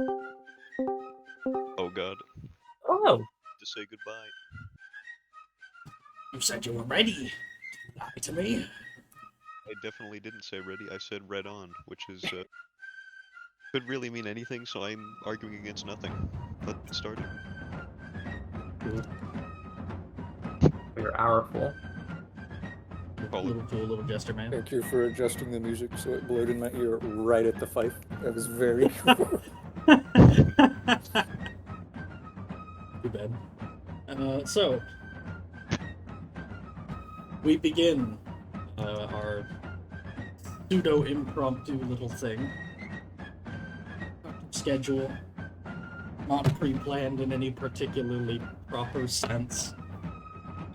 Oh god. Oh, To say goodbye. You said you were ready to lie to me. I definitely didn't say ready, I said read on, which is, could really mean anything, so I'm arguing against nothing. Let's get started. you're powerful. Call it. Little fool, little jester man. Thank you for adjusting the music so it blowed in my ear right at the fife. That was very cool. Too bad. So, we begin our pseudo-impromptu little thing. Schedule. Not pre-planned in any particularly proper sense.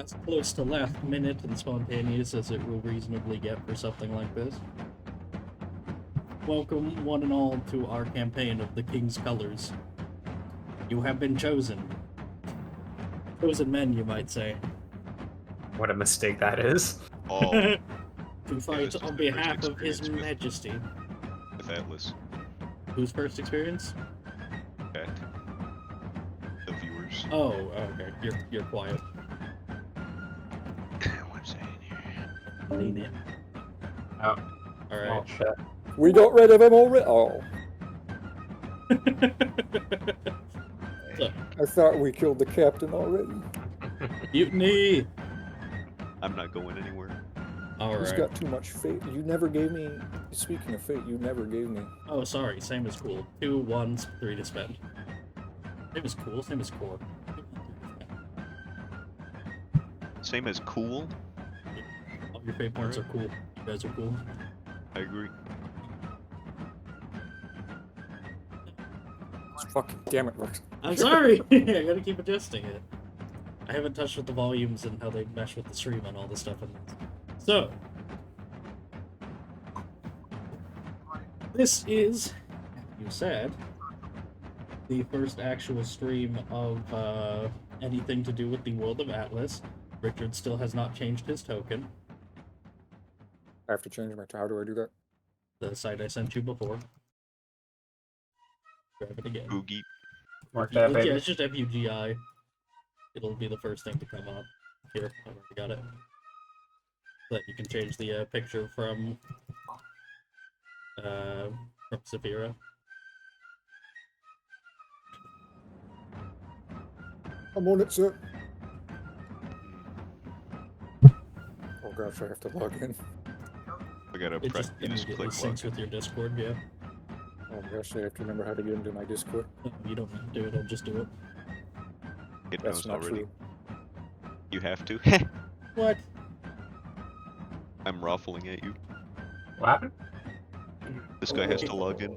As close to last minute and spontaneous as it will reasonably get for something like this. Welcome, one and all, to our campaign of the King's Colors. You have been chosen. Chosen men, you might say. What a mistake that is. Oh, To fight this is on the first behalf of His experience with- Majesty. with Atlas. Whose first experience? Chat. The viewers. Oh, okay. You're quiet. What's that in here? Lean in. Oh, Alright. oh shit. We got rid of him already. Oh, So, I thought we killed the captain already. mutiny! I'm not going anywhere. He's Alright. got too much fate. You never gave me. Speaking of fate, you never gave me. Oh, sorry. Same as cool. 2 1s, 3 to spend. Same as cool, same as core. Same as cool? All your fate points are cool. You guys are cool. I agree. Fucking damn it, Rex. I'm sorry! I gotta keep adjusting it. I haven't touched with the volumes and how they mesh with the stream and all this stuff. So, this is, you said, the first actual stream of anything to do with the world of Atlas. Richard still has not changed his token. I have to change my. How do I do that? The site I sent you before. Grab it again. Boogie. Mark that, Yeah, baby. it's just FUGI. It'll be the first thing to come up. Here, I already got it. But you can change the picture from Saphira. I'm on it, sir. Oh gosh, I have to log in. I gotta It press. just You just immediately click syncs log. with your Discord, yeah. Oh gosh, I have to remember how to get into my Discord. No, you don't have to do it, I'll just do it. It That's knows not already. true. You have to. What? I'm ruffling at you. What happened? This guy has to log in.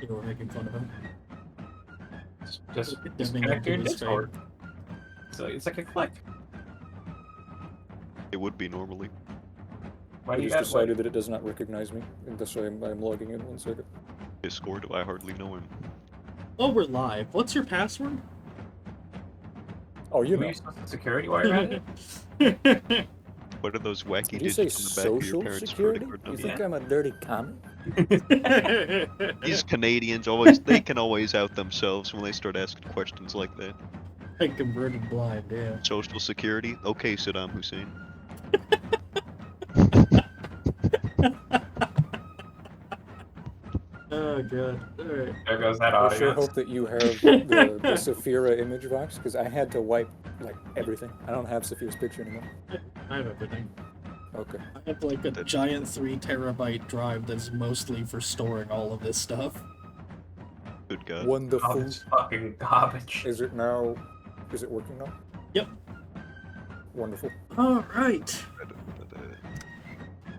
You were making fun of him. Just They're being connect to your into his Discord. So it's like a click. It would be normally. Why I do you just guys decided that it does not recognize me, and that's why I'm logging in. 1 second. Discord, I hardly know him. Oh, we're live. What's your password? Oh, you You know. use social security while you're at it? What are those wacky Did you say digits on the back of your social parents' security? credit card You number? think I'm a dirty commie? These Canadians always, they can always out themselves when they start asking questions like that. I converted blind, yeah. Social security? Okay, Saddam Hussein. Oh god. Alright. There goes that I sure audience. hope that you have the Saphira image box, because I had to wipe like everything. I don't have Saphira's picture anymore. I have everything. Okay. I have like a giant 3 terabyte drive that's mostly for storing all of this stuff. Good God. Oh, Wonderful. this fucking garbage. Is it now? Is it working now? Yep. Wonderful. Alright.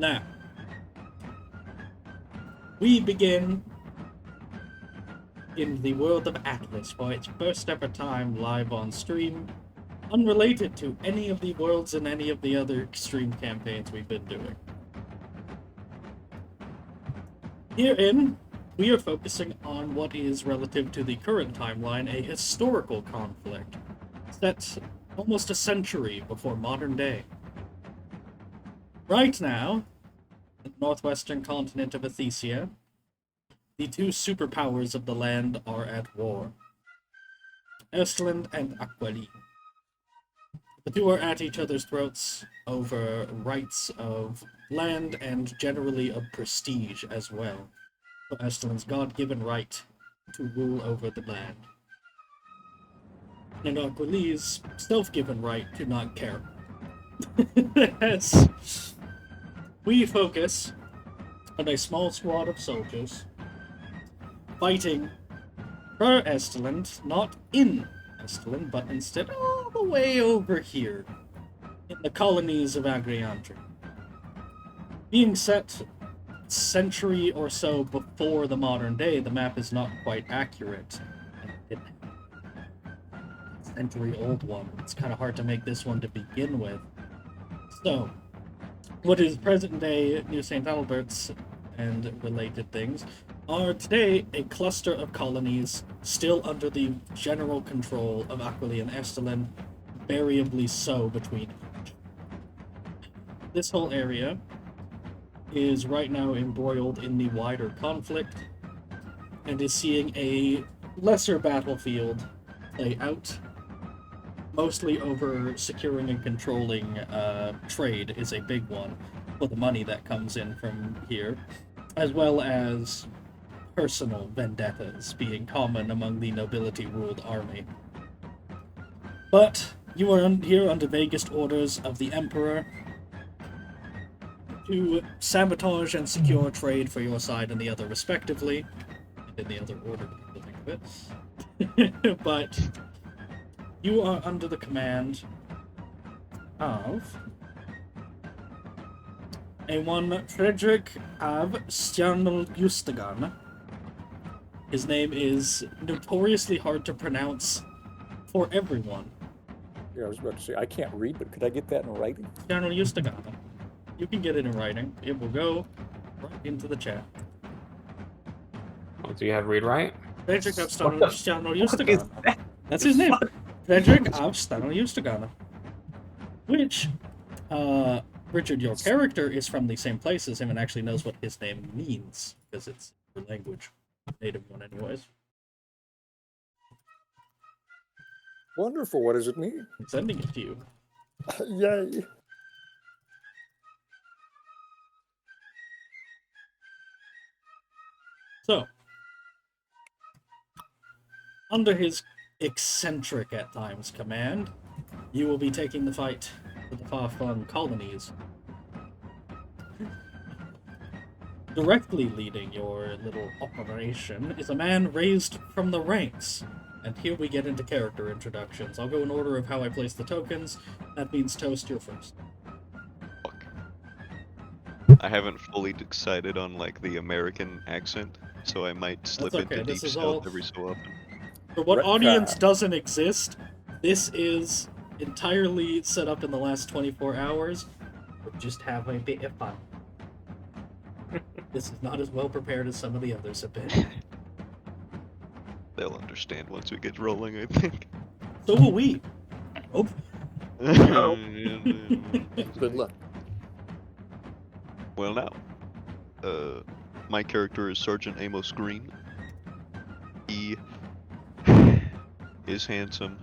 Now, we begin in the world of Atlas for its first ever time live on stream, unrelated to any of the worlds and any of the other extreme campaigns we've been doing. Herein, we are focusing on what is, relative to the current timeline, a historical conflict set almost a century before modern day. Right now, in the northwestern continent of Athesia, the two superpowers of the land are at war. Estland and Aquali. The two are at each other's throats over rights of land and generally of prestige as well. For Estland's God-given right to rule over the land. And Aquali's self-given right to not care. As we focus on a small squad of soldiers fighting for Estland, not in Estland, but instead all the way over here in the colonies of Agriantry. Being set a century or so before the modern day, the map is not quite accurate. Century-old one. It's kind of hard to make this one to begin with. So, what is present-day New St. Albert's and related things are today a cluster of colonies still under the general control of Aquili and Estland, variably so between each. This whole area is right now embroiled in the wider conflict and is seeing a lesser battlefield play out. Mostly over securing and controlling trade is a big one for the money that comes in from here, as well as personal vendettas being common among the nobility-ruled army. But you are here under vaguest orders of the Emperor to sabotage and secure trade for your side and the other respectively, and in the other order, to think of it. But you are under the command of a one Frederick of Stjarnoljustagan. His name is notoriously hard to pronounce for everyone. Yeah, I was about to say, I can't read, but could I get that in writing? Stjarnoljustagan. You can get it in writing. It will go right into the chat. Oh, do you have read right? Frederick of What is Stjarnoljustagan. that? That's his name. Frederick of Stjarnoljustagan. Which, Richard, your character is from the same place as him and actually knows what his name means, because it's your language. Native one anyways. Wonderful. What does it mean? I'm sending it to you. Yay. So, under his eccentric at times command, you will be taking the fight with the far-flung colonies. Directly leading your little operation is a man raised from the ranks. And here we get into character introductions. I'll go in order of how I place the tokens. That means Toast, you're first. Fuck. I haven't fully decided on like the American accent, so I might slip okay, into this Deep is South all- every so often. For what Retcon. audience doesn't exist, this is entirely set up in the last 24 hours. We're just having a bit of fun. This is not as well prepared as some of the others have been. They'll understand once we get rolling, I think. So will we. Oh, Good luck. Well now, my character is Sergeant Amos Green. He is handsome,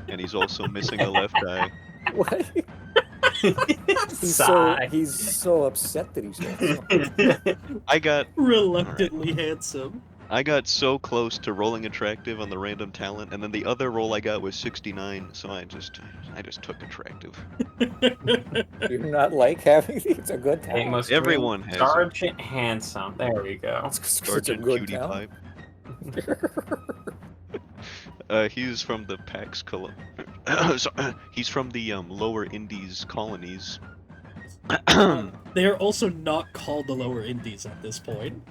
and he's also missing a left eye. What? Sigh. He's so upset that he's handsome. I got reluctantly handsome. so close to rolling attractive on the random talent, and then the other roll I got was 69, so I just took attractive. You're not like having it's a good talent. Amos Everyone Green, has it. Sergeant Handsome. There we go. It's a Sergeant good Cutie talent. Pie. He's from the Pax he's from the Lower Indies colonies. They are also not called the Lower Indies at this point.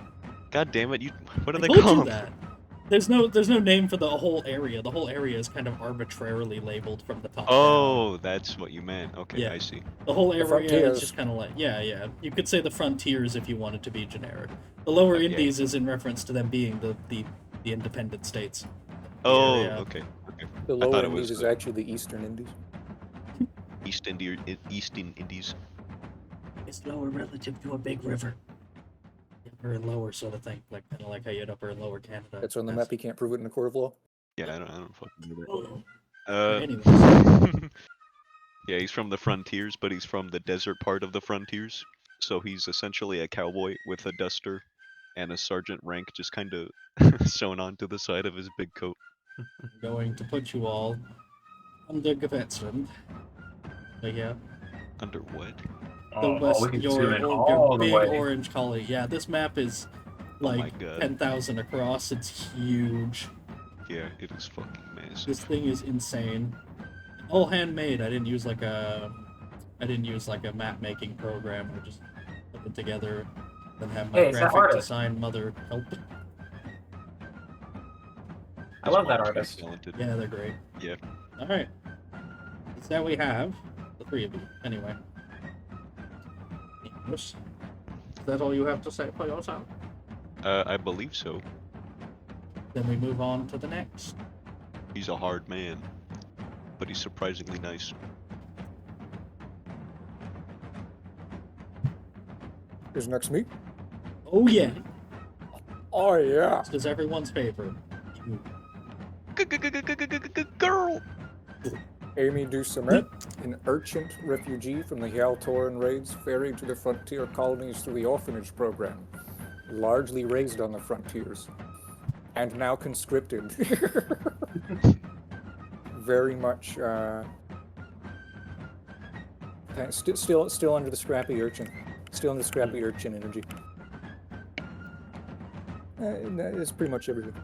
God damn it! What are I they told called? you that. There's no name for the whole area. The whole area is kind of arbitrarily labeled from the top down. Oh, that's what you meant. Okay, Yeah. I see. The whole area frontiers. is just kind of like, yeah. You could say the frontiers if you wanted to be generic. The Lower Okay. Indies is in reference to them being the independent states. Oh, area. okay. The I lower thought it Indies was is actually the Eastern Indies. Eastern Indies. It's lower relative to a big river. or lower sort of thing, like kind of like how you had upper and lower Canada. That's on the Yes. map. You can't prove it in a court of law. Yeah, I don't fucking do Oh, that. anyways. Yeah, he's from the frontiers, but he's from the desert part of the frontiers. So he's essentially a cowboy with a duster and a sergeant rank just kind of sewn onto the side of his big coat. I'm going to put you all under Gevetsen. But yeah, Under what? the west, we can your, zoom in your all the big way. orange colony. Yeah, this map is Oh my like God. 10,000 across. It's huge. Yeah, it is fucking massive. This thing is insane. All handmade. I didn't use like a map making program. I just put it together and have my Hey, it's that graphic artist. design mother help. I love that This artist. talented. Yeah, they're great. Yeah. All right. So we have the three of you. Anyway. Is that all you have to say for yourself? I believe so. Then we move on to the next. He's a hard man, but he's surprisingly nice. Is next me? Oh yeah. Oh yeah. This is everyone's favorite. You. Girl! Amy du Samet, an urchin refugee from the Yaltoran raids, ferried to the frontier colonies through the orphanage program, largely raised on the frontiers, and now conscripted. Very much, still under the scrappy urchin, still under the scrappy urchin energy. That's pretty much everything.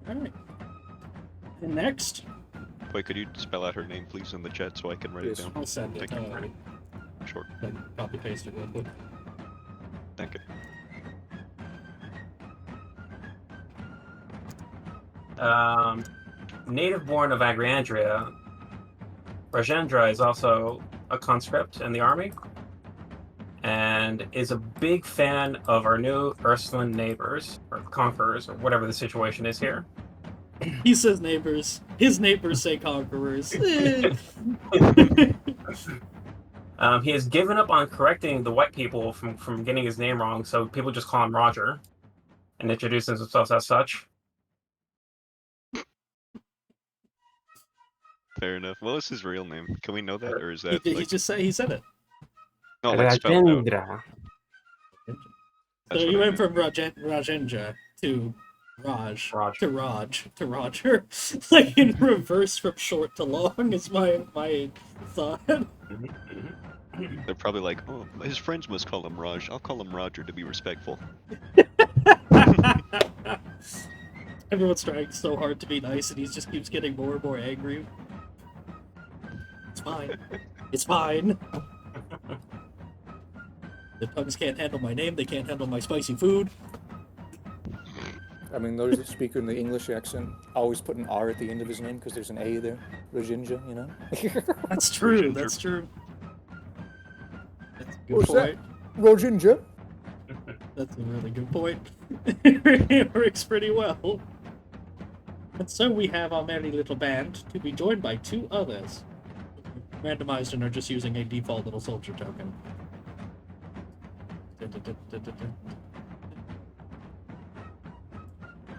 All right. And next, Wait, could you spell out her name, please, in the chat so I can write Yes. it down? I'll send it. Thank you. Don't worry. Sure. Then copy paste it real quick. Thank you. Native born of Agriandria, Rajendra is also a conscript in the army and is a big fan of our new Ursuline neighbors, or conquerors, or whatever the situation is here. He says neighbors. His neighbors say conquerors. Eh. He has given up on correcting the white people from getting his name wrong, so people just call him Roger and introduce themselves as such. Fair enough. What was his real name? Can we know that, or is that he like just said he said it. no, like spelled out? Rajendra. So That's you what I went meant. from Rajendra to Raj Raj. to Raj to Roger, like in reverse from short to long is my thought. They're probably like, oh, his friends must call him Raj. I'll call him Roger to be respectful. Everyone's trying so hard to be nice, and he just keeps getting more and more angry. It's fine. It's fine. The tongues can't handle my name. They can't handle my spicy food. I mean, those that speak in the English accent always put an R at the end of his name because there's an A there. Rajinja, you know? That's true. Ginger. That's true. That's a good What's that? point. Rajinja? That's a really good point. It works pretty well. And so we have our merry little band to be joined by two others. Randomized and are just using a default little soldier token.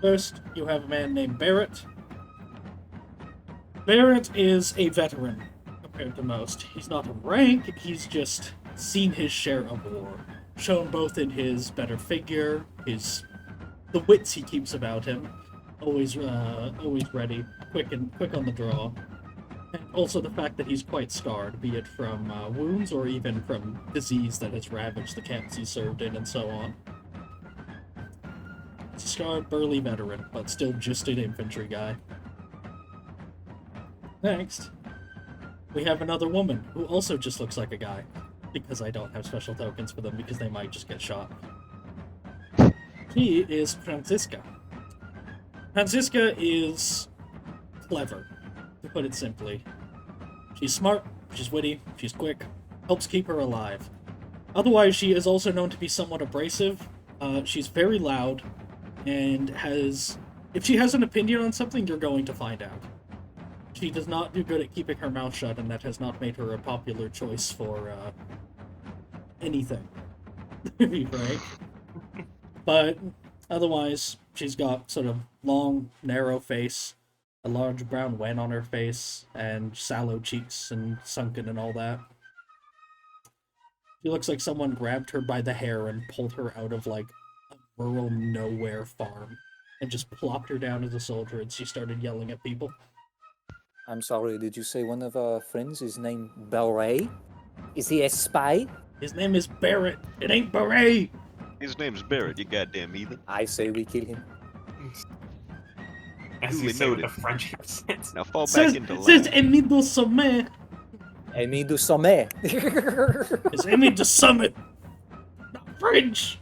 First, you have a man named Barrett. Barrett is a veteran compared to most. He's not a rank, he's just seen his share of war. Shown both in his better figure, the wits he keeps about him, always ready, quick on the draw, and also the fact that he's quite scarred, be it from wounds or even from disease that has ravaged the camps he served in and so on. He's a scarred, burly veteran, but still just an infantry guy. Next, we have another woman who also just looks like a guy, because I don't have special tokens for them because they might just get shot. She is Franziska. Franziska is clever, to put it simply. She's smart, she's witty, she's quick, helps keep her alive. Otherwise, she is also known to be somewhat abrasive. She's very loud, and if she has an opinion on something, you're going to find out. She does not do good at keeping her mouth shut, and that has not made her a popular choice for anything. To be frank. But otherwise, she's got sort of long, narrow face, a large brown wen on her face, and sallow cheeks and sunken and all that. She looks like someone grabbed her by the hair and pulled her out of, like, a rural nowhere farm and just plopped her down as a soldier, and she started yelling at people. I'm sorry, did you say one of our friends is named Belray? Is he a spy? His name is Barrett. It ain't Beret. His name's Barrett, you goddamn heathen. I say we kill him. As you Duly say with noted. a French accent. Now fall back Says into line. Amy du Sommet. Amy du sommet. It's Amy du Summit. Not French.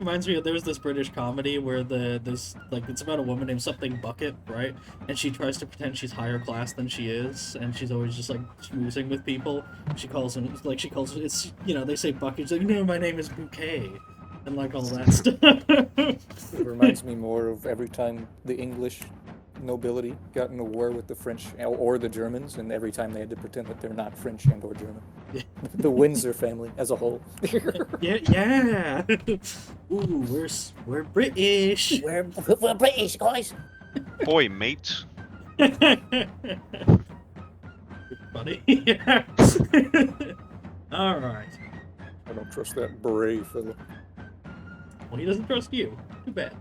Reminds me of, there was this British comedy where it's about a woman named something Bucket, right? And she tries to pretend she's higher class than she is, and she's always just like schmoozing with people. She calls it's, they say Bucket, she's like, no, my name is Bouquet, and like all that stuff. It reminds me more of every time the English nobility got in a war with the French or the Germans, and every time they had to pretend that they're not French and or German. Yeah. The Windsor family as a whole. Yeah. Ooh, we're British. We're British, guys. Boy, mates. Buddy. All right. I don't trust that beret fella. Well, he doesn't trust you. Too bad.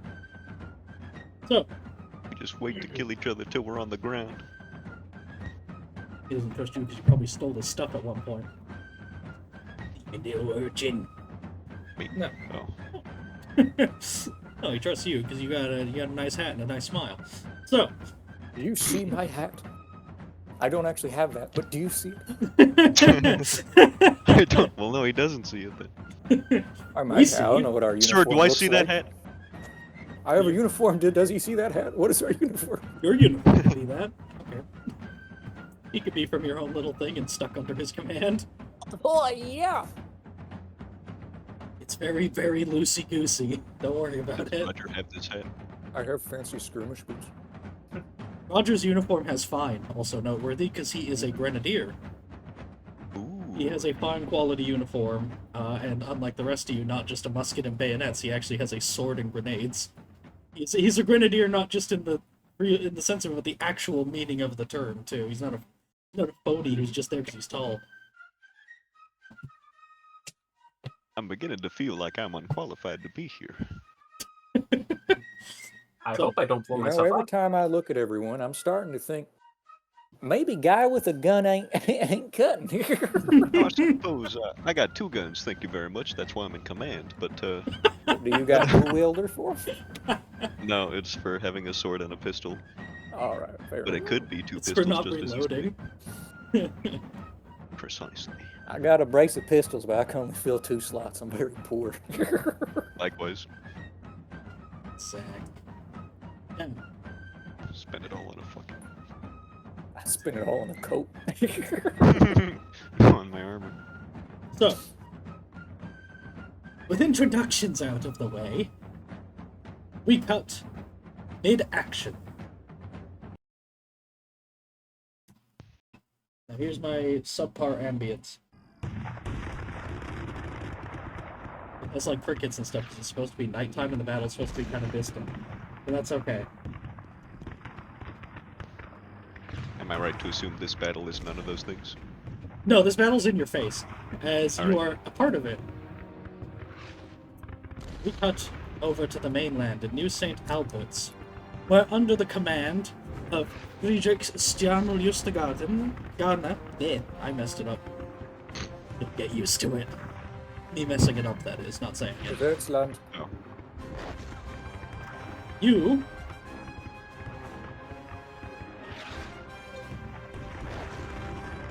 So, We just wait to kill each other till we're on the ground. he doesn't trust you because you probably stole his stuff at one point. Little urchin. Me? No. Oh. No, he trusts you because you got a nice hat and a nice smile. So, Do you see my hat? I don't actually have that, but do you see it? I don't. Well, no, he doesn't see it then. I We might. see I don't it. know what our Sir, uniform do I looks see like. that hat? I have a uniform. Does he see that hat? What is our uniform? your uniform, see that? Okay. He could be from your own little thing and stuck under his command. Oh yeah. It's very, very loosey-goosey. Don't worry about Does it. Roger have this hat? I have fancy skirmish boots. Roger's uniform has fine, also noteworthy, because he is a grenadier. Ooh. He has a fine quality uniform, and unlike the rest of you, not just a musket and bayonets, he actually has a sword and grenades. He's a grenadier not just in the sense of the actual meaning of the term, too. He's not a phony who's just there because he's tall. I'm beginning to feel like I'm unqualified to be here. I So, hope I don't blow You know, myself every up. time I look at everyone, I'm starting to think maybe guy with a gun ain't cutting. I suppose I got 2 guns, thank you very much. That's why I'm in command. But Do you got dual wielder for? no, it's for having a sword and a pistol. All right, fair. But it could be 2 It's for pistols not just as reloading. easily. Precisely. I got a brace of pistols, but I can only fill 2 slots. I'm very poor. Likewise, Exact. spend it all on a fucking I spend it all on a coat. on my armor. So, with introductions out of the way, we cut mid-action. Now here's my subpar ambience. It's like crickets and stuff because it's supposed to be nighttime and the battle's supposed to be kind of distant. But that's okay. Am I right to assume this battle is none of those things? No, this battle's in your face, as you Alright. are a part of it. We cut over to the mainland in New St. Albert's, where under the command of Friedrich Stjanul Gardner, I messed it up. You'll get used to it. Me messing it up, that is, not saying it. Deutschland. No. You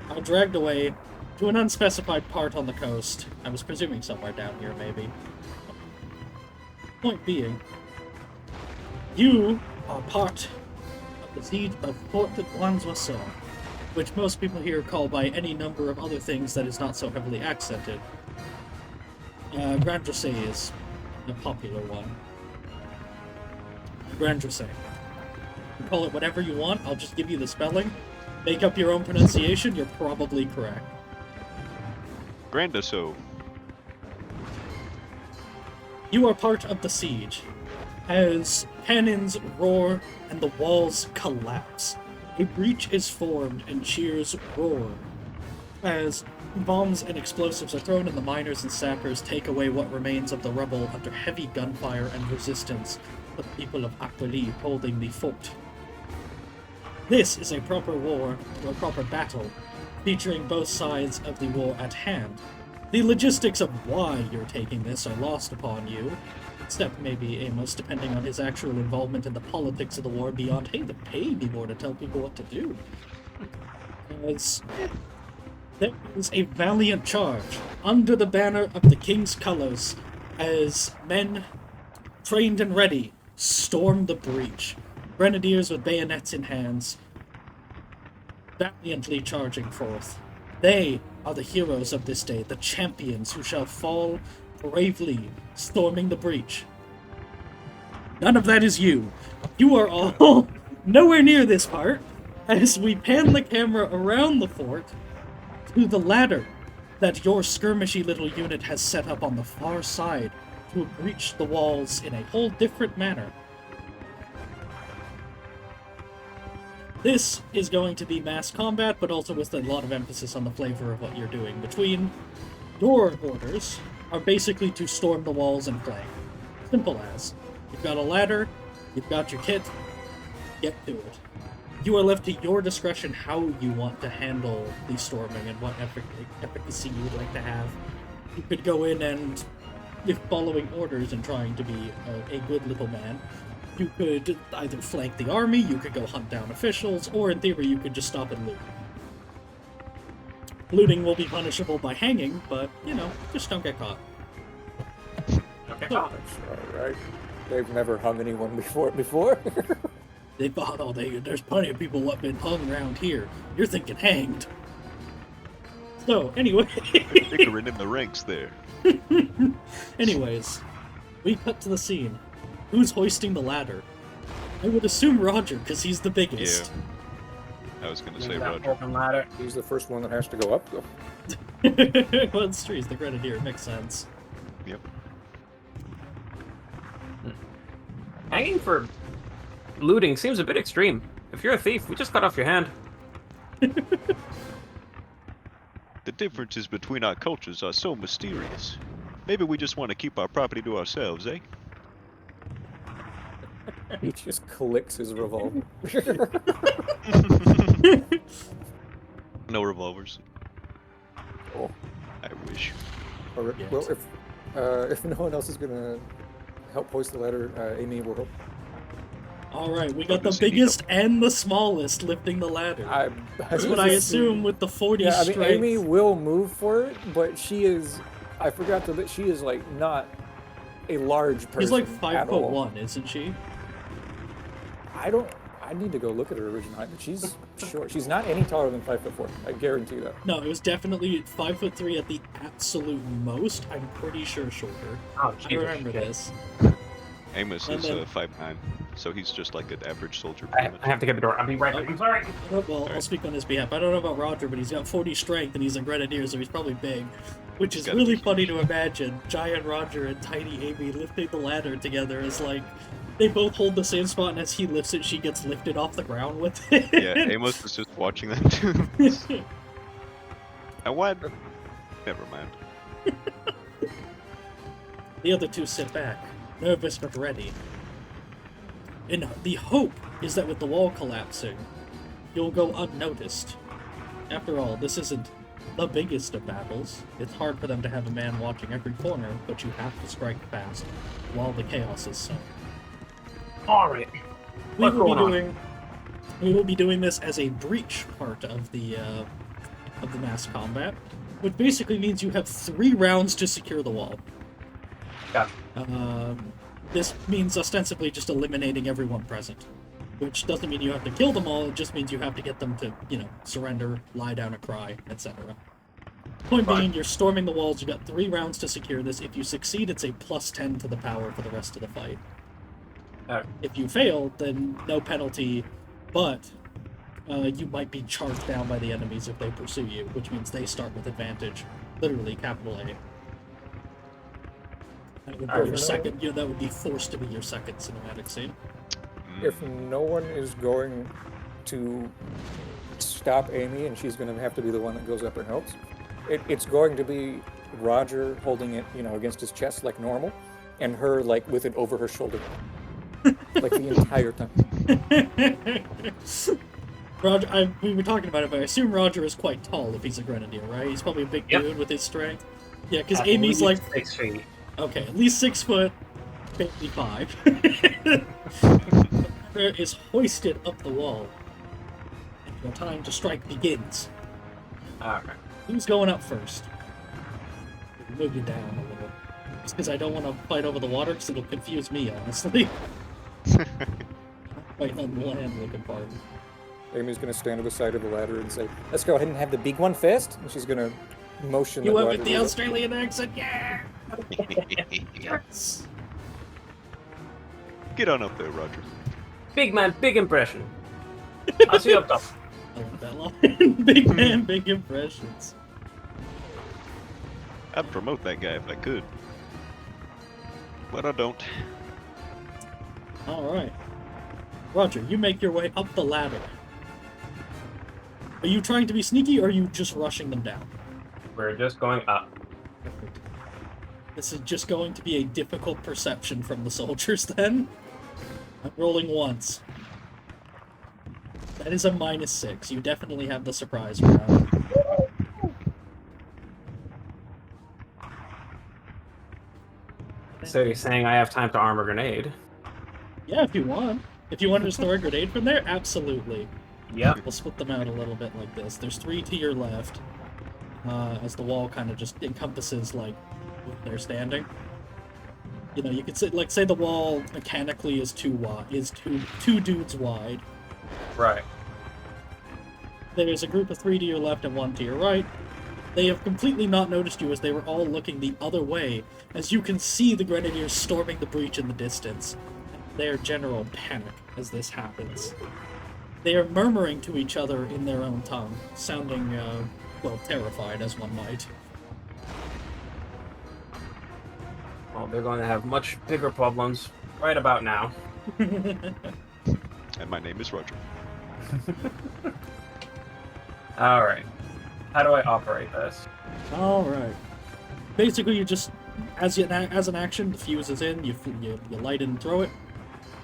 are dragged away to an unspecified part on the coast. I was presuming somewhere down here, maybe. Point being, you are part of the siege of Fort Grandoiseau, which most people here call by any number of other things that is not so heavily accented. Grandoiseau is the popular one. Grandoiseau. You call it whatever you want, I'll just give you the spelling. Make up your own pronunciation, you're probably correct. Grandoiseau. You are part of the siege. As cannons roar and the walls collapse, a breach is formed and cheers roar. As bombs and explosives are thrown and the miners and sappers take away what remains of the rubble under heavy gunfire and resistance of the people of Aquili holding the fort. This is a proper war, or a proper battle, featuring both sides of the war at hand. The logistics of why you're taking this are lost upon you, except maybe Amos, depending on his actual involvement in the politics of the war beyond, hey, they pay me more to tell people what to do. As there is a valiant charge under the banner of the king's colors as men trained and ready storm the breach. Grenadiers with bayonets in hands, valiantly charging forth. They are the heroes of this day, the champions who shall fall bravely storming the breach. None of that is you. You are all nowhere near this part, as we pan the camera around the fort to the ladder that your skirmishy little unit has set up on the far side to breach the walls in a whole different manner. This is going to be mass combat, but also with a lot of emphasis on the flavor of what you're doing. Between your orders are basically to storm the walls and flank. Simple as. You've got a ladder, you've got your kit, get to it. You are left to your discretion how you want to handle the storming and what efficacy you would like to have. You could go in and, if following orders and trying to be a good little man, you could either flank the army, you could go hunt down officials, or in theory you could just stop and loot. Looting will be punishable by hanging, but, you know, just don't get caught. Okay. So, Alright. They've never hung anyone before. they thought, oh, there's plenty of people that have been hung around here. You're thinking hanged. So, anyway. Bickering in the ranks there. Anyways, we cut to the scene. Who's hoisting the ladder? I would assume Roger, because he's the biggest. I was gonna say That Roger. open ladder. He's the first one that has to go up, though. Well, it's true, he's the Grenadier, it makes sense. Yep. Hanging for looting seems a bit extreme. If you're a thief, we just cut off your hand. The differences between our cultures are so mysterious. Maybe we just want to keep our property to ourselves, eh? He just clicks his revolver. No revolvers. Oh. I wish. Alright, Yes. well, if no one else is gonna help hoist the ladder, Amy will help. Alright, we got the Does he need biggest and the smallest lifting the ladder. That's what I assume with the 40 Yeah, I mean, strength. Amy will move for it, but she is. I forgot to. She is like not a large person. She's like at all. 5'1", isn't she? I need to go look at her original height, but she's short. She's not any taller than 5'4". I guarantee that. No, it was definitely 5'3" at the absolute most. I'm pretty sure shorter. Oh, I remember this. Amos And is then- 5'9", so he's just like an average soldier. I Pretty much. have to get the door. I'll be right back. I'm sorry. Well, I'll speak on his behalf. I don't know about Roger, but he's got 40 strength and he's a Grenadier, so he's probably big. Which is Gotta really be. funny to imagine. Giant Roger and tiny Amy lifting the ladder together as like they both hold the same spot, and as he lifts it, she gets lifted off the ground with it. Yeah, Amos is just watching them too. And what? Never mind. The other two sit back, nervous but ready. And the hope is that with the wall collapsing, you'll go unnoticed. After all, this isn't the biggest of battles. It's hard for them to have a man watching every corner, but you have to strike fast while the chaos is sown. All right. We What's will be going on? doing. We will be doing this as a breach part of the mass combat, which basically means you have 3 rounds to secure the wall. Yeah. This means ostensibly just eliminating everyone present, which doesn't mean you have to kill them all. It just means you have to get them to, surrender, lie down, and cry, etc. Point Fine. being, you're storming the walls. You got 3 rounds to secure this. If you succeed, it's a +10 to the power for the rest of the fight. If you fail, then no penalty, but you might be charged down by the enemies if they pursue you, which means they start with advantage. Literally, capital A. That would be Alright. your second. Yeah, that would be forced to be your second cinematic scene. If no one is going to stop Amy and she's going to have to be the one that goes up and helps, it's going to be Roger holding it, against his chest like normal, and her like with it over her shoulder, like the entire time. Roger, we were talking about it, but I assume Roger is quite tall if he's a grenadier, right? He's probably a big Yep. dude with his strength. Yeah, because At Amy's least like, 6 feet. okay, at least 6 foot, maybe 5. Is hoisted up the wall. And your time to strike begins. Alright. Who's going up first? Move you down a little. Just because I don't want to fight over the water, because it'll confuse me, honestly. Fighting on the land looking part. Amy's going to stand at the side of the ladder and say, "Let's go ahead and have the big one first." And she's going to motion. You that went Roger with the goes up. Australian accent, yeah! Yes! Get on up there, Roger. Big man, big impression. I'll see you up top. I like that line. Big man, big impressions. I'd promote that guy if I could. But I don't. Alright. Roger, you make your way up the ladder. Are you trying to be sneaky, or are you just rushing them down? We're just going up. Perfect. This is just going to be a difficult perception from the soldiers, then. I'm rolling once. That is a -6. You definitely have the surprise round. So you're saying I have time to arm a grenade? Yeah, if you want. If you want to just throw a grenade from there, absolutely. Yep. We'll split them out a little bit like this. There's 3 to your left, as the wall kind of just encompasses, like, where they're standing. You could say the wall mechanically is two dudes wide. Right. There's a group of 3 to your left and 1 to your right. They have completely not noticed you as they were all looking the other way, as you can see the grenadiers storming the breach in the distance. Their general panic as this happens. They are murmuring to each other in their own tongue, sounding, terrified, as one might. Well, they're going to have much bigger problems right about now. And my name is Roger. Alright. How do I operate this? Alright. Basically, you just, as an action, the fuse is in, you light it and throw it.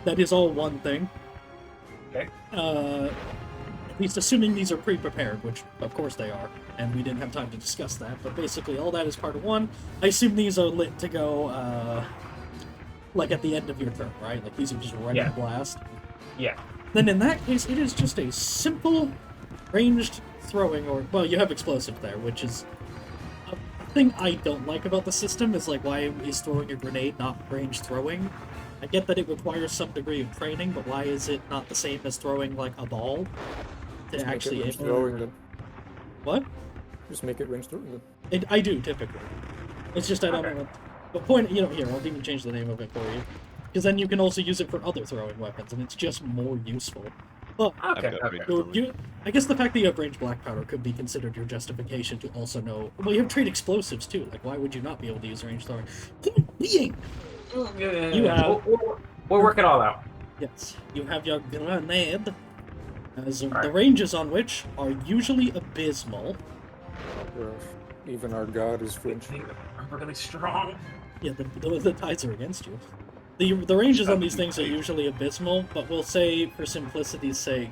That is all one thing. Okay. At least assuming these are pre-prepared, which of course they are, and we didn't have time to discuss that, but basically all that is part of one. I assume these are lit to go, like at the end of your turn, right? Like these are just ready to blast. Yeah. Then in that case, it is just a simple ranged throwing, or, well, you have explosive there, which is a thing I don't like about the system, is like, why is throwing a grenade not ranged throwing? I get that it requires some degree of training, but why is it not the same as throwing, like, a ball? To Just actually make it range throwing then. What? Just make it range throwing then. I do, typically. It's just I don't know what... The point, here, I'll even change the name of it for you. Because then you can also use it for other throwing weapons, and it's just more useful. But, I've Okay, got okay. range throwing. I guess the fact that you have ranged black powder could be considered your justification to also know... Well, you have trade explosives, too. Like, why would you not be able to use ranged throwing? Point being! You have... We'll work it all out. Yes, you have your grenade, as the Alright. ranges on which are usually abysmal. Gosh, even our god is French. I'm really strong. Yeah, the tides are against you. The ranges on these things are usually abysmal, but we'll say, for simplicity's sake,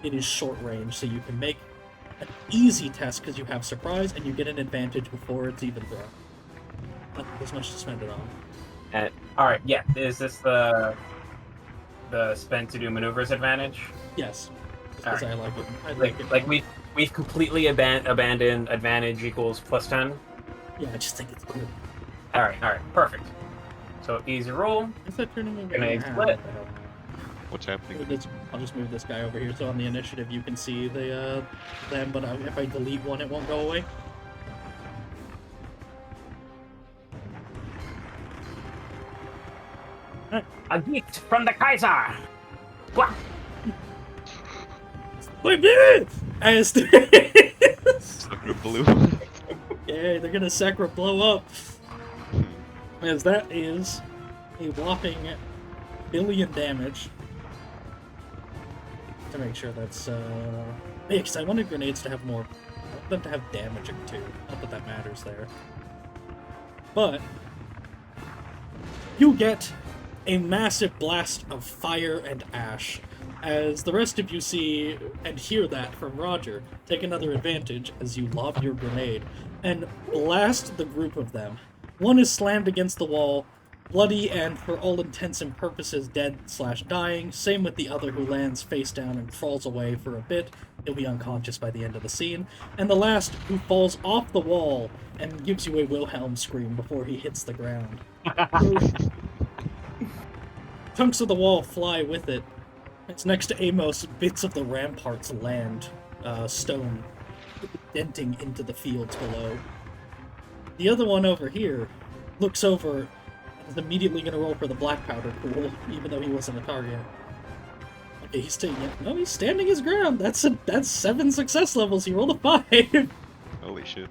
it is short range, so you can make an easy test because you have surprise, and you get an advantage before it's even thrown. Not as much to spend it on. And all right, yeah. Is this the spend to do maneuvers advantage? Yes, because I like it. I like it. Like we've completely abandoned advantage equals +10. Yeah, I just think it's good. All right, perfect. So easy roll. Is that turning me Grenade around? split. What's happening? I'll just move this guy over here so on the initiative you can see them, but if I delete one, it won't go away. A gift from the Kaiser. Wah! Wait, baby! As Sucker blue. yeah, they're gonna Sacra blow up. As that is a whopping billion damage. To make sure that's, yeah, because I wanted grenades to have more, I want them to have damaging too. Not that that matters there. But, you get a massive blast of fire and ash, as the rest of you see and hear that from Roger. Take another advantage as you lob your grenade, and blast the group of them. One is slammed against the wall, bloody and for all intents and purposes dead/dying. Same with the other, who lands face down and crawls away for a bit. He'll be unconscious by the end of the scene. And the last, who falls off the wall and gives you a Wilhelm scream before he hits the ground. Chunks of the wall fly with it. It's next to Amos, bits of the ramparts land, stone, denting into the fields below. The other one over here looks over and is immediately going to roll for the black powder pool, even though he wasn't a target. Okay, he's he's standing his ground. That's 7 success levels. He rolled a 5. Holy shit.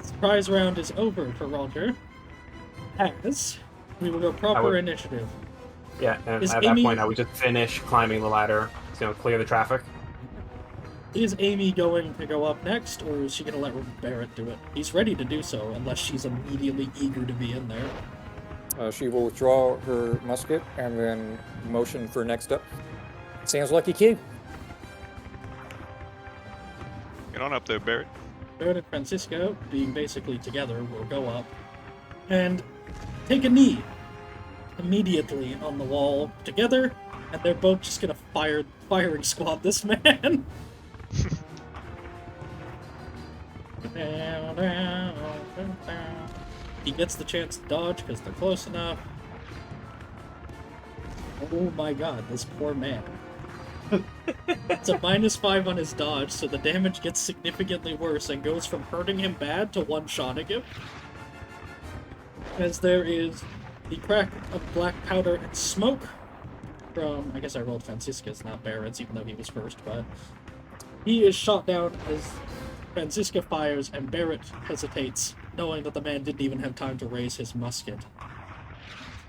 Surprise round is over for Roger. As we will go proper initiative. Yeah, and Is at Amy- that point, I would just finish climbing the ladder, clear the traffic. Is Amy going to go up next, or is she going to let Barrett do it? He's ready to do so, unless she's immediately eager to be in there. She will withdraw her musket and then motion for next up. Sounds like a cue. Get on up there, Barrett. Barrett and Francisco, being basically together, will go up and take a knee immediately on the wall together, and they're both just going to firing squad this man. He gets the chance to dodge because they're close enough. Oh my god, this poor man. It's a -5 on his dodge, so the damage gets significantly worse and goes from hurting him bad to one-shotting him. As there is the crack of black powder and smoke from, I guess I rolled Francisca's, not Barrett's, even though he was first, but he is shot down as Francisca fires and Barrett hesitates, knowing that the man didn't even have time to raise his musket.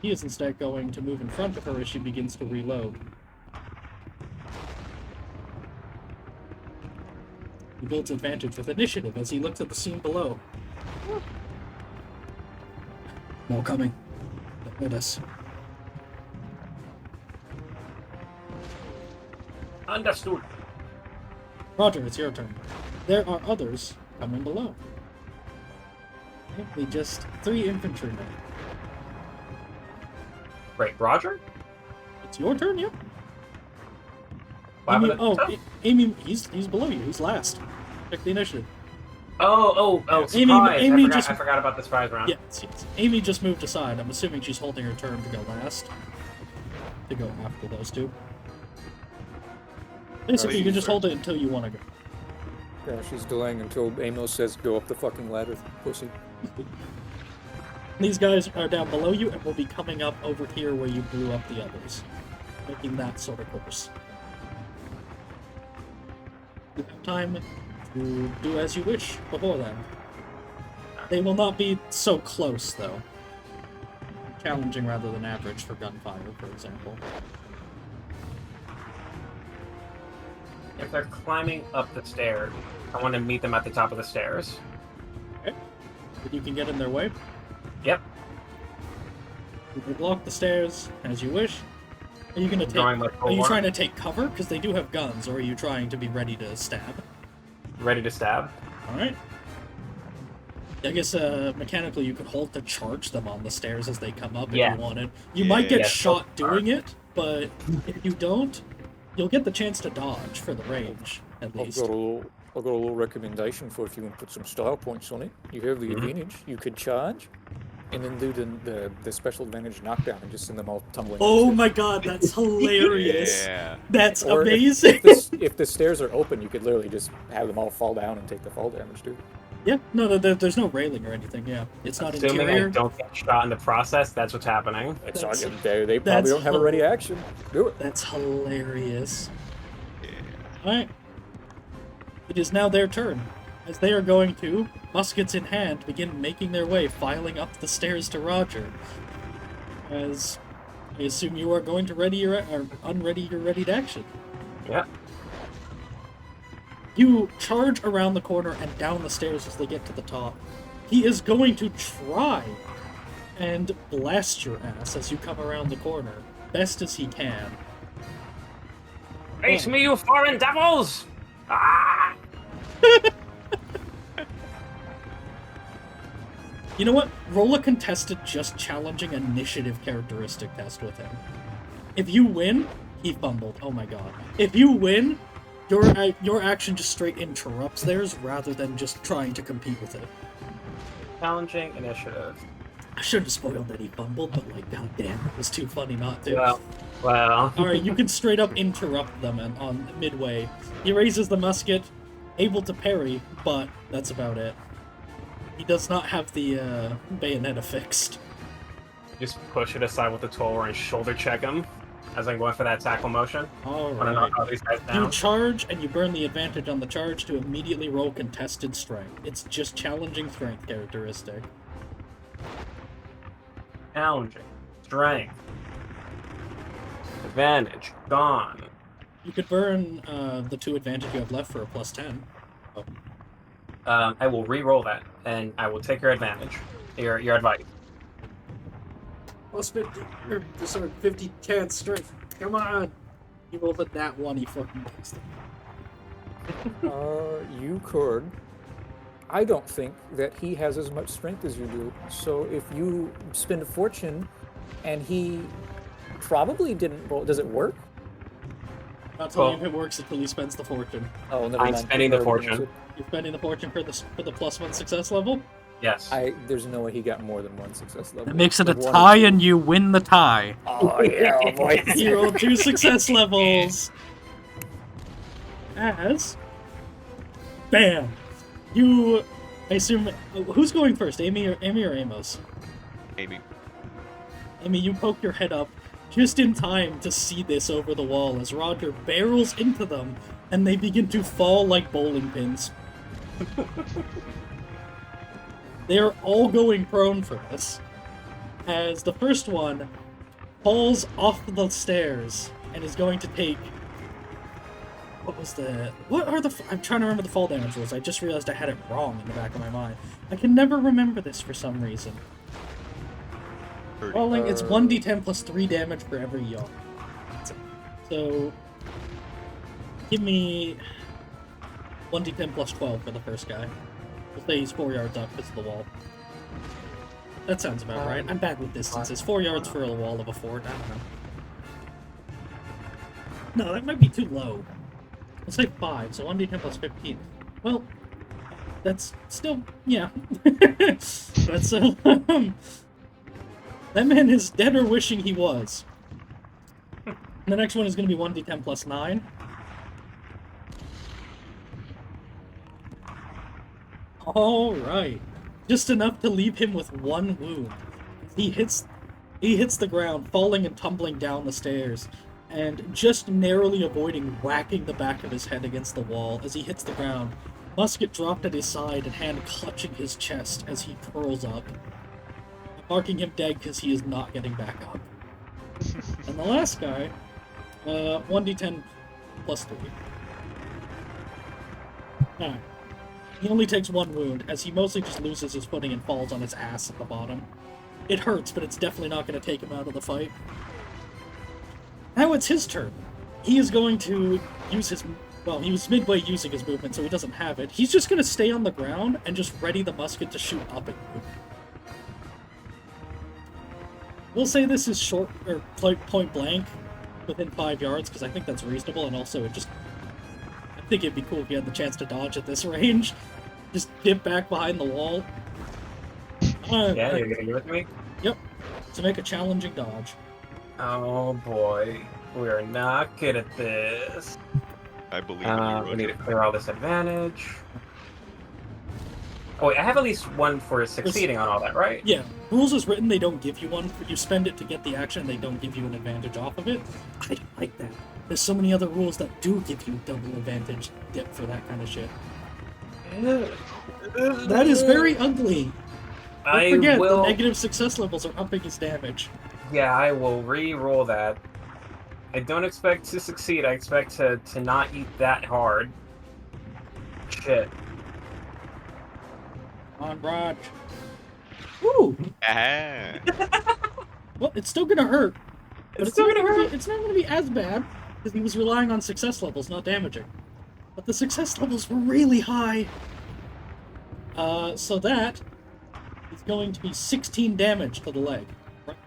He is instead going to move in front of her as she begins to reload. He builds advantage with initiative as he looks at the scene below. More coming. Don't hurt us. Understood. Roger, it's your turn. There are others coming below. Only just 3 infantrymen. Wait, Roger? It's your turn, yep. Why Amy, would it- Amy, he's below you. He's last. Check the initiative. Oh, surprise! Amy I forgot about the surprise round. Yes. Amy just moved aside. I'm assuming she's holding her turn to go last. To go after those two. Basically, you can just hold it until you want to go. Yeah, she's delaying until Amos says go up the fucking ladder, pussy. These guys are down below you and will be coming up over here where you blew up the others. Making that sort of course. You have time to do as you wish before then. They will not be so close, though. Challenging rather than average for gunfire, for example. If they're climbing up the stairs, I want to meet them at the top of the stairs. Okay. But you can get in their way. Yep. You can block the stairs as you wish. Are you gonna take? Going like Are you full trying to take cover? Because they do have guns, or are you trying to be ready to stab? ready to stab. Alright. I guess mechanically you could hold to charge them on the stairs as they come up if Yeah. you wanted. You might get Yeah, shot so- doing it, but if you don't, you'll get the chance to dodge for the range, at I've least. got a little recommendation for if you want to put some style points on it. You have the Mhm. advantage. You could charge, and then do the special advantage knockdown and just send them all tumbling. Oh upstairs. my god, that's hilarious! Yeah. That's Or amazing! If the stairs are open, you could literally just have them all fall down and take the fall damage too. Yeah, no, there's no railing or anything, yeah. It's not Assuming interior. I don't get shot in the process, that's what's happening. It's That's- not, they that's probably don't have a ready action. Do it. That's hilarious. Yeah. Alright. It is now their turn. as they are going to, muskets in hand, begin making their way, filing up the stairs to Roger. As I assume you are going to ready your or unready your readied action. Yeah. You charge around the corner and down the stairs as they get to the top. He is going to try and blast your ass as you come around the corner, best as he can. Face me, you foreign devils! Ah! You know what? Roll a contested just challenging initiative characteristic test with him. If you win, he fumbled. Oh my god. If you win, your action just straight interrupts theirs rather than just trying to compete with it. Challenging initiative. I should have spoiled that he fumbled, but like, goddamn, it was too funny not to. Well. Alright, you can straight up interrupt them on midway. He raises the musket, able to parry, but that's about it. He does not have the bayonet affixed. Just push it aside with the tool and shoulder check him as I'm going for that tackle motion. Want to knock all these guys down? You charge, and you burn the advantage on the charge to immediately roll contested strength. It's just challenging strength characteristic. Challenging. Strength. Advantage. Gone. You could burn the 2 advantage you have left for a +10. Oh. I will re-roll that, and I will take your advantage. Your advice. +50, or sorry, 50 chance strength. Come on! You rolled a nat 1, you fucking bastard. You could. I don't think that he has as much strength as you do. So if you spend a fortune, and he probably didn't roll, does it work? Not telling you if it works until he spends the fortune. Oh, never I'm mind. spending the fortune. You're spending the fortune for the +1 success level? Yes. There's no way he got more than 1 success level. That makes it a One or tie, two. and you win the tie. Oh yeah, boy. He rolled 2 success levels! As... Bam! You... I assume... Who's going first, Amy or Amos? Amy. Amy, you poke your head up just in time to see this over the wall as Roger barrels into them, and they begin to fall like bowling pins. They are all going prone for this, as the first one falls off the stairs and is going to take... I'm trying to remember the fall damage rules. I just realized I had it wrong in the back of my mind. I can never remember this for some reason. Falling, it's 1d10 plus 3 damage for every yard. So, give me 1d10 plus 12 for the first guy. We'll say he's 4 yards up because of the wall. That sounds about right. I'm bad with distances. 4 yards for a wall of a fort. I don't know. No, that might be too low. Let's say 5, so 1d10 plus 15. Well, that's still... yeah. That's... that man is dead or wishing he was. The next one is going to be 1d10 plus 9. Alright. Just enough to leave him with 1 wound. He hits the ground, falling and tumbling down the stairs, and just narrowly avoiding whacking the back of his head against the wall as he hits the ground. Musket dropped at his side and hand clutching his chest as he curls up, marking him dead because he is not getting back up. And the last guy, 1d10 plus 3. Alright. He only takes 1 wound, as he mostly just loses his footing and falls on his ass at the bottom. It hurts, but it's definitely not going to take him out of the fight. Now it's his turn. He is going to use his... well, he was midway using his movement, so he doesn't have it. He's just going to stay on the ground and just ready the musket to shoot up at you. We'll say this is short, or point blank, within 5 yards, because I think that's reasonable, and also it just... I think it'd be cool if you had the chance to dodge at this range. Just get back behind the wall. Yeah, you're gonna give it to me? Yep. To make a challenging dodge. Oh boy. We are not good at this. I believe in you, We need to Roger. clear all this advantage. Oh wait, I have at least 1 for succeeding on all that, right? Yeah, rules as written, they don't give you one. You spend it to get the action, they don't give you an advantage off of it. I don't like that. There's so many other rules that do give you double advantage for that kind of shit. That is very ugly. Don't I forget, will. the negative success levels are upping his damage. Yeah, I will re-roll that. I don't expect to succeed. I expect to not eat that hard. Shit. Come on, Raj. Woo! Ah. Well, it's still gonna hurt. But It's still gonna hurt. It's not gonna be as bad, because he was relying on success levels, not damaging. But the success levels were really high. So that is going to be 16 damage to the leg. Right?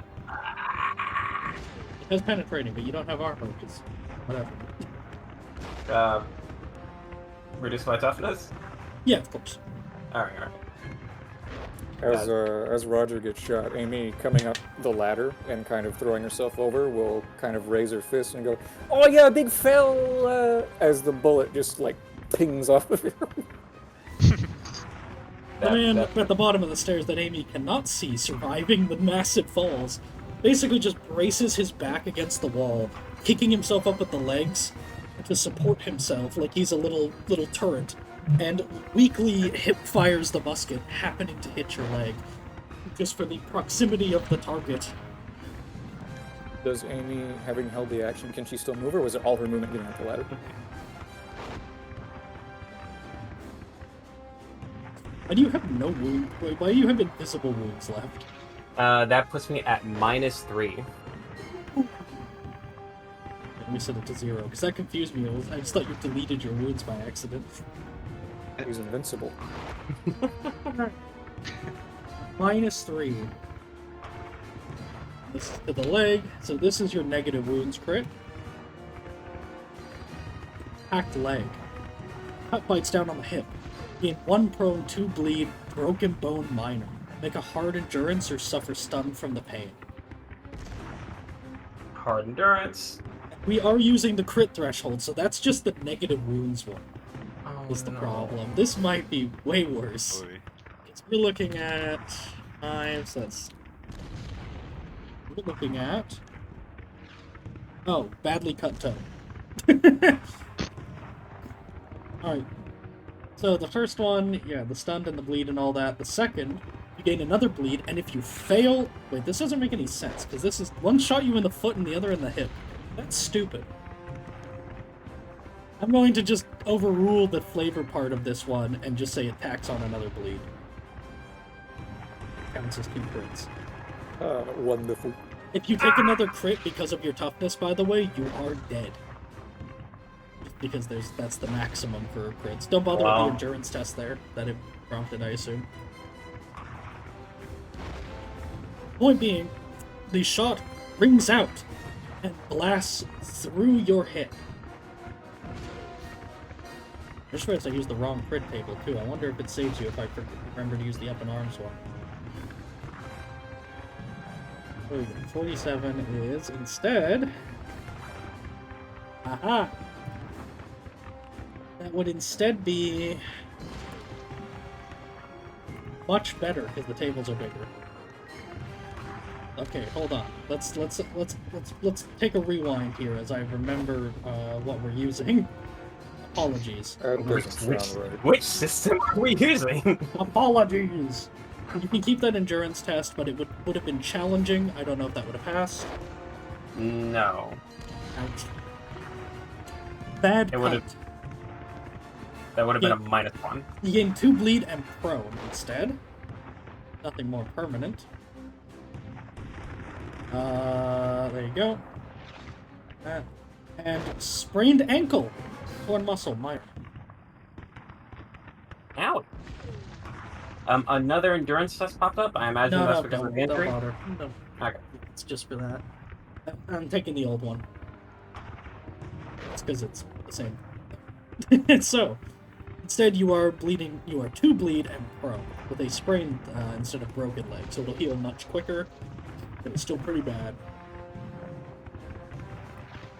It has penetrating, but you don't have armor, because whatever. Reduce my toughness? Yeah, of course. Alright. As Roger gets shot, Amy, coming up the ladder and kind of throwing herself over, will kind of raise her fist and go, "Oh yeah, big fell!" As the bullet just like pings off of her. The man at the bottom of the stairs that Amy cannot see, surviving the massive falls, basically just braces his back against the wall, kicking himself up with the legs to support himself like he's a little turret, and weakly hip fires the musket, happening to hit your leg, just for the proximity of the target. Does Amy, having held the action, can she still move, or was it all her movement getting up the ladder? Why do you have no wound? Wait, why do you have invisible wounds left? That puts me at -3. Let me set it to 0, because that confused me. I just thought you deleted your wounds by accident. He's invincible. -3. This is to the leg, so this is your negative wounds crit. Hacked leg. Cut bites down on the hip. Gain 1 prone, 2 bleed, broken bone minor. Make a hard endurance or suffer stun from the pain. Hard endurance. We are using the crit threshold, so that's just the negative wounds one. Oh, Is the no. problem. This might be way worse. Boy. So we're looking at 5, so that's... We're looking at... Oh, badly cut toe. Alright. So the first one, yeah, the stunned and the bleed and all that. The second, you gain another bleed, and if you fail... Wait, this doesn't make any sense, because this is... One shot you in the foot and the other in the hip. That's stupid. I'm going to just overrule the flavor part of this one and just say it tacks on another bleed. Counts as 2 crits. Wonderful. If you take another crit because of your toughness, by the way, you are dead. Because that's the maximum for crits. Don't bother with Wow. the endurance test there that it prompted, I assume. Point being, the shot rings out and blasts through your hip. I just realized I used the wrong crit table too. I wonder if it saves you if I remember to use the up and arms one. There we go. 47 is instead... Aha! That would instead be much better because the tables are bigger. Okay, hold on. Let's take a rewind here as I remember what we're using. Apologies. That doesn't sound right. Which system are we using? Apologies. You can keep that endurance test, but it would have been challenging. I don't know if that would have passed. No. Ouch. Bad It would've- cut. That would have been a -1. You gain 2 bleed and prone instead. Nothing more permanent. There you go. And sprained ankle. Torn muscle, minor. Ow. Another endurance test popped up. I imagine that's because of the don't injury. bother. No, Okay. it's just for that. I'm taking the old one. It's because it's the same. So, instead you are bleeding, you are 2 bleed and prone, with a sprained instead of broken leg, so it'll heal much quicker, but it's still pretty bad.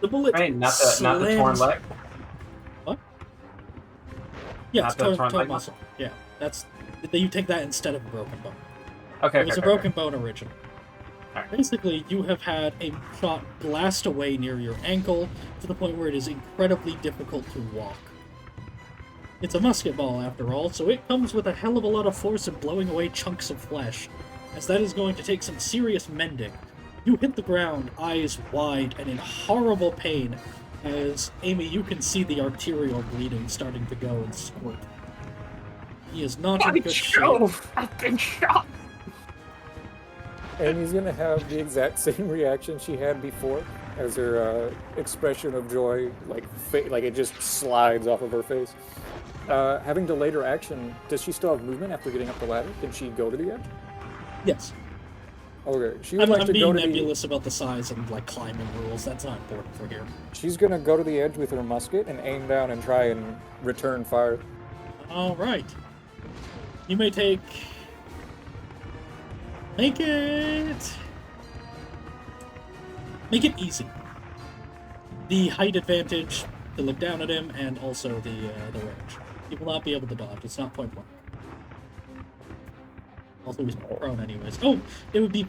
The bullet Right, not the torn slams- leg. What? Yeah, Not it's the torn, torn torn leg muscle. Yeah, that's... You take that instead of a broken bone. Okay. It was okay, a broken bone originally. Alright. Basically, you have had a shot blast away near your ankle to the point where it is incredibly difficult to walk. It's a musket ball, after all, so it comes with a hell of a lot of force in blowing away chunks of flesh, as that is going to take some serious mending. You hit the ground, eyes wide and in horrible pain, as, Amy, you can see the arterial bleeding starting to go and squirt. He is not in good shape. I've been shot! Amy's gonna have the exact same reaction she had before, as her expression of joy, like it just slides off of her face. Having delayed her action, does she still have movement after getting up the ladder? Can she go to the edge? Yes. Okay, she would I'm like to go being to nebulous about the size and, like, climbing rules. That's not important for here. She's gonna go to the edge with her musket and aim down and try and return fire. Alright. You may take... Make it easy. The height advantage to look down at him, and also the range. He will not be able to dodge. It's not point blank. Also, he's prone anyways. Oh, it would be...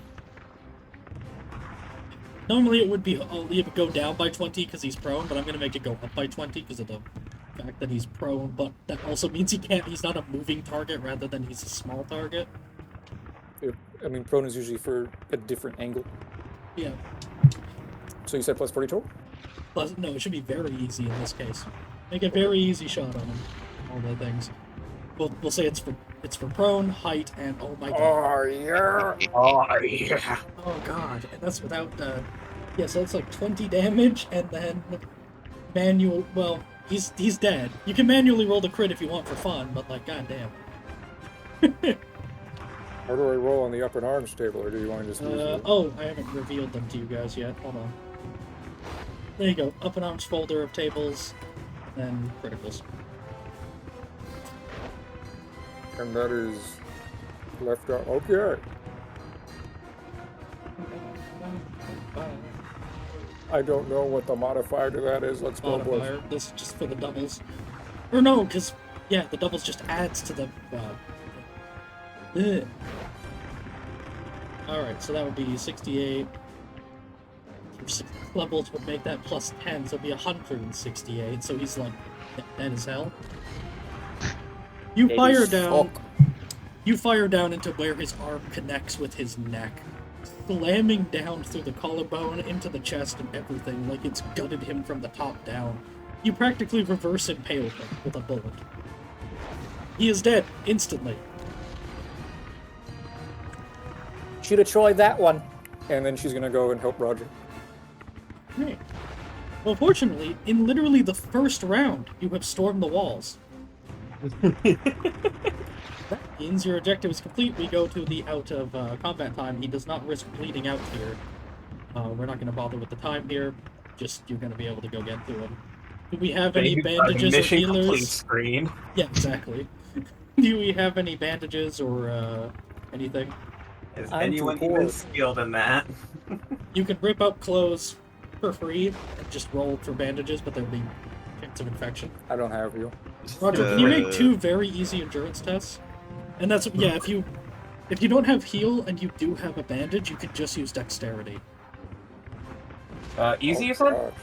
Normally it would be only go down by 20 because he's prone, but I'm going to make it go up by 20 because of the fact that he's prone, but that also means he's not a moving target rather than he's a small target. I mean, prone is usually for a different angle. Yeah. So you said plus 42? Plus, no, it should be very easy in this case. Make a very easy shot on him. All the things. We'll say it's for prone, height, and oh my god. Oh, yeah! Oh, yeah. Oh god, and that's without yeah, so it's like 20 damage, and then manual. Well, he's dead. You can manually roll the crit if you want for fun, but like, goddamn. How do I roll on the up and arms table, or do you want to just use it? Oh, I haven't revealed them to you guys yet. Hold on. There you go. Up and arms folder of tables, and criticals. And that is left arm. Okay. I don't know what the modifier to that is. Let's go, boys. Modifier. This is just for the doubles. Or no, because, yeah, the doubles just adds to the... Alright, so that would be 68. 6 levels would make that plus 10, so it'd be 168, so he's like dead as hell. You fire down. You fire down into where his arm connects with his neck, slamming down through the collarbone into the chest and everything, like it's gutted him from the top down. You practically reverse impale him with a bullet. He is dead instantly. Should have tried that one. And then she's gonna go and help Roger. Right. Well, fortunately, in literally the first round, you have stormed the walls. That means your objective is complete. We go to the out of combat time. He does not risk bleeding out here. We're not going to bother with the time here. Just, you're going to be able to go get to him. Do we have any bandages or mission healers? complete screen. Yeah, exactly. Do we have any bandages or anything? Is I'm anyone too even poor. skilled in that? You can rip up clothes for free and just roll for bandages, but there'll be chance of infection. I don't have you. Roger, can you make 2 very easy endurance tests? And that's, yeah, if you don't have heal and you do have a bandage, you could just use dexterity. Easy, you Oh,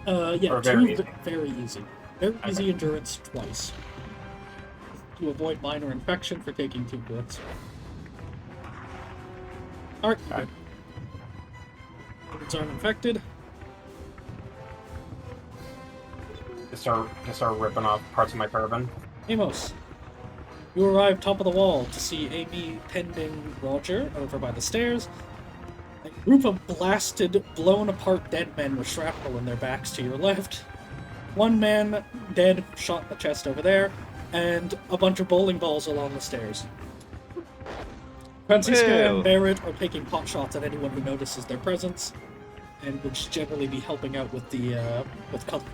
said? Yeah, Or 2 very easy? very easy. Very easy endurance twice. To avoid minor infection for taking 2 crits. Alright, Okay. birds aren't infected. Just start ripping off parts of my turban. Amos, you arrive top of the wall to see Amy tending Roger over by the stairs. A group of blasted, blown apart dead men with shrapnel in their backs to your left. One man dead, shot in the chest over there, and a bunch of bowling balls along the stairs. Francisca Ew. and Barrett are taking pot shots at anyone who notices their presence, and would generally be helping out with the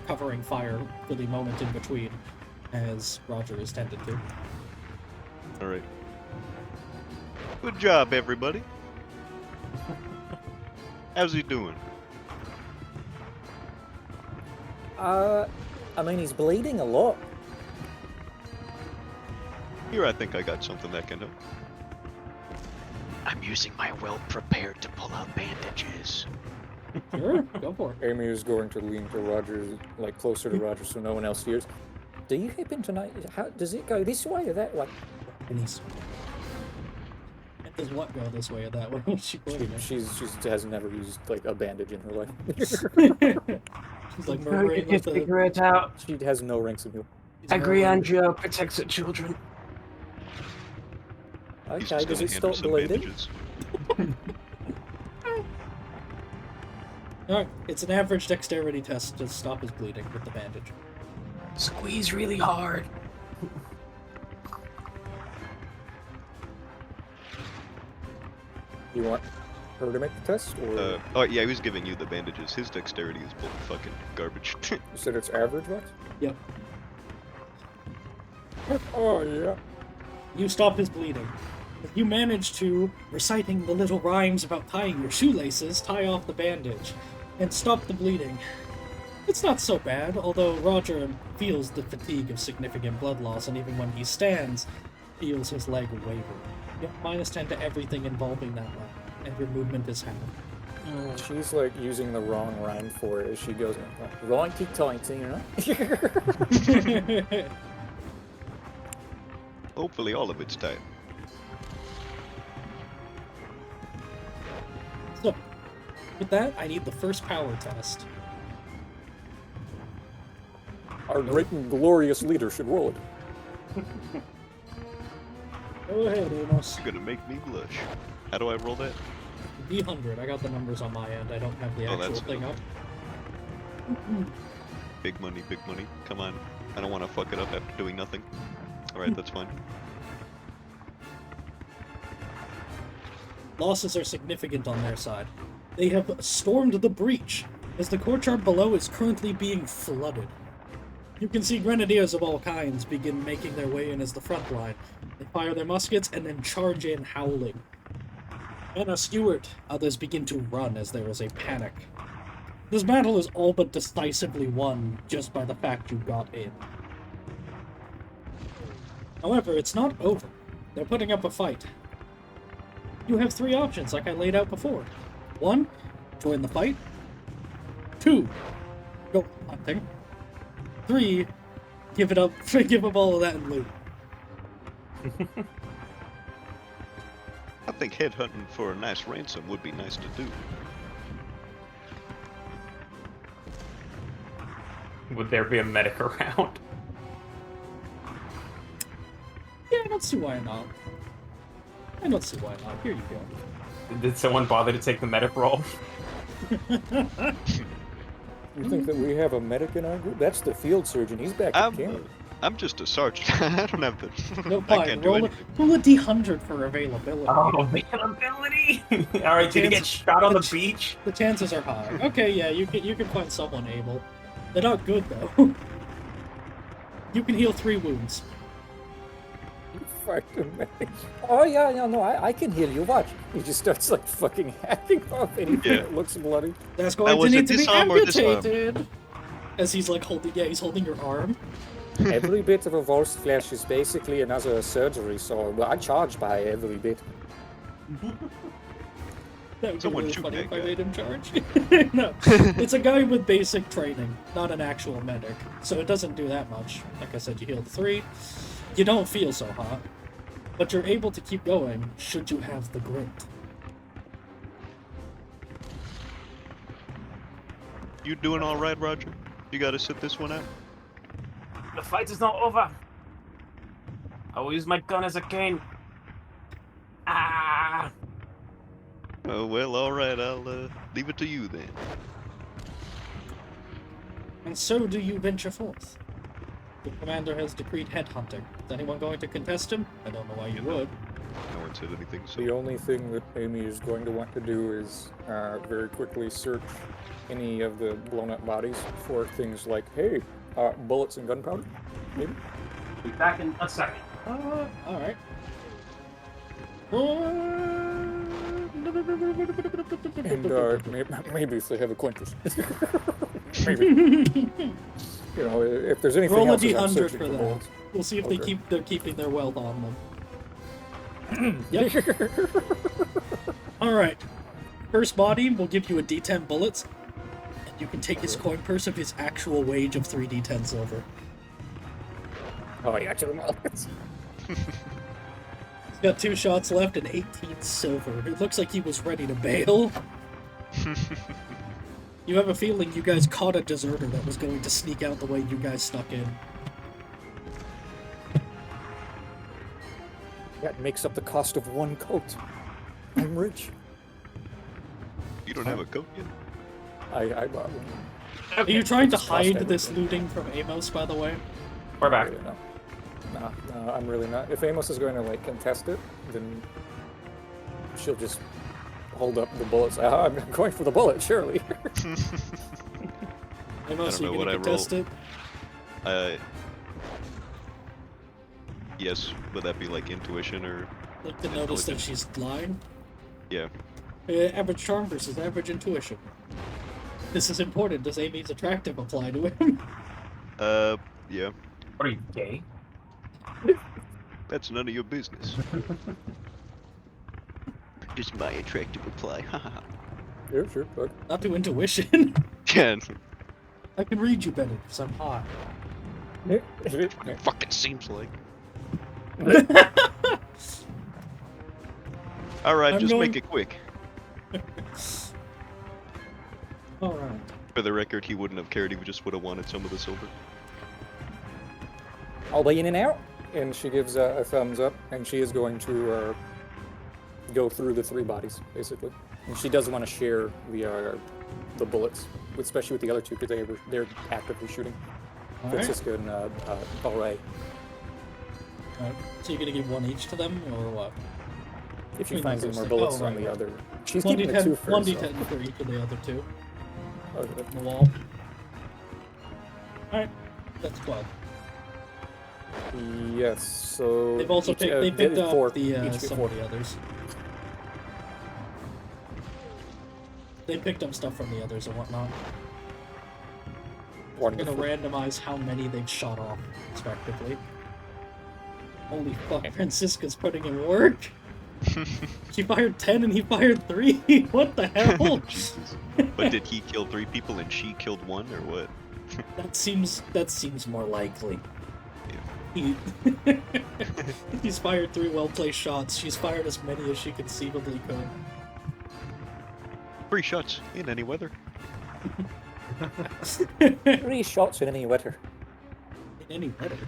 covering fire for the moment in between, as Roger is tended to. Alright. Good job, everybody. How's he doing? I mean, he's bleeding a lot. Here, I think I got something that can help. I'm using my well prepared to pull out bandages. Sure, go for it. Amy is going to lean to Roger, like closer to Roger so no one else hears. Do you happen to know? How does it go this way or that way? Pennies. It does what go this way or that way? What's she quoting it? She has never used like a bandage in her life. She's like You murmuring can with the... figure it out. She has no ranks in you. she's murmuring- Agriandria protects the children. He's Okay, just does gonna it hand her stop some bleeding? bandages. Alright, it's an average dexterity test to stop his bleeding with the bandage. Squeeze really hard. You want her to make the test, or Oh yeah, he was giving you the bandages. His dexterity is bull fucking garbage. you said it's average, what? Yep. Oh yeah. You stop his bleeding. You manage to, reciting the little rhymes about tying your shoelaces, tie off the bandage, and stop the bleeding. It's not so bad, although Roger feels the fatigue of significant blood loss, and even when he stands, feels his leg waver. Yep, -10 to everything involving that leg, and your movement is half. She's like using the wrong rhyme for it as she goes like, righty tighty, you know? Hopefully all of it's tight. So, with that, I need the first power test. Our great and glorious leader should roll it. Go ahead, Amos. You're gonna make me blush. How do I roll that? D100. I got the numbers on my end. I don't have the Oh, actual that's thing good. up. Big money, big money. Come on. I don't want to fuck it up after doing nothing. Alright, that's fine. Losses are significant on their side. They have stormed the breach, as the courtyard below is currently being flooded. You can see grenadiers of all kinds begin making their way in as the front line. They fire their muskets and then charge in howling. Anna Stewart, others begin to run as there is a panic. This battle is all but decisively won just by the fact you got in. However, it's not over. They're putting up a fight. You have 3 options, like I laid out before. 1, join the fight. 2, go hunting. 3, give it up, give up all of that and loot. I think headhunting for a nice ransom would be nice to do. Would there be a medic around? Yeah, I don't see why not. I don't see why not. Here you go. Did someone bother to take the medic roll? You think that we have a medic in our group? That's the field surgeon. He's back at camp. I'm just a sergeant. I don't have the. No, I fine. can't do Roll anything. a D100 for availability. Oh, availability! Alright, did he get shot on the beach? The chances are high. Okay, yeah, you can find someone able. They're not good though. You can heal 3 wounds. Fucking medic. Oh yeah, no, I can heal you. Watch. He just starts like fucking hacking off anything Yeah. that looks bloody. That's going to was it need to be disarm or disarm? amputated. As he's like holding, yeah, he's holding your arm. Every bit of a wolf's flesh is basically another surgery, so I charge by every bit. That would be Someone really shoot funny that if I guy. made him charge. No, it's a guy with basic training, not an actual medic, so it doesn't do that much. Like I said, you healed 3. You don't feel so hot, but you're able to keep going should you have the grit. You doing all right, Roger? You gotta sit this one out. The fight is not over. I will use my gun as a cane. Ah! Oh well, all right. I'll leave it to you then. And so do you venture forth. The commander has decreed headhunting. Is anyone going to contest him? I don't know why you would. No one said anything. So The only thing that Amy is going to want to do is very quickly search any of the blown up bodies for things like, hey, bullets and gunpowder, maybe? Be back in a second. Alright. And maybe if they have acquaintance. Maybe. You know, if there's anything Roll a else, I'm D100 searching for that. bullets. We'll see if Okay. they're keeping their wealth on them. Yep. Alright. First body will give you a D10 bullets. And you can take his coin purse of his actual wage of 3d10 silver. Oh, yeah, kill them all. He's got 2 shots left and 18 silver. It looks like he was ready to bail. You have a feeling you guys caught a deserter that was going to sneak out the way you guys snuck in. That makes up the cost of 1 coat. I'm rich. You don't have a coat yet? I bought one. Are you trying to It's cost hide this everything. looting from Amos, by the way? We're back. Really, no. No, I'm really not. If Amos is going to like contest it, then she'll just hold up the bullets. I'm going for the bullet, surely. Amos, I don't are know you what gonna I contest it? Yes. Would that be like intuition or? Like to notice that she's lying? Yeah. Average charm versus average intuition. This is important. Does Amy's attractive apply to him? Yeah. What are you, gay? That's none of your business. Does my attractive apply? Haha. Yeah, sure. Look. Not to intuition. Can. I can read you better because I'm hot. Fucking seems like. Alright, I'm just going- make it quick. Alright. For the record, he wouldn't have cared. He just would have wanted some of the silver. All the in and out. And she gives a thumbs up, and she is going to go through the 3 bodies, basically. And she does want to share the bullets, especially with the other 2, because they're actively shooting. Alright. Francisca and Paul Ray. Alright. So you're gonna give 1 each to them, or what? If she Between finds the any more first bullets thing. Oh, on right, the right. other. She's 1d10, keeping the 2 for 1d10 herself. for each of the other 2 Okay. on the wall. Alright. That's 12. Yes, so They've also each, they picked up 4, the each get some 4. of the others. They picked up stuff from the others and whatnot. We're gonna Wonderful. randomize how many they've shot off, respectively. Holy fuck, Francisca's putting in work! She fired 10 and he fired 3? What the hell? Jesus. But did he kill 3 people and she killed 1, or what? That seems more likely. He, he's fired 3 well-placed shots. She's fired as many as she conceivably could. 3 shots in any weather. 3 shots in any weather. In any weather.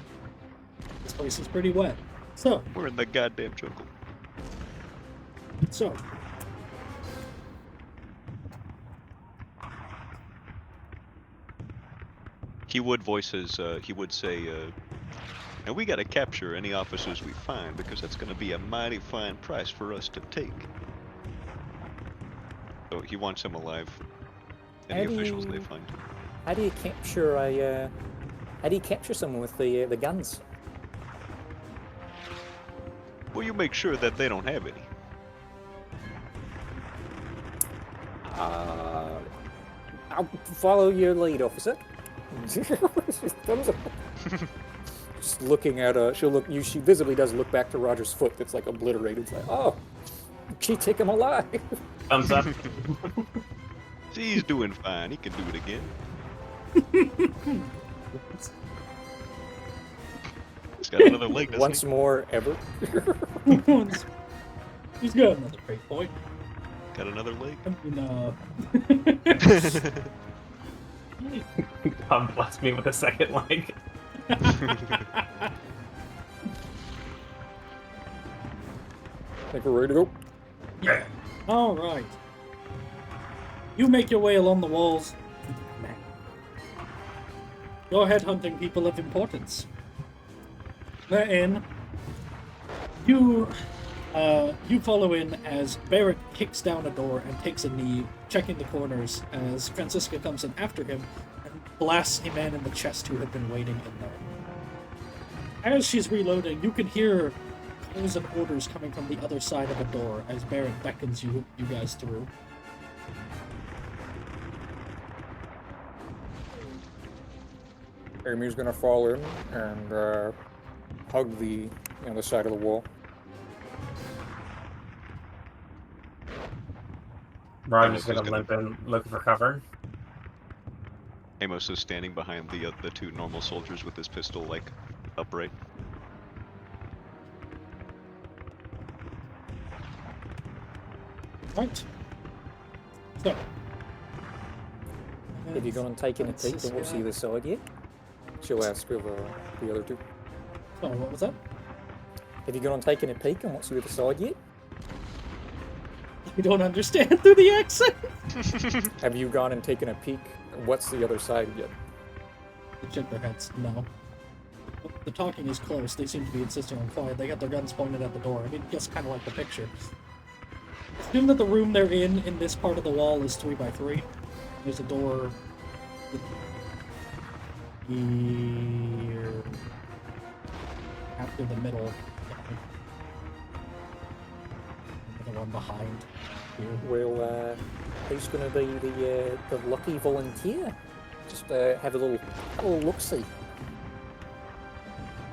This place is pretty wet. So, We're in the goddamn jungle. so. He would voice his, he would say, and we gotta capture any officers we find, because that's gonna be a mighty fine price for us to take. So he wants him alive. Any How do officials they you- find. How do you capture someone with the guns? Well, you make sure that they don't have any. I'll follow your lead, officer. Thumbs up. Just looking at she visibly does look back to Roger's foot that's like obliterated. It's like, oh, she take him alive. Thumbs up. See, he's doing fine. He can do it again. He's got another leg, doesn't Once more, ever. He's got another great point. he? Got another leg. I mean, God bless me with a second leg. Think we're ready to go. Yeah. Alright. You make your way along the walls. Go ahead hunting people of importance. They're in. You follow in as Barrett kicks down a door and takes a knee, checking the corners as Francisca comes in after him and blasts a man in the chest who had been waiting in there. As she's reloading, you can hear calls and orders coming from the other side of a door as Barrett beckons you guys through. Amy's gonna fall in and hug the side of the wall. Roger's gonna limp in, looking for cover. Amos is standing behind the 2 normal soldiers with his pistol, like, upright. Right. So. Have you gone and taken a peek and what's the other side yet? She'll ask of the other two. Sorry, what was that? Have you gone and taken a peek and what's the other side yet? You don't understand through the accent? Have you gone and taken a peek and what's the other side yet? They shake their heads. No. The talking is close. They seem to be insisting on quiet. They got their guns pointed at the door. I mean, just kind of like the picture. Assume that the room they're in this part of the wall, is 3x3. There's a door here after the middle. Another one behind here. Well, who's going to be the lucky volunteer? Just have a little look-see.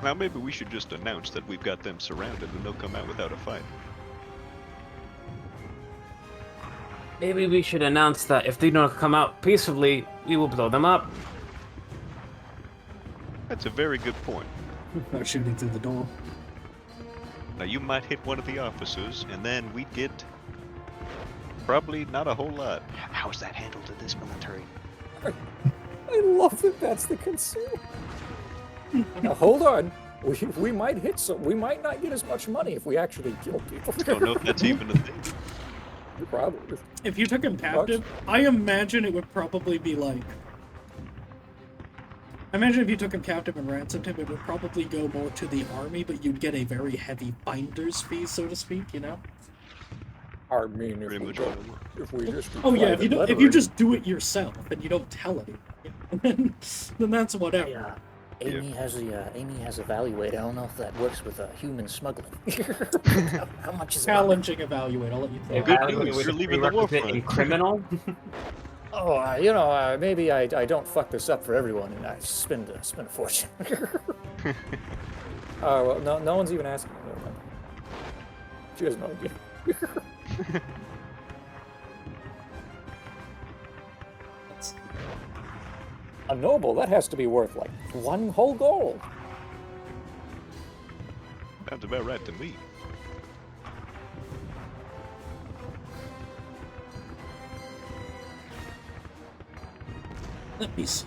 Now maybe we should just announce that we've got them surrounded and they'll come out without a fight. Maybe we should announce that if they don't come out peacefully, we will blow them up. That's a very good point. Not shooting through the door. Now you might hit one of the officers, and then we'd get probably not a whole lot. How's that handled in this military? I love that that's the concern. Now, hold on. We might hit some. We might not get as much money if we actually kill people. I don't know if that's even a thing. Probably. If you took him captive, I imagine it would probably be like... I imagine if you took him captive and ransomed him, it would probably go more to the army, but you'd get a very heavy finder's fee, so to speak, you know? I mean, Pretty much if we just do Oh yeah, if you lettering. just do it yourself and you don't tell anyone, then that's whatever. Yeah. Amy has evaluated. I don't know if that works with human smuggling. How much is it? Challenging evaluate, I'll let you Good think. news, With you're a leaving the war prerequisite front. in criminal. Oh, maybe I don't fuck this up for everyone, and I spend a fortune. Oh well, no one's even asking. Never mind. She has no idea. A noble, that has to be worth like 1 whole gold. Sounds about right to me. Let me see.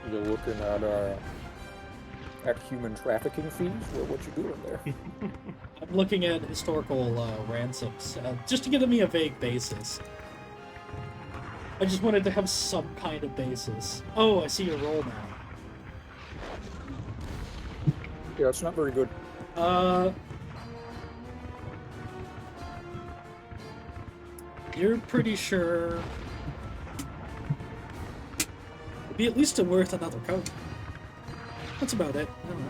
You're looking at human trafficking fees. What you doing there? I'm looking at historical ransoms, just to give me a vague basis. I just wanted to have some kind of basis. Oh, I see your roll now. Yeah, it's not very good. You're pretty sure it'd be at least worth another coat. That's about it. I don't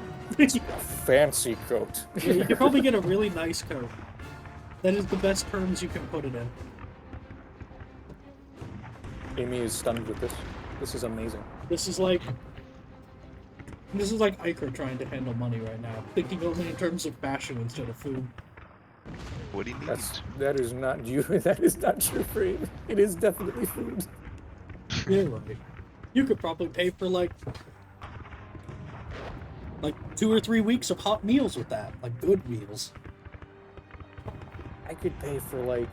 know. Fancy coat. Yeah, you could probably get a really nice coat. That is the best terms you can put it in. Amy is stunned with this. This is amazing. This is like Iker trying to handle money right now, thinking only in terms of fashion instead of food. What do you need? That is not you. That is not true for Amy. It is definitely food. You're right. You could probably pay for like 2 or 3 weeks of hot meals with that, like good meals. I could pay for like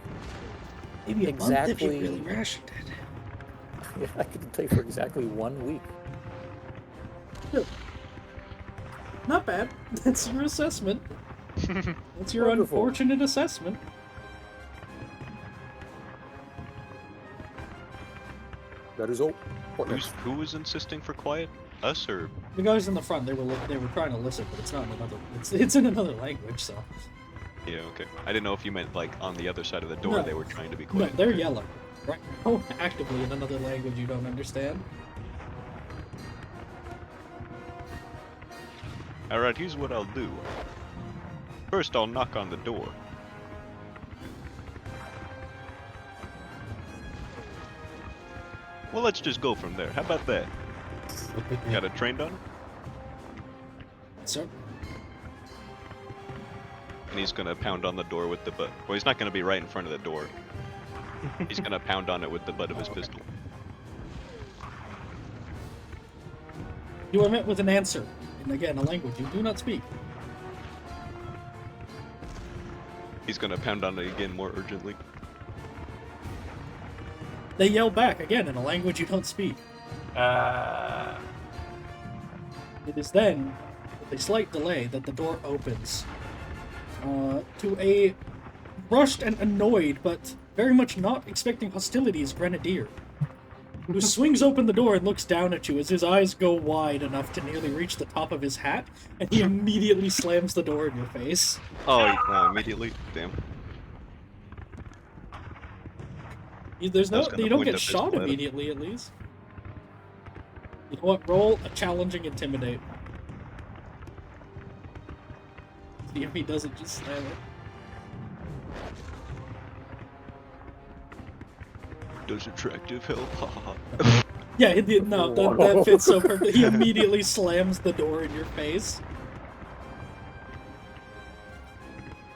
Maybe a month if you exactly. really rationed it. Yeah, I could pay for exactly 1 week. Yeah. Not bad. That's your assessment. That's your Wonderful. unfortunate assessment. That is all. Who was insisting for quiet? Us or? The guys in the front, they were trying to listen, but it's not in another. It's in another language, so. Yeah, okay. I didn't know if you meant like on the other side of the door No. they were trying to be No, quiet. they're yelling right now, actively in another language you don't understand. Alright, here's what I'll do. First, I'll knock on the door. Well, let's just go from there. How about that? Got it trained on? Sir. and he's gonna pound on the door with the butt. Well, he's not gonna be right in front of the door. He's gonna pound on it with the butt of his pistol. You are met with an answer, and again, a language you do not speak. He's gonna pound on it again more urgently. They yell back again in a language you don't speak. It is then, with a slight delay, that the door opens. To a rushed and annoyed, but very much not expecting hostilities, grenadier, who swings open the door and looks down at you as his eyes go wide enough to nearly reach the top of his hat, and he immediately slams the door in your face. Oh, immediately? Damn. There's I was no, gonna you don't point get up his shot blood. immediately, at least. You know what? Roll a challenging intimidate. See if he doesn't just slam it. Does attractive help? Haha. Yeah, he did. No, that fits so perfect. He immediately slams the door in your face.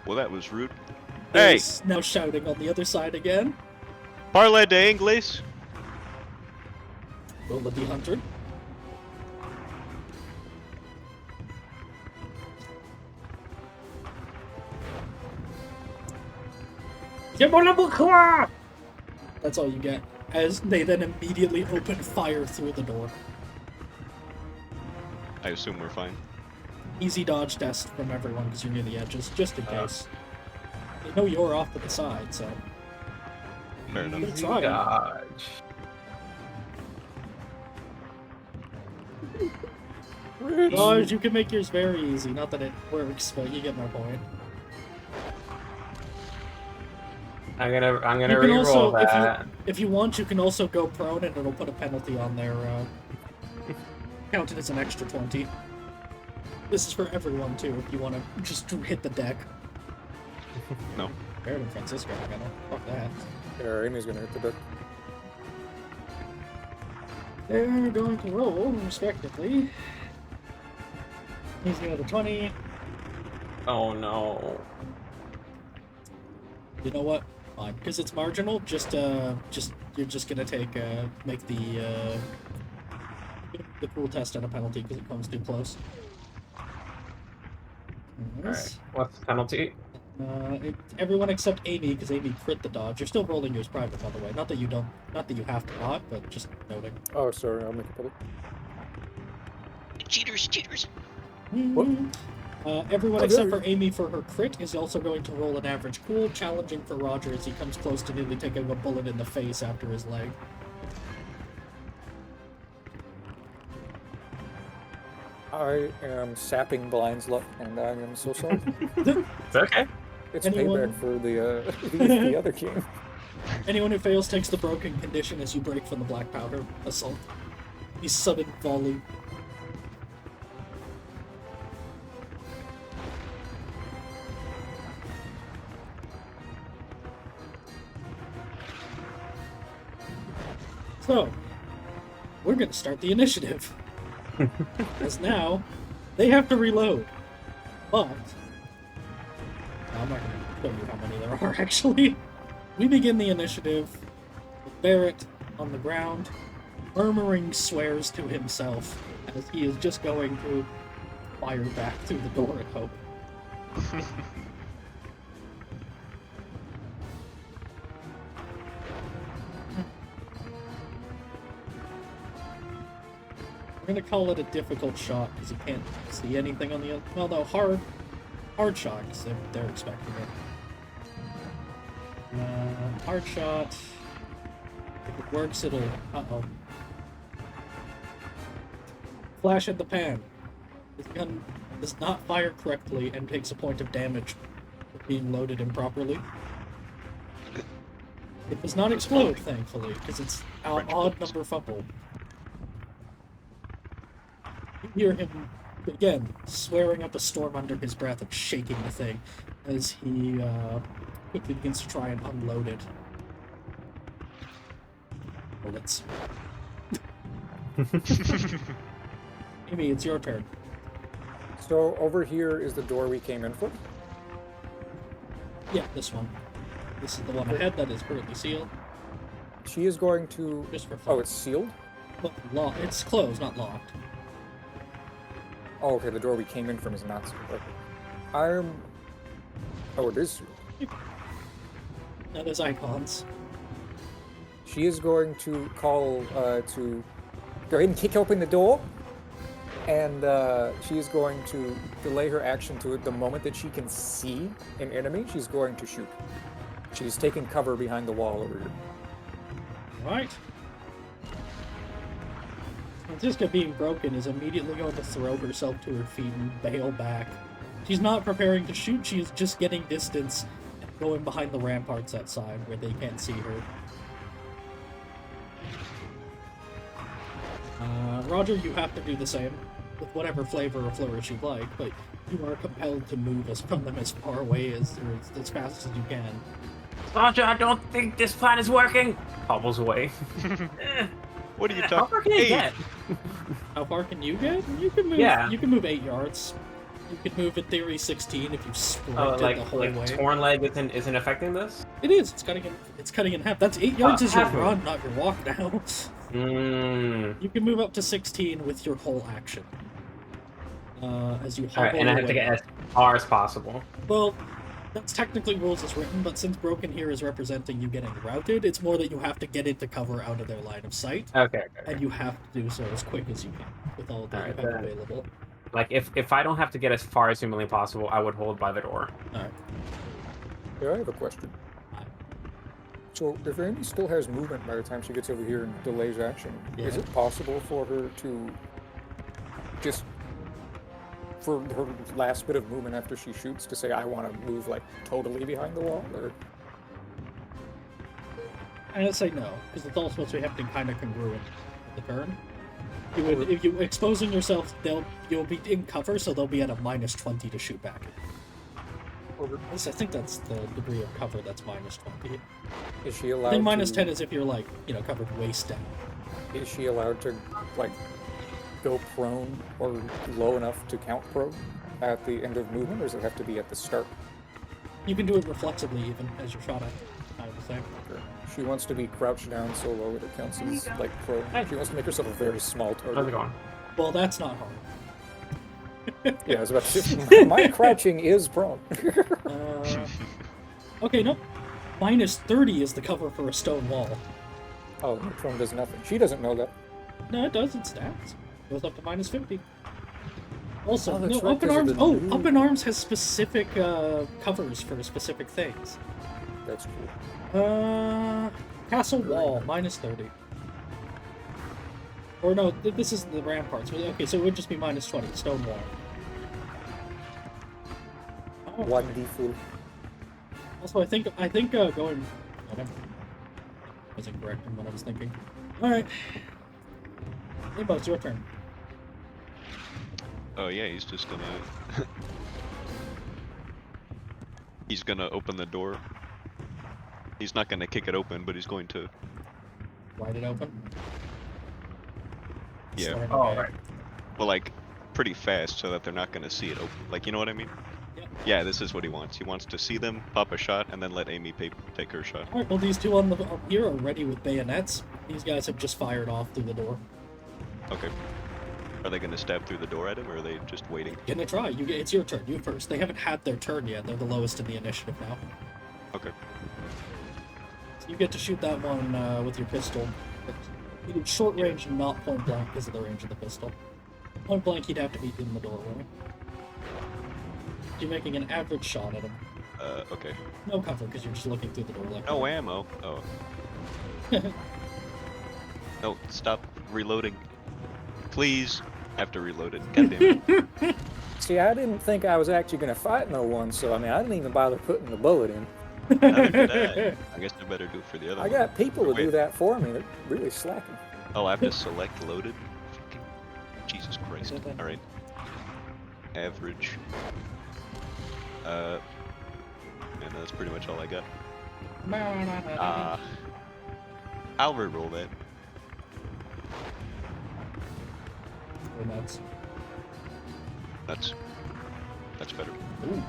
Well, that was rude. Hey! He's now shouting on the other side again. Parle de English? Roll the D100. That's all you get, as they then immediately open fire through the door. I assume we're fine. Easy dodge test from everyone because you're near the edges, just in case. They know you're off to the side, so. Fair enough. Easy dodge. Dodge, you can make yours very easy. Not that it works, but you get my point. I'm gonna You can re-roll also, that. if you want, you can also go prone, and it'll put a penalty on their. Count it as an extra 20. This is for everyone too. If you want to just hit the deck. No. Better than Francisco. I gotta fuck that. Yeah, Amy's gonna hit the deck. They're going to roll, respectively. He's got a 20. Oh no. You know what? Fine, because it's marginal. You're just gonna take make the cool test and a penalty because it comes too close. Alright. What's the penalty? Everyone except Amy, because Amy crit the dodge. You're still rolling yours private, by the way. Not that you have to not, but just noting. Oh, sorry, I'll make it public. Cheaters. What? Everyone Oh, except there- for Amy for her crit is also going to roll an average cool, challenging for Roger as he comes close to nearly taking a bullet in the face after his leg. I am sapping Blind's luck, and I am so sorry. It's okay. It's Anyone- payback for the other king. Anyone who fails takes the broken condition as you break from the black powder assault. The sudden volley. So, we're gonna start the initiative. Because now, they have to reload. But, I'm not gonna show you how many there are, actually. We begin the initiative with Barrett on the ground, murmuring swears to himself as he is just going to fire back through the door at Hope. We're gonna call it a difficult shot because you can't see anything on the other. Well, no, hard shot because they're expecting it. Hard shot. If it works, it'll. Uh-oh. Flash in the pan. This gun does not fire correctly and takes a point of damage for being loaded improperly. It does not explode, thankfully, because it's an odd number fumble. You hear him, again, swearing up a storm under his breath and shaking the thing as he quickly begins to try and unload it. Bullets. Amy, it's your turn. So over here is the door we came in for. Yeah, this one. This is the one ahead that is currently sealed. She is going to. Just for fun. Oh, it's sealed? Well, it's closed, not locked. Oh, okay, the door we came in from is not sealed. Okay. Oh, it is sealed. Now there's icons. She is going to call to go ahead and kick open the door, and she is going to delay her action to the moment that she can see an enemy. She's going to shoot. She's taking cover behind the wall over here. Right. Francisca, being broken, is immediately going to throw herself to her feet and bail back. She's not preparing to shoot, she is just getting distance and going behind the ramparts outside where they can't see her. Roger, you have to do the same, with whatever flavor or flourish you like, but you are compelled to move from them as far away as fast as you can. Roger, I don't think this plan is working. Hobbles away. What are you How talking? far can you get? How far can you get? You can move. Yeah. You can move 8 yards. You could move in theory 16 if you sprinted Oh, the whole way. torn leg isn't affecting this? It is. It's cutting in half. That's 8 yards is your half run, not your walk now. You can move up to 16 with your whole action. As you hobble Alright, and I have to away. get as far as possible. Well, that's technically rules as written, but since Broken here is representing you getting routed, it's more that you have to get into cover out of their line of sight, Okay. and you have to do so as quick as you can with all that Alright, you have then. available. Like, if I don't have to get as far as humanly possible, I would hold by the door. Alright. Yeah, I have a question. So, if Amy still has movement by the time she gets over here and delays action, is Yeah. it possible for her to just, for her last bit of movement after she shoots, to say, I want to move, like, totally behind the wall? Or I'd say no, because it's all supposed to be happening kind of congruent with the turn. You would, if you exposing yourself, you'll be in cover, so they'll be at a -20 to shoot back. At least I think that's the degree of cover that's -20. is she I allowed think to... -10 is if you're like, covered waist down. Is she allowed to, like, go prone or low enough to count prone at the end of movement, or does it have to be at the start? You can do it reflexively even as you're shot at. I would say. She wants to be crouched down so low that it counts as, like, prone. She wants to make herself a very small How's it target. going? Well, that's not hard. Yeah, I was about to say, my crouching is prone. Okay, nope. -30 is the cover for a stone wall. Oh, the prone does nothing. She doesn't know that. No, it does. It stats. Goes up to -50. Also, Oh, that's no, right, open 'cause of arms. the Oh, new- open arms has specific covers for specific things. That's cool. Castle wall -30. Or no, this is the ramparts. Okay, so it would just be -20. Stone wall. Oh, Wonderful. also, I think going. Whatever. Wasn't correct in what I was thinking. All right. Hey, Bo, it's your turn. Oh yeah, he's just gonna. He's gonna open the door. He's not gonna kick it open, but he's going to. Wide it open. Yeah. Slam it Oh, back. right. Well, like pretty fast, so that they're not gonna see it open. Like, you know what I mean? Yep. Yeah, this is what he wants. He wants to see them, pop a shot, and then let Amy take her shot. Alright, well, these two up here are ready with bayonets. These guys have just fired off through the door. Okay. Are they gonna stab through the door at him, or are they just waiting? Gonna try. It's your turn. You first. They haven't had their turn yet. They're the lowest in the initiative now. Okay. So you get to shoot that one with your pistol. You do short range, not point blank because of the range of the pistol. Point blank, you'd have to be in the doorway. You're making an average shot at him. Okay. No cover because you're just looking through the door like No ammo. Oh. No, stop reloading. Please. I have to reload it. God damn it. See, I didn't think I was actually going to fight no one, so I mean, I didn't even bother putting the bullet in. Neither did I. I guess I better do it for the other I one. got people to Wait. do that for me. They're really slacking. Oh, I have to select loaded? Fucking Jesus Christ. Alright. Average. And that's pretty much all I got. I'll reroll that. Or nuts. That's better. Ooh.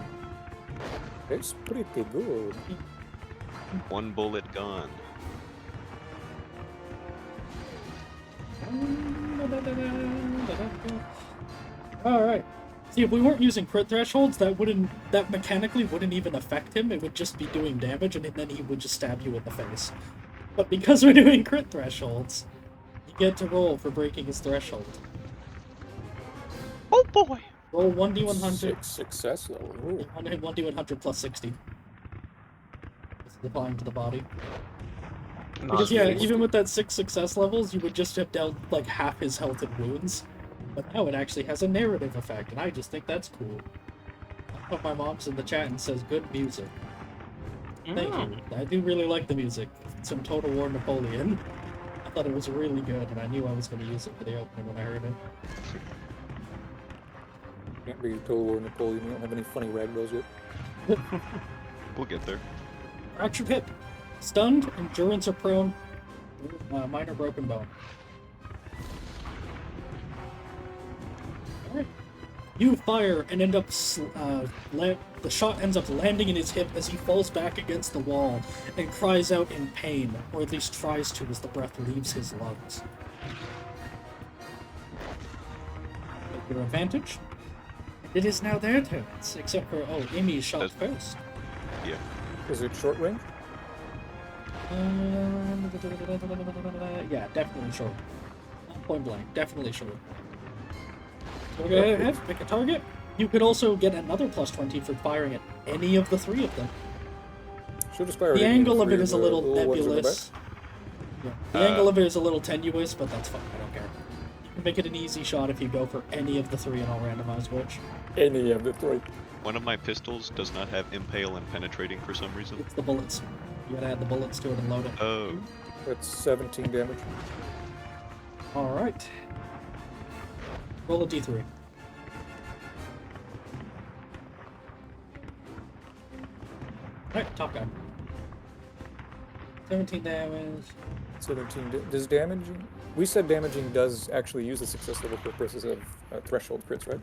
It's pretty good. One bullet gone. Alright. See, if we weren't using crit thresholds, that mechanically wouldn't even affect him. It would just be doing damage, and then he would just stab you in the face. But because we're doing crit thresholds, you get to roll for breaking his threshold. Oh boy! Roll 1d100. 6 success level. Ooh. 1d100 plus 60. This is applying to the body. Not Because yeah, used. even with that 6 success levels, you would just have dealt like half his health and wounds. But now it actually has a narrative effect, and I just think that's cool. I hope my mom's in the chat and says good music. Thank you. I do really like the music. Some Total War Napoleon. I thought it was really good, and I knew I was going to use it for the opening when I heard it. Can't be Total War Napoleon. You don't have any funny ragdolls yet. We'll get there. Fractured hip. Stunned, endurance or prone, minor broken bone. Alright. You fire and end up the shot ends up landing in his hip as he falls back against the wall and cries out in pain, or at least tries to as the breath leaves his lungs. At your advantage. It is now their turns, except for Amy's shot first. Yeah. Is it short range? Yeah, definitely short. Not point blank, definitely short. So go ahead, pick a target. You could also get another plus 20 for firing at any of the 3 of them. Should just fire The at angle of three it is a little ones in the nebulous. Yeah, the angle of it is a little tenuous, but that's fine, I don't care. You can make it an easy shot if you go for any of the 3 and I'll randomize which. back. Any of the 3. One of my pistols does not have impale and penetrating for some reason. It's the bullets. You gotta add the bullets to it and load it. Oh. That's 17 damage. Alright. Roll a d3. Alright, top guy. 17 damage. 17. Does damaging? We said damaging does actually use the success level for purposes of threshold crits, right?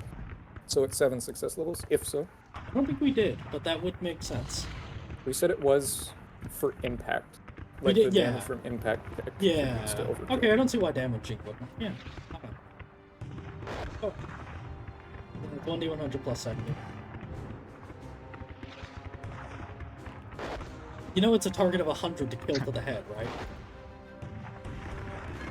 So it's 7 success levels. If so, I don't think we did, but that would make sense. we said it was for impact. We Like did, the yeah. damage from impact. Yeah. contributes to overkill. Okay, I don't see why damaging wouldn't. Yeah. Okay. Oh. 1d100 plus 70. You know it's a target of 100 to kill to the head, right?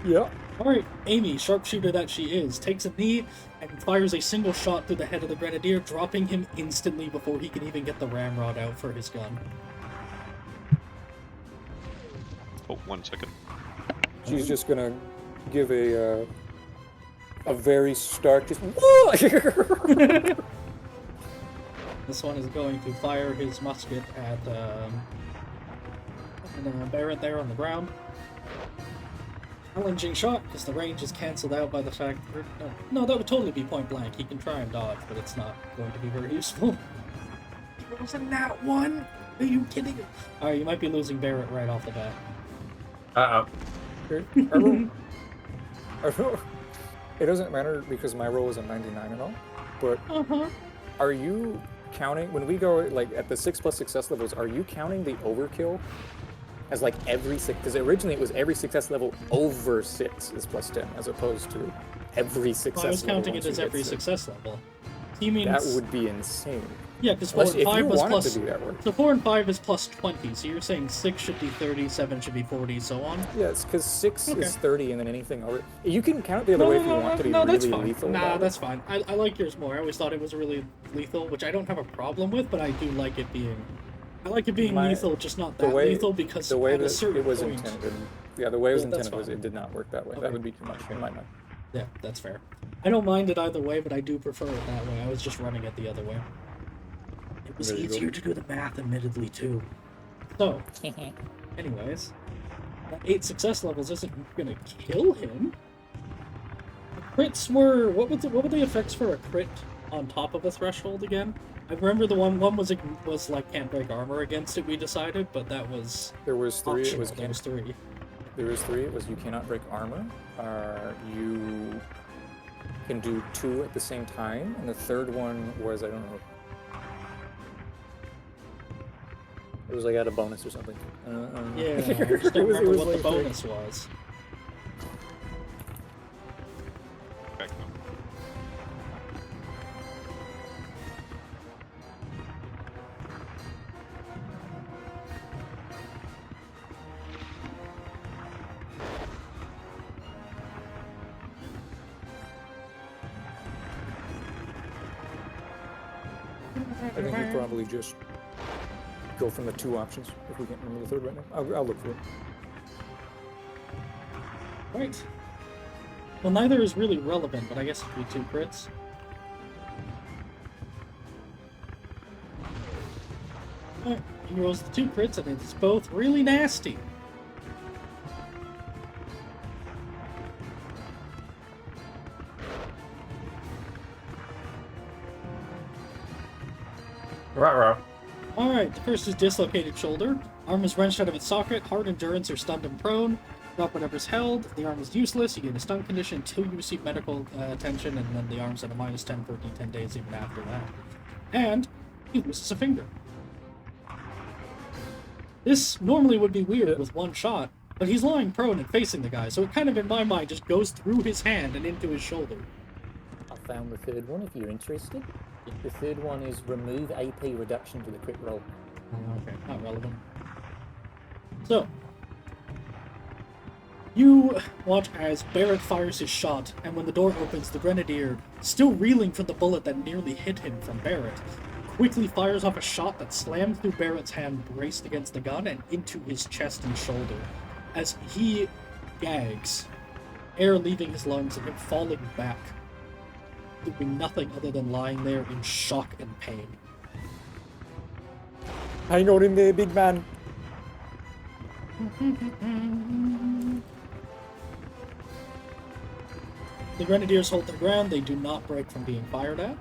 Yeah. Alright, Amy, sharpshooter that she is, takes a knee and fires a single shot through the head of the grenadier, dropping him instantly before he can even get the ramrod out for his gun. Oh, 1 second. She's just gonna give a very stark just whoa! This one is going to fire his musket at Barrett there on the ground. Challenging shot, because the range is cancelled out by the fact that... No, that would totally be point blank. He can try and dodge, but it's not going to be very useful. He rolls a nat 1? Are you kidding me? Alright, you might be losing Barrett right off the bat. It doesn't matter because my roll is a 99 and all, but are you counting, when we go like at the 6+ success levels, are you counting the overkill as like every 6, because originally it was every success level over 6 is plus 10, as opposed to every success Well, I was level counting once it as you hit every 6. success level. He means... That would be insane. Yeah, because 4 Unless and if 5 you was wanted plus... to do that work. So 4 and 5 is plus 20, so you're saying 6 should be 30, 7 should be 40, so on? Yes, because 6 Okay. is 30 and then anything over. You can count it the other way if you want to be that's really fine. lethal. Nah, about it. that's fine. I like yours more. I always thought it was really lethal, which I don't have a problem with, but I do like it being... I like it being lethal, just not that lethal, because the way at a that certain it was point... intended. Yeah, the way it was Yeah, that's intended was fine. it did not work that way. Okay. That would be too much in my mind. Yeah, that's fair. I don't mind it either way, but I do prefer it that way. I was just running it the other way. It was There you go. easier to do the math, admittedly, too. So, anyways, that 8 success levels isn't gonna kill him. The crits were... What were the effects for a crit on top of a threshold again? I remember the one was like can't break armor against it, we decided, but that was There was 3. It was optional. There was 3. There was 3. It was you cannot break armor. You can do 2 at the same time, and the third one was I don't know. It was like at a bonus or something. Yeah, I just don't remember what the bonus was. Back up. I think we probably just go from the 2 options if we can't remember the third right now. I'll look for it. Right. Well, neither is really relevant, but I guess it'd be 2 crits. Alright, he rolls the 2 crits, and it's both really nasty. Ruh-roh. Alright, the first is dislocated shoulder. Arm is wrenched out of its socket, hard endurance or stunned and prone. Drop whatever's held. The arm is useless. You get a stun condition until you receive medical attention, and then the arm's at a -10 for d10 days even after that. And he loses a finger. This normally would be weird with 1 shot, but he's lying prone and facing the guy, so it kind of, in my mind, just goes through his hand and into his shoulder. I found the third one if you're interested. The third one is remove AP reduction to the crit roll. Okay, not relevant. So, you watch as Barrett fires his shot, and when the door opens, the grenadier, still reeling from the bullet that nearly hit him from Barrett, quickly fires off a shot that slams through Barrett's hand braced against the gun and into his chest and shoulder, as he gags, air leaving his lungs and him falling back, doing nothing other than lying there in shock and pain. Hang on in there, big man. The grenadiers hold their ground. They do not break from being fired at.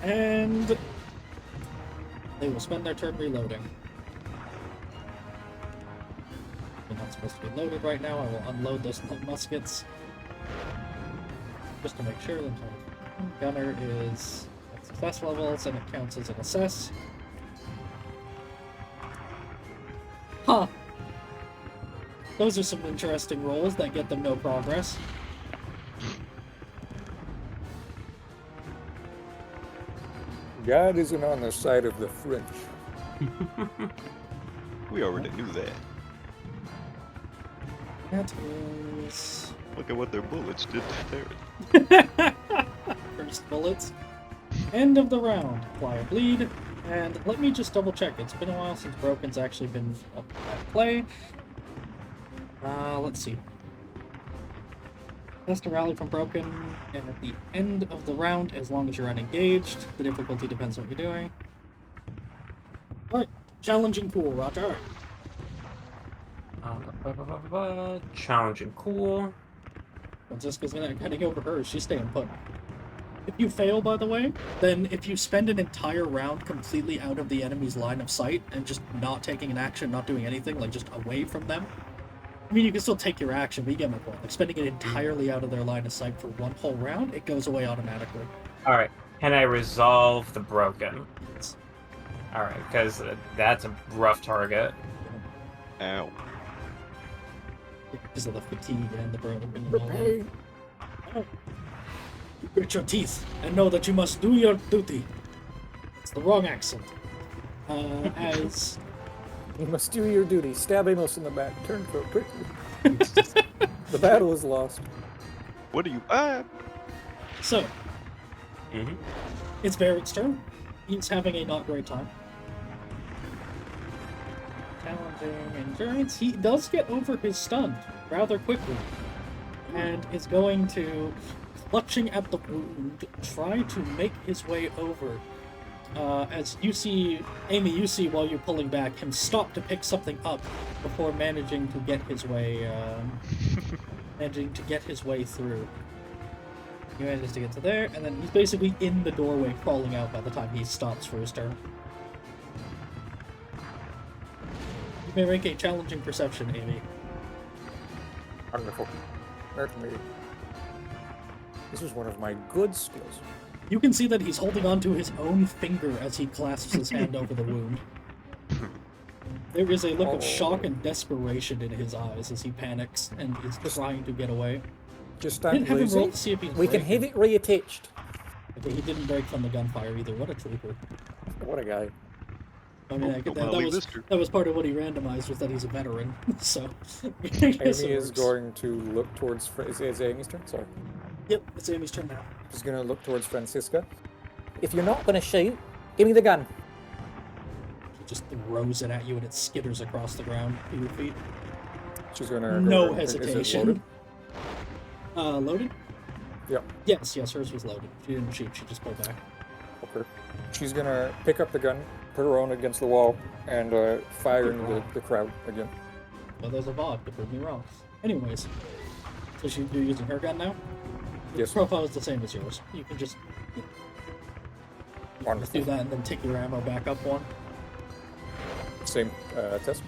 And they will spend their turn reloading. They're not supposed to be loaded right now. I will unload those muskets. Just to make sure. Gunner is at success levels, and it counts as an assess. Huh. Those are some interesting rolls that get them no progress. God isn't on the side of the French. We already knew that. That is... Look at what their bullets did to Barrett. First bullets. End of the round. Apply a bleed. And let me just double check. It's been a while since Broken's actually been up at play. Let's see. Test a rally from Broken, and at the end of the round, as long as you're unengaged, the difficulty depends on what you're doing. Alright, challenging cool, Roger. Challenging cool. Francisca's heading over her, she's staying put. If you fail, by the way, then if you spend an entire round completely out of the enemy's line of sight and just not taking an action, not doing anything, like just away from them, I mean, you can still take your action, but you get my point. Like, spending it entirely out of their line of sight for 1 whole round, it goes away automatically. Alright, can I resolve the broken? It's, Alright, because that's a rough target. Ow. because of the fatigue and the broken and The all that. pain. Oh. You grit your teeth and know that you must do your duty. It's the wrong accent. As You must do your duty. Stab Amos in the back. Turn for it quickly. The battle is lost. What are you? so, Mm-hmm. it's Barrett's turn. He's having a not great time. Challenging endurance. He does get over his stun rather quickly, and is going to, clutching at the wound, try to make his way over. As you see, Amy, you see while you're pulling back him stop to pick something up before managing to get his way, through. He manages to get to there, and then he's basically in the doorway, crawling out by the time he stops for his turn. You may make a challenging perception, Amy. Wonderful. That's me. This is one of my good skills. You can see that he's holding onto his own finger as he clasps his hand over the wound. There is a look of shock and desperation in his eyes as he panics and is trying to get away. Just I didn't stand have him roll lazy. to see if he's We can breaking. have it reattached. Okay, he didn't break from the gunfire either. What a trooper. What a guy. I mean, Don't wanna leave this true. that was part of what he randomized, was that he's a veteran. So, Amy is going to look towards... Is Amy's turn? Sorry. Yep, it's Amy's turn now. She's going to look towards Francisca. If you're not going to shoot, give me the gun. He just throws it at you and it skitters across the ground to your feet. She's going to... No Is it hesitation. loaded? Loaded? Yep. Yes, hers was loaded. She didn't shoot, she just pulled back. Okay. She's going to pick up the gun, put her own against the wall, and fire into the crowd again. Well, there's a VOD to prove me wrong. Anyways, so you're using her gun now? Yes. The profile is the same as yours. You can just Wonderful. do that and then take your ammo back up one. Same test.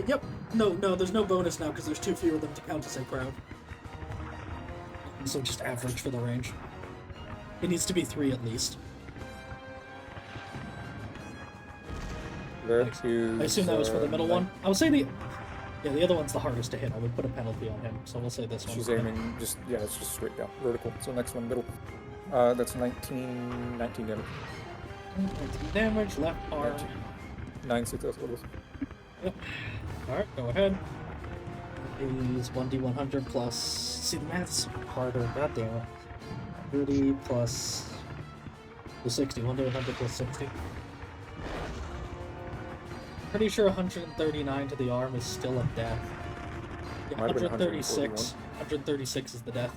Yep. No, there's no bonus now because there's too few of them to count as a crowd. So just average for the range. It needs to be 3 at least. That is, I assume that was for the middle nine. one. I would say the other one's the hardest to hit. I would put a penalty on him, so we'll say this one. She's aiming just, it's just straight down, vertical. So next one, middle. That's 19 damage. 19 damage, left arm. 9 success levels. Yep. Alright, go ahead. Is 1d100 plus. See, the math's harder. God damn it. 30 plus the 60. 1d100 plus 60. Pretty sure 139 to the arm is still a death. Yeah, Might have been 136. 136 is the death.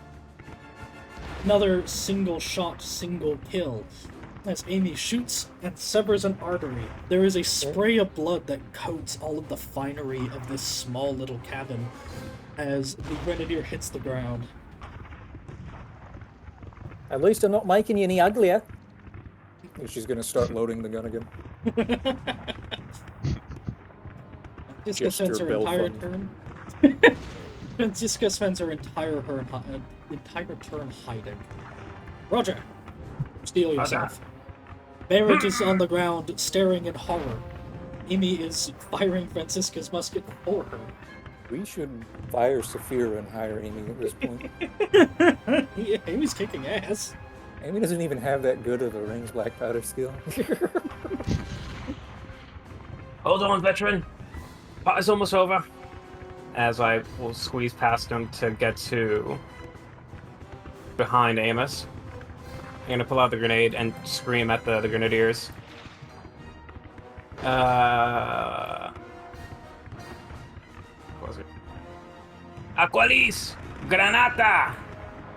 Another single shot, single kill. As Amy shoots and severs an artery, there is a spray of blood that coats all of the finery of this small little cabin as the grenadier hits the ground. At least I'm not making you any uglier. She's gonna start loading the gun again. Francisca spends Gesture her Bill entire Fund. turn. Francisca spends her entire turn hiding. Roger, steal yourself. Barrett is on the ground, staring in horror. Amy is firing Francisca's musket for her. We should fire Saphira and hire Amy at this point. Yeah, Amy's kicking ass. Amy doesn't even have that good of a ranged black powder skill. Hold on, veteran. Pot is almost over. As I will squeeze past him to get to behind Amos. I'm gonna pull out the grenade and scream at the grenadiers. What was it? Aqualis! Granata!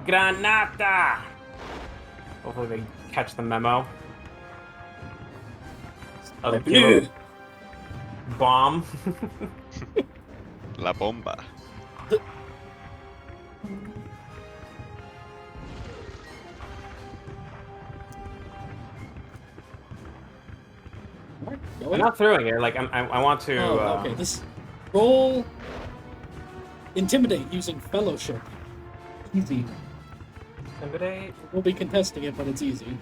Granata! Hopefully they catch the memo. I'll give a bomb. La bomba. I'm not throwing it. Like I want to. Okay. This roll intimidate using fellowship. Easy. Intimidate We'll be contesting it, but it's easy.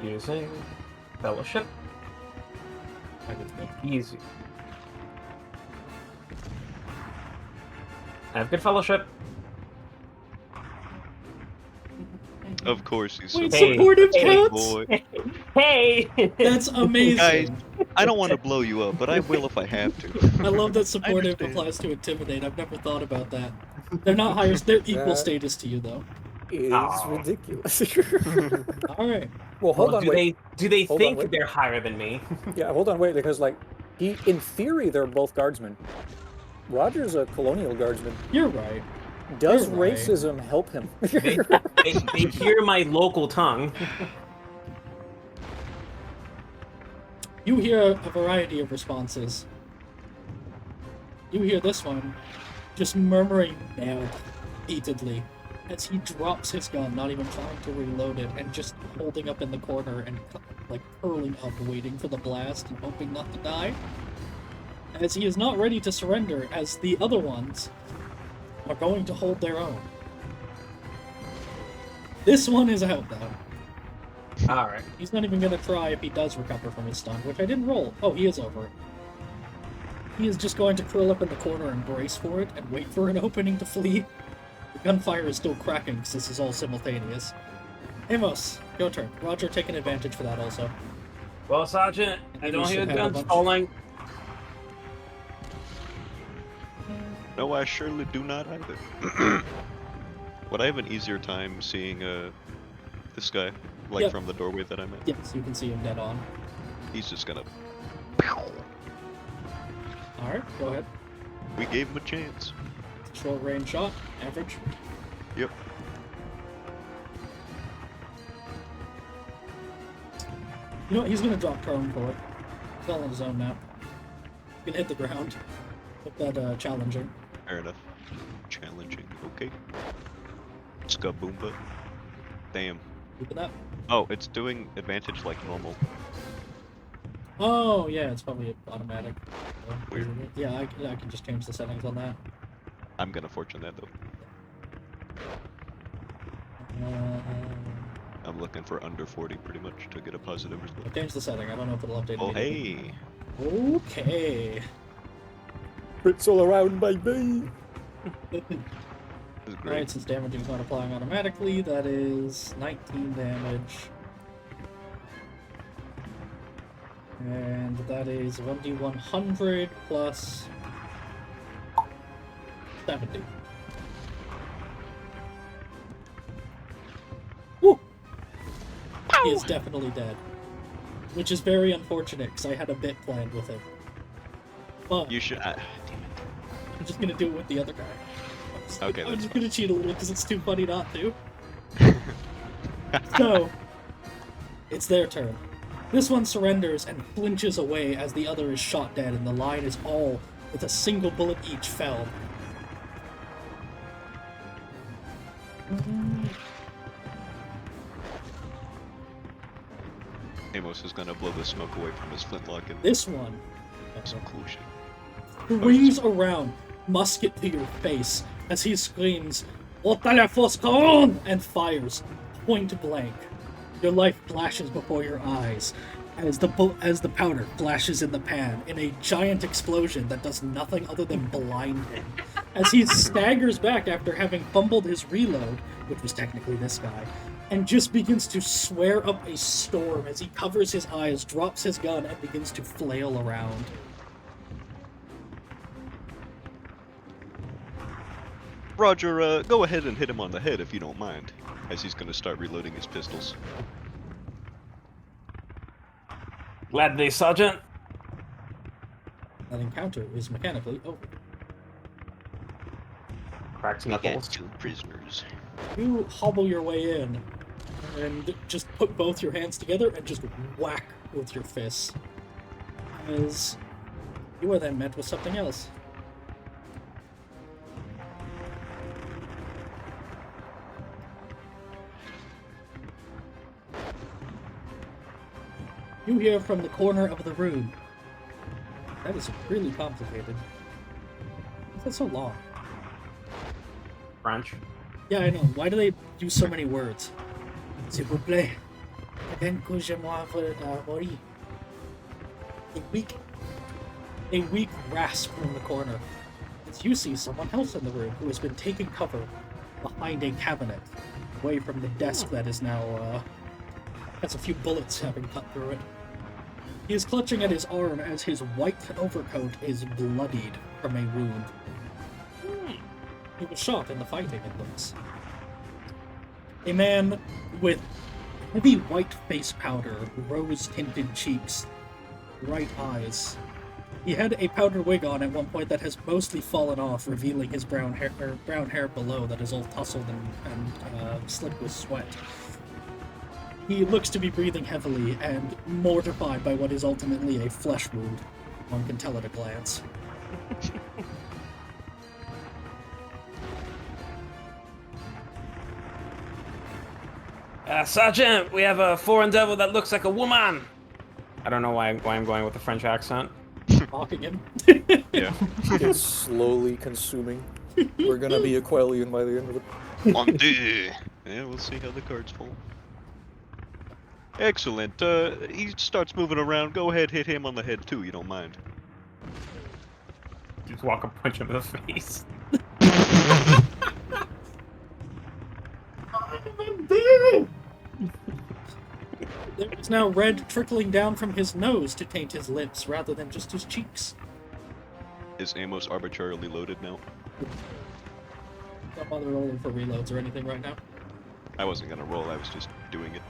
using fellowship. Easy. I have good fellowship. Of course he's Wait, Hey, supportive hey, counts? boy. Hey! That's amazing. Guys, I don't want to blow you up, but I will if I have to. I love that supportive understand. applies to intimidate. I've never thought about that. They're not higher. They're equal That- status to you, though. It's Aw. ridiculous. All right. Well, hold on, do wait. they Hold on, think wait. they're higher than me? Yeah, hold on, wait, because like, in theory, they're both guardsmen. Roger's a colonial guardsman. You're right. Does You're right. racism help him? They hear my local tongue. You hear a variety of responses. You hear this one, just murmuring now repeatedly as he drops his gun, not even trying to reload it, and just holding up in the corner and like curling up, waiting for the blast and hoping not to die. As he is not ready to surrender, as the other ones are going to hold their own. This one is out, though. Alright. He's not even going to try if he does recover from his stun, which I didn't roll. Oh, he is over it. He is just going to curl up in the corner and brace for it and wait for an opening to flee. The gunfire is still cracking because this is all simultaneous. Amos, your turn. Roger taking advantage for that also. Well, Sergeant, I You don't should hear have a guns bunch. falling. No, I surely do not either. Would I have an easier time seeing this guy, like Yep. from the doorway that I'm at? Yes, you can see him dead on. He's just gonna. Alright, go ahead. We gave him a chance. Short range shot, average. Yep. You know what? He's gonna drop prone for it. He's all on his own now. He can hit the ground. Look that challenging. Fair enough. Challenging. Okay. Skaboomba. Damn. Keep it up. Oh, it's doing advantage like normal. Oh, yeah, it's probably automatic. Weird. Yeah, I can just change the settings on that. I'm gonna fortune that though. I'm looking for under 40 pretty much to get a positive I result. changed the setting. I don't know if it'll update Oh immediately. hey. Okay. Crits all around, baby! This is great. Alright, since damaging is not applying automatically, that is 19 damage. And that is 1d100 plus 70. Woo! He is definitely dead. Which is very unfortunate, because I had a bit planned with him. But You should. Damn it. I'm just gonna do it with the other guy. Okay, I'm that's just fine. gonna cheat a little because it's too funny not to. So, it's their turn. This one surrenders and flinches away as the other is shot dead, and the line is all with a single bullet each felled. Amos is gonna blow the smoke away from his flintlock and This one some cool shit. swings around, musket to your face, as he screams, "Otale Foscaron!" and fires, point blank. Your life flashes before your eyes as the powder flashes in the pan in a giant explosion that does nothing other than blind him. As he staggers back after having fumbled his reload, which was technically this guy, and just begins to swear up a storm as he covers his eyes, drops his gun, and begins to flail around. Roger, go ahead and hit him on the head if you don't mind, as he's gonna start reloading his pistols. Gladly, Sergeant. That encounter is mechanically over. Cracked We got knuckles. 2 prisoners. You hobble your way in and just put both your hands together and just whack with your fists. As you are then met with something else. You hear from the corner of the room. That is really complicated. Why is that so long? French. Yeah, I know. Why do they use so many words? S'il vous plaît. Peut-être que je m'en mourir. A weak rasp from the corner. As you see someone else in the room who has been taking cover behind a cabinet, away from the desk that is now, has a few bullets having cut through it. He is clutching at his arm as his white overcoat is bloodied from a wound. He was shot in the fighting, it looks. A man with heavy white face powder, rose-tinted cheeks, bright eyes. He had a powder wig on at one point that has mostly fallen off, revealing his brown hair below that is all tousled and slick with sweat. He looks to be breathing heavily and mortified by what is ultimately a flesh wound. One can tell at a glance. Sergeant, we have a foreign devil that looks like a woman. I don't know why I'm going with the French accent. Mocking him. Yeah. It's slowly consuming. We're gonna be a Quellian by the end of it. Monty. Yeah, we'll see how the cards fall. Excellent. He starts moving around. Go ahead, hit him on the head too. You don't mind. Just walk and punch him in the face. There is now red trickling down from his nose to taint his lips rather than just his cheeks. Is Amos arbitrarily loaded now? Don't bother rolling for reloads or anything right now. I wasn't gonna roll. I was just doing it.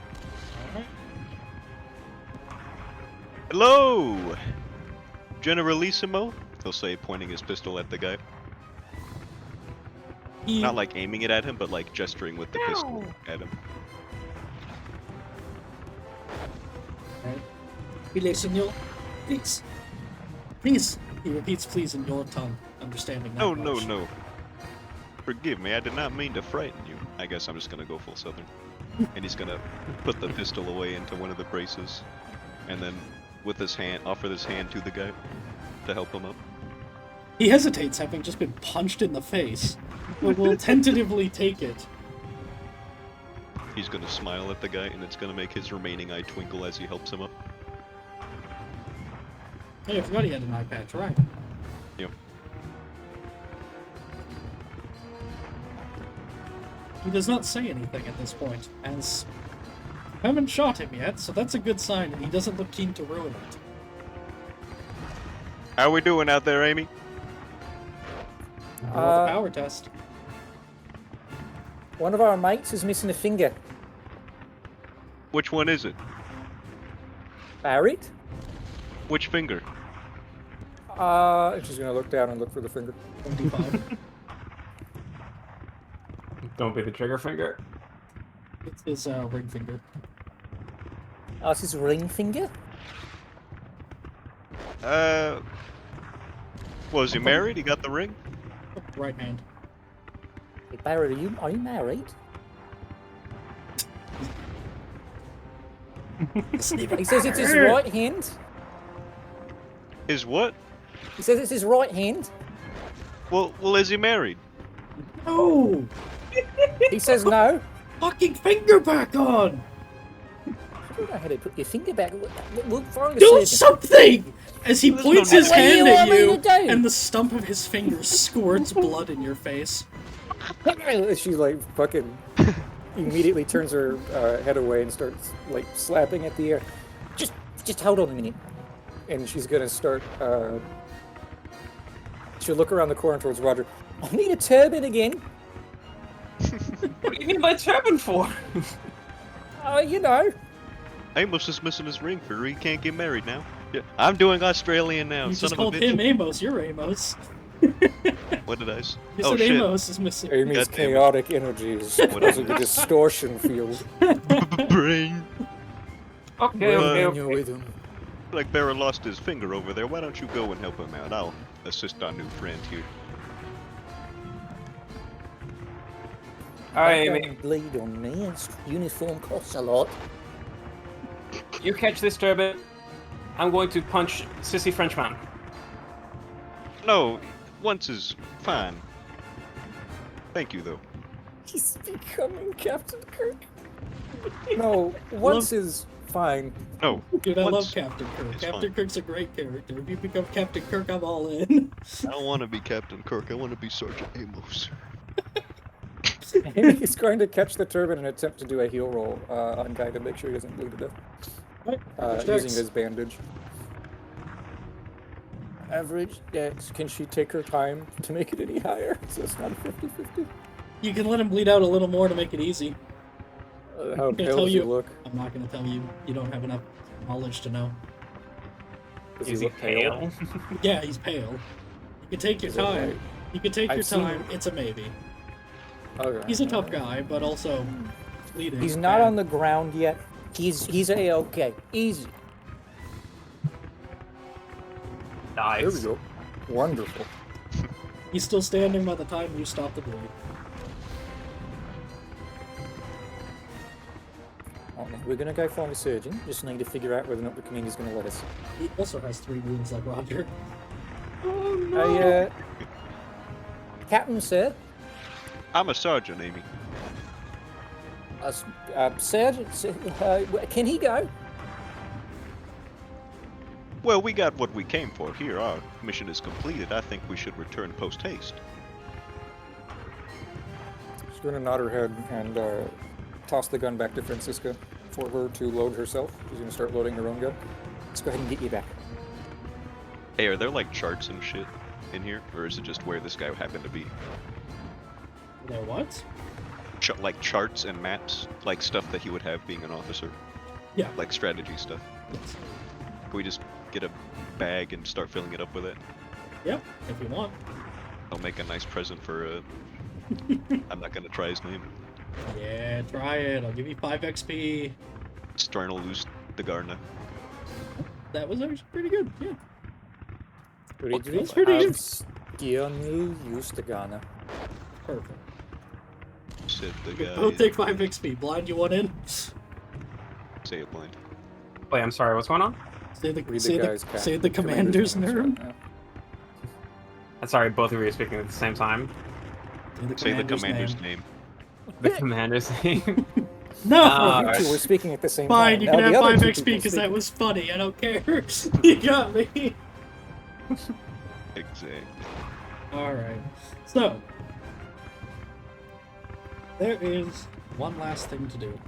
Alright. Hello, Generalissimo. He'll say, pointing his pistol at the guy. He, Not like aiming it at him, but like gesturing with the pistol at him. Alright. Relay, senor. Please. Please. He repeats please in your tongue, understanding that No, much. no. Forgive me, I did not mean to frighten you. I guess I'm just gonna go full southern. And he's gonna put the pistol away into one of the braces. And then with his hand, offer his hand to the guy to help him up. He hesitates, having just been punched in the face, but will tentatively take it. He's gonna smile at the guy, and it's gonna make his remaining eye twinkle as he helps him up. Hey, I forgot he had an eye patch, right? Yep. He does not say anything at this point, as I haven't shot him yet, so that's a good sign, and he doesn't look keen to ruin it. How we doing out there, Amy? Roll the power test. One of our mates is missing a finger. Which one is it? Barrett? Which finger? She's gonna look down and look for the finger. 25. Don't be the trigger finger. It's his ring finger. Oh, it's his ring finger? Was he married? He got the ring? Right hand. Hey, Barrett, are you married? He says it's his right hand. His what? He says it's his right hand. Well, is he married? No! He says no. Fucking finger back on! I don't know how to put your finger back. We'll find a Do surgeon. something! As he points his What do hand you at want me you, to do? and the stump of his finger squirts blood in your face. She like fucking immediately turns her head away and starts like slapping at the air. Just hold on a minute. And she's gonna start. She'll look around the corner towards Roger. I need a turban again. What do you need my turban for? You know. Amos is missing his ring finger. He can't get married now. Yeah, I'm doing Australian now. You son just of a called bitch. him Amos, you're Amos. What did I say? You Oh said shit! Amos is missing. Amy's God damn it. chaotic energies causing a distortion field. Brain. Okay, okay, Run okay. with him. Like Barra lost his finger over there. Why don't you go and help him out? I'll assist our new friend here. Alright, Don't Amy, bleed on me. Uniform costs a lot. you catch this turban. I'm going to punch Sissy Frenchman. No, once is fine. Thank you, though. He's becoming Captain Kirk. No, once is fine. No, Dude, I love once Captain Kirk. is Captain fine. Kirk's a great character. If you become Captain Kirk, I'm all in. I don't want to be Captain Kirk. I want to be Sergeant Amos. He's going to catch the turban and attempt to do a heal roll on Guy to make sure he doesn't bleed to death. Right. Using his bandage. Average dex. Can she take her time to make it any higher? So it's not a 50-50. You can let him bleed out a little more to make it easy. How I'm gonna pale tell does you. he look? I'm not going to tell you. You don't have enough knowledge to know. Does Is he look pale? Yeah, he's pale. You can take your Is it time. right? You can take I've your seen- time. It's a maybe. Okay. He's a tough guy, but also bleeding. He's not on the ground yet. He's a-okay. Easy. Nice. There we go. Wonderful. He's still standing by the time you stop the bleed. Okay, we're gonna go find a surgeon. Just need to figure out whether or not the commander's gonna let us. He also has 3 wounds like Roger. I Captain, sir. I'm a sergeant, Amy. Sergeant, can he go? Well, we got what we came for here. Our mission is completed. I think we should return post-haste. She's going to nod her head and toss the gun back to Francisca for her to load herself. She's going to start loading her own gun. Let's go ahead and get you back. Hey, are there like charts and shit in here? Or is it just where this guy happened to be? There what? Like charts and maps? Like stuff that he would have being an officer? Yeah. Like strategy stuff? Yes. Can we just get a bag and start filling it up with it? Yep, if you want. I'll make a nice present for, I'm not gonna try his name. Yeah, try it. I'll give you 5 XP. Sternalus the Gardener. That was actually pretty good, yeah. That's pretty good. Used to Ghana. Perfect. Said the guy. I'll take 5 XP. Blind, you want in? Say it blind. Wait, I'm sorry, what's going on? Say the, Read say the the, guy's say the commander's name. I'm sorry, both of you are speaking at the same time. Say the commander's name. The commander's name. No! You two were speaking at the same Fine, time. you Now can have the other 5 two XP people because speak. that was funny. I don't care. You got me. Exactly. Alright. So, there is one last thing to do.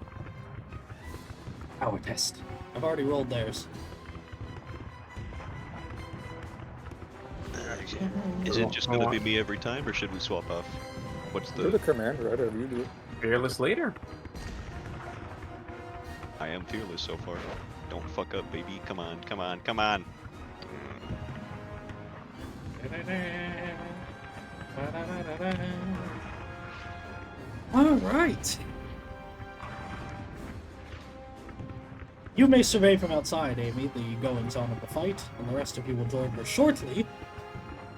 Power test. I've already rolled theirs. Is it just gonna be me every time, or should we swap off? What's You're the the? commander, whatever you do. Fearless leader. I am fearless so far. Don't fuck up, baby. Come on, come on, come on. Alright. You may survey from outside, Amy, the goings-on of the fight, and the rest of you will join her shortly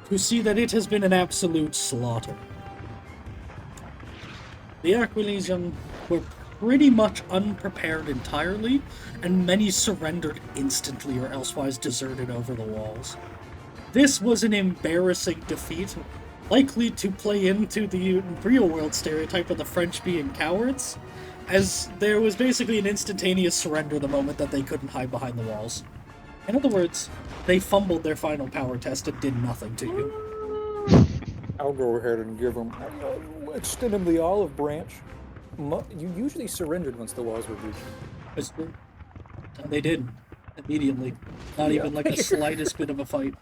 to see that it has been an absolute slaughter. The Aquilesian were pretty much unprepared entirely, and many surrendered instantly or elsewise deserted over the walls. This was an embarrassing defeat, likely to play into the real-world stereotype of the French being cowards, as there was basically an instantaneous surrender the moment that they couldn't hide behind the walls. In other words, they fumbled their final power test and did nothing to you. I'll go ahead and give them, extend them the olive branch. You usually surrendered once the walls were breached. It's true. And they did. Immediately. Not even like the slightest bit of a fight.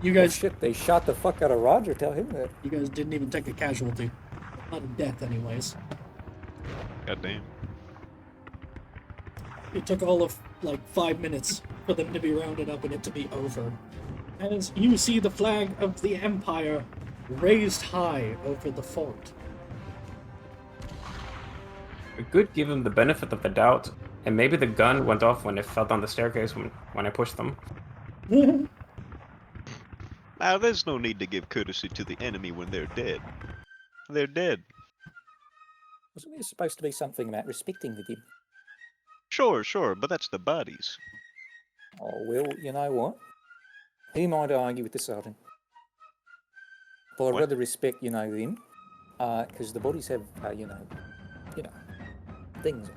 You Oh guys shit, they shot the fuck out of Roger, tell him that. you guys didn't even take a casualty. Not a death anyways. God damn. It took all of like 5 minutes for them to be rounded up and it to be over. As you see the flag of the Empire raised high over the fort. We could give them the benefit of the doubt, and maybe the gun went off when it fell down the staircase when I pushed them. Now, there's no need to give courtesy to the enemy when they're dead. They're dead. Wasn't there supposed to be something about respecting the dead? Sure, sure, but that's the bodies. Oh, well, you know what? Who might argue with the sergeant? But I'd What? rather respect, them, because the bodies have, things.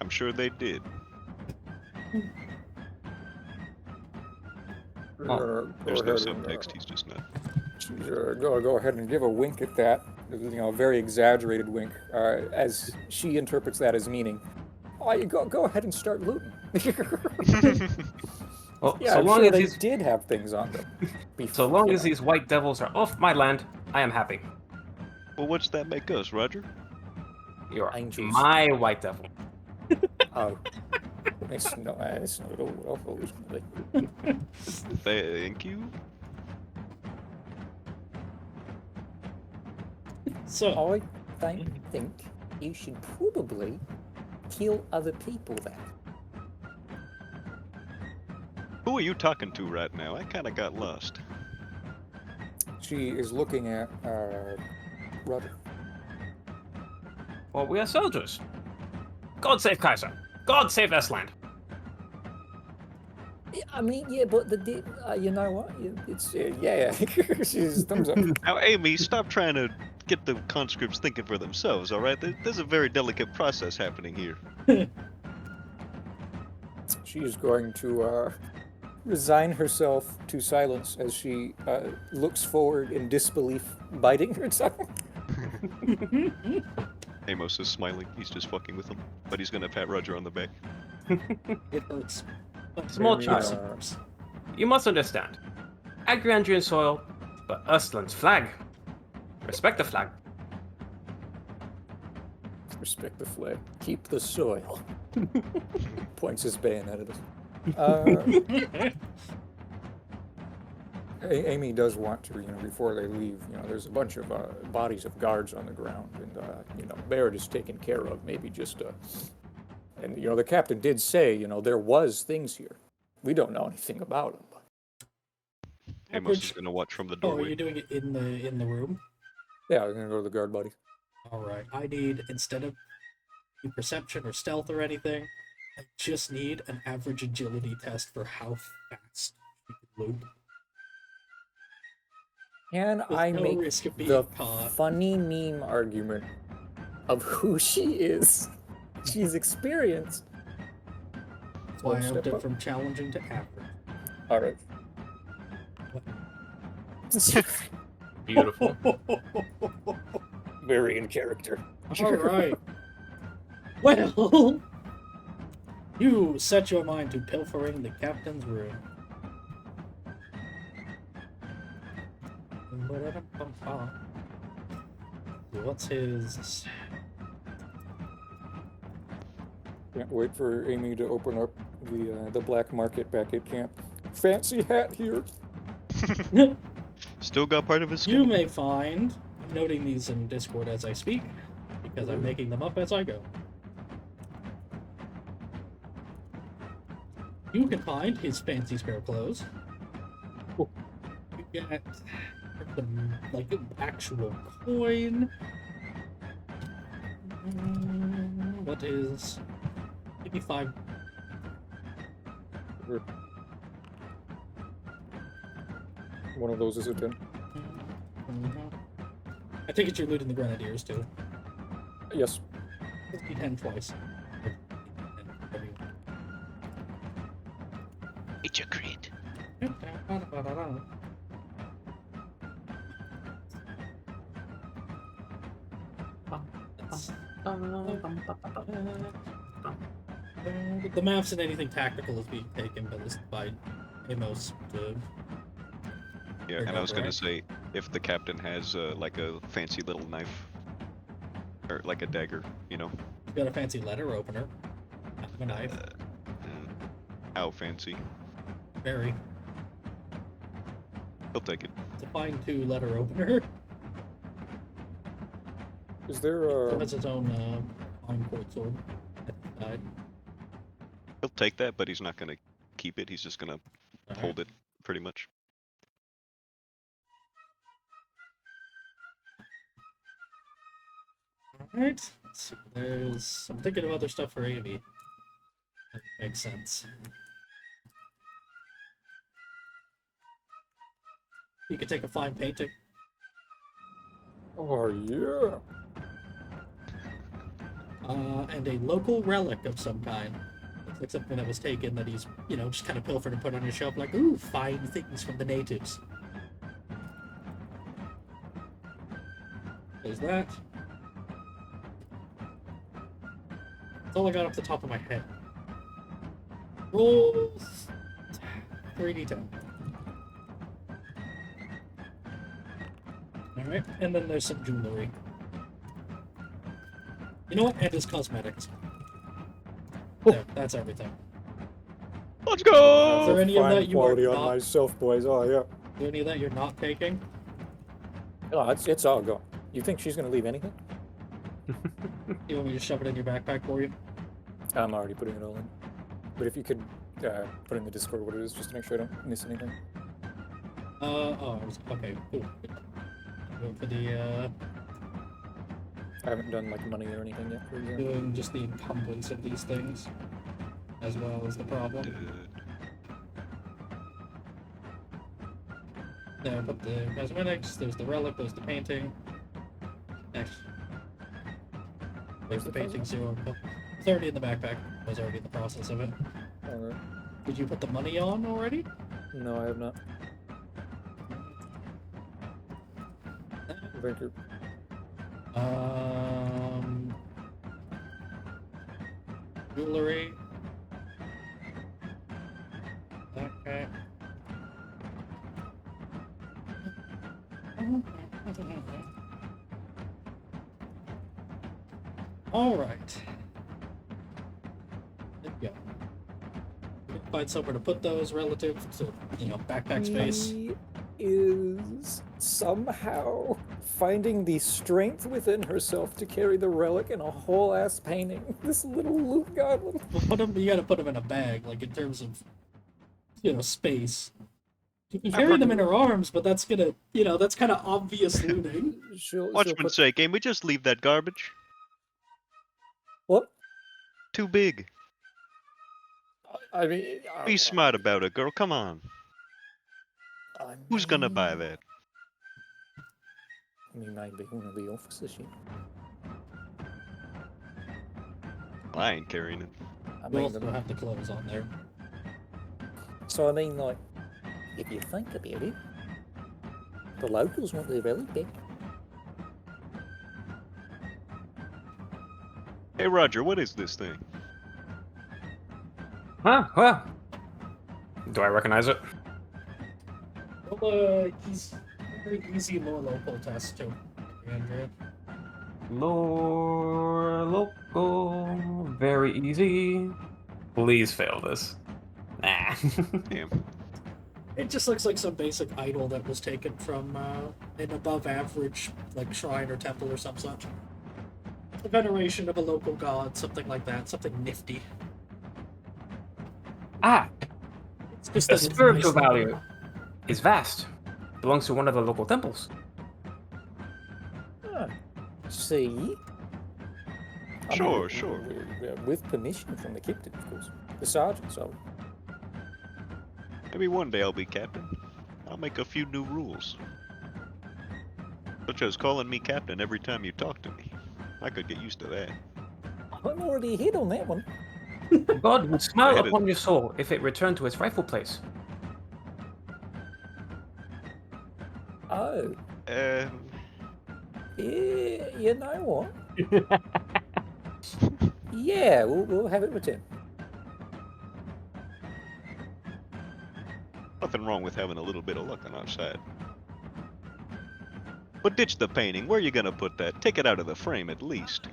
I'm sure they did. There's no subtext, he's just not. Go ahead and give a wink at that. A very exaggerated wink, as she interprets that as meaning, oh, you go ahead and start looting. Well, Yeah, so I'm long sure as they these did have things on them. so long as these white devils are off my land, I am happy. Well, what's that make us, Roger? You're Angels. my white devil. Oh, it's not at all what I thought it was going to be. Thank you. So, I don't think you should probably kill other people then. Who are you talking to right now? I kinda got lost. She is looking at Roger. Well, we are soldiers. God save Kaiser. God save Estland. I mean, yeah, but you know what? It's yeah. She's thumbs up. Now, Amy, stop trying to get the conscripts thinking for themselves, alright? There's a very delicate process happening here. She's going to resign herself to silence as she looks forward in disbelief, biting her tongue. Amos is smiling. He's just fucking with him. But he's gonna pat Roger on the back. It hurts. But Small very child. much. You must understand. Agrandrian soil, but Ursulin's flag. Respect the flag. Respect the flag. Keep the soil. Points his bayonet at us. Amy does want to, before they leave, there's a bunch of bodies of guards on the ground, and, Baird is taken care of, maybe just, and, the captain did say, there was things here. We don't know anything about them. Amos is gonna watch from the Oh, are doorway. you doing it in the room? Yeah, I'm gonna go to the guard bodies. All right. I need, instead of perception or stealth or anything, I just need an average agility test for how fast you can loop. Can There's I no make risk of being the caught. funny meme argument of who she is? She's experienced. That's why I Step upped it up. from challenging to average. All right. Beautiful. Very in character. All right. Well, you set your mind to pilfering the captain's room. What's his? Can't wait for Amy to open up the black market back at camp. Fancy hat here. Still got part of his You skin. may find, I'm noting these in Discord as I speak, because I'm making them up as I go. You can find his fancy spare clothes. Oh. You get the actual coin. What is? Give me 5. One of those is a 10. I think it's you're looting the grenadiers too. Yes. Let's be 10 twice. It's a crit. The maps and anything tactical is being taken by Amos to. Yeah, Or and no, I was gonna right? say, if the captain has like a fancy little knife, or like a dagger, He's got a fancy letter opener. I have a knife. How fancy. Very. He'll take it. It's a fine 2 letter opener. Is there It has its own fine court sword at the side. He'll take that, but he's not gonna keep it. He's just gonna hold it, pretty much. Alright. Let's see. I'm thinking of other stuff for Amy. That makes sense. You could take a fine painting. Oh yeah. And a local relic of some kind. Looks like something that was taken that he's, just kind of pilfered and put on his shelf, like, ooh, fine things from the natives. There's that. That's all I got off the top of my head. Roll 3d10. Alright, and then there's some jewelry. You know what? And his cosmetics. There, that's everything. Let's Is go! there any of Fine that you are quality on not? myself, boys. Oh yeah. Is there any of that you're not taking? Oh, it's all gone. You think she's gonna leave anything? You want me to shove it in your backpack for you? I'm already putting it all in. But if you could put in the Discord what it is, just to make sure I don't miss anything. Okay, cool. Going for the, I haven't done like money or anything yet, for example. doing just the encumbrance of these things, as well as the problem. There, put the cosmetics, there's the relic, there's the painting. Next. There's the painting, 0. It's already in the backpack. I was already in the process of it. Okay. Did you put the money on already? No, I have not. Thank you. Jewelry. Okay. All right. There we go. Find somewhere to put those relative to, backpack space. He is somehow finding the strength within herself to carry the relic and a whole ass painting. This little loot goblin. Well, you gotta put them in a bag, like in terms of, space. You can carry them in her arms, but that's gonna, that's kind of obvious looting. She'll Watchman's put... sake, can we just leave that garbage? What? Too big. I mean... Be smart about it, girl. Come on. Who's gonna buy that? I mean, maybe one of the officers, Well, I ain't carrying it. I You mean, also have the clothes on there. so I mean, like, if you think about it, the locals want their relic back. Hey, Roger, what is this thing? Huh? Do I recognize it? Well, he's very easy more local test too. Andrea. Lore local, very easy. Please fail this. Nah. Damn. It just looks like some basic idol that was taken from an above average like shrine or temple or some such. A veneration of a local god, something like that, something nifty. It's just The that it's spiritual nice looking. value is vast. Belongs to one of the local temples. See? Sure. With permission from the captain, of course. The sergeant, so. Maybe one day I'll be captain. I'll make a few new rules. Such as calling me captain every time you talk to me. I could get used to that. I'm already ahead on that one. God would smile Ahead of- upon your soul if it returned to its rightful place. Oh. Yeah, You know what? Yeah, we'll have it returned. nothing wrong with having a little bit of luck on our side. But ditch the painting. Where are you gonna put that? Take it out of the frame at least.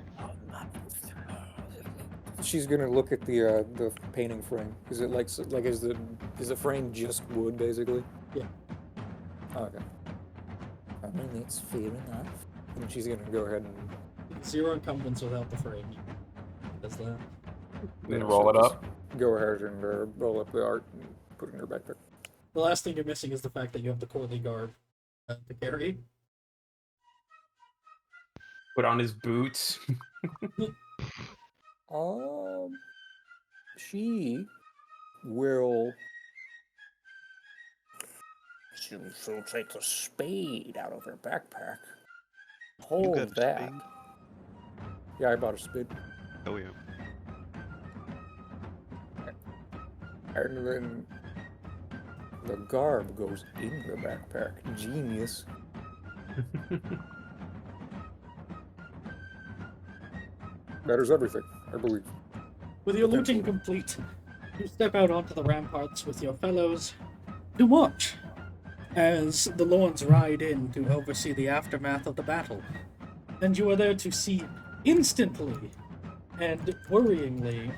She's gonna look at the painting frame. Is it like is the frame just wood basically? Yeah. Oh, okay. I mean that's fair enough. And she's gonna go ahead and 0 encumbrance without the frame. Does that? Then roll it up. go ahead and roll up the art and put it in her backpack. The last thing you're missing is the fact that you have the courtly garb to carry. Put on his boots. She will. She'll take the spade out of her backpack. You Hold got a that. spade? Yeah, I bought a spade. Oh yeah. And then the garb goes in the backpack. Genius. That is everything, I believe. With your looting complete, you step out onto the ramparts with your fellows to watch as the lords ride in to oversee the aftermath of the battle. And you are there to see instantly and worryingly.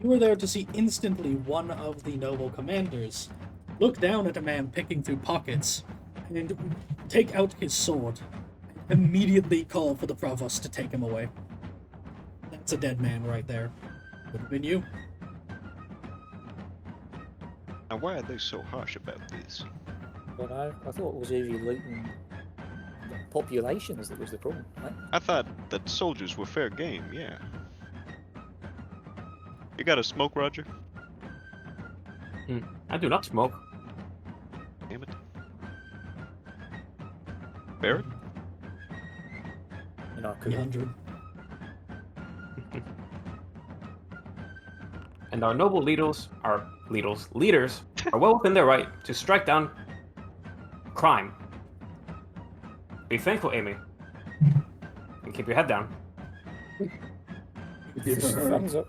You are there to see instantly one of the noble commanders look down at a man picking through pockets and take out his sword and immediately call for the provost to take him away. That's a dead man right there. Would have been you. Now why are they so harsh about this? But I thought it was only looting the populations that was the problem, right? I thought that soldiers were fair game, yeah. You got a smoke, Roger? I do not smoke. Damn it. Barrett? Not cool. 300. And our noble leaders are well within their right to strike down crime. Be thankful, Amy. And keep your head down. Thumbs up.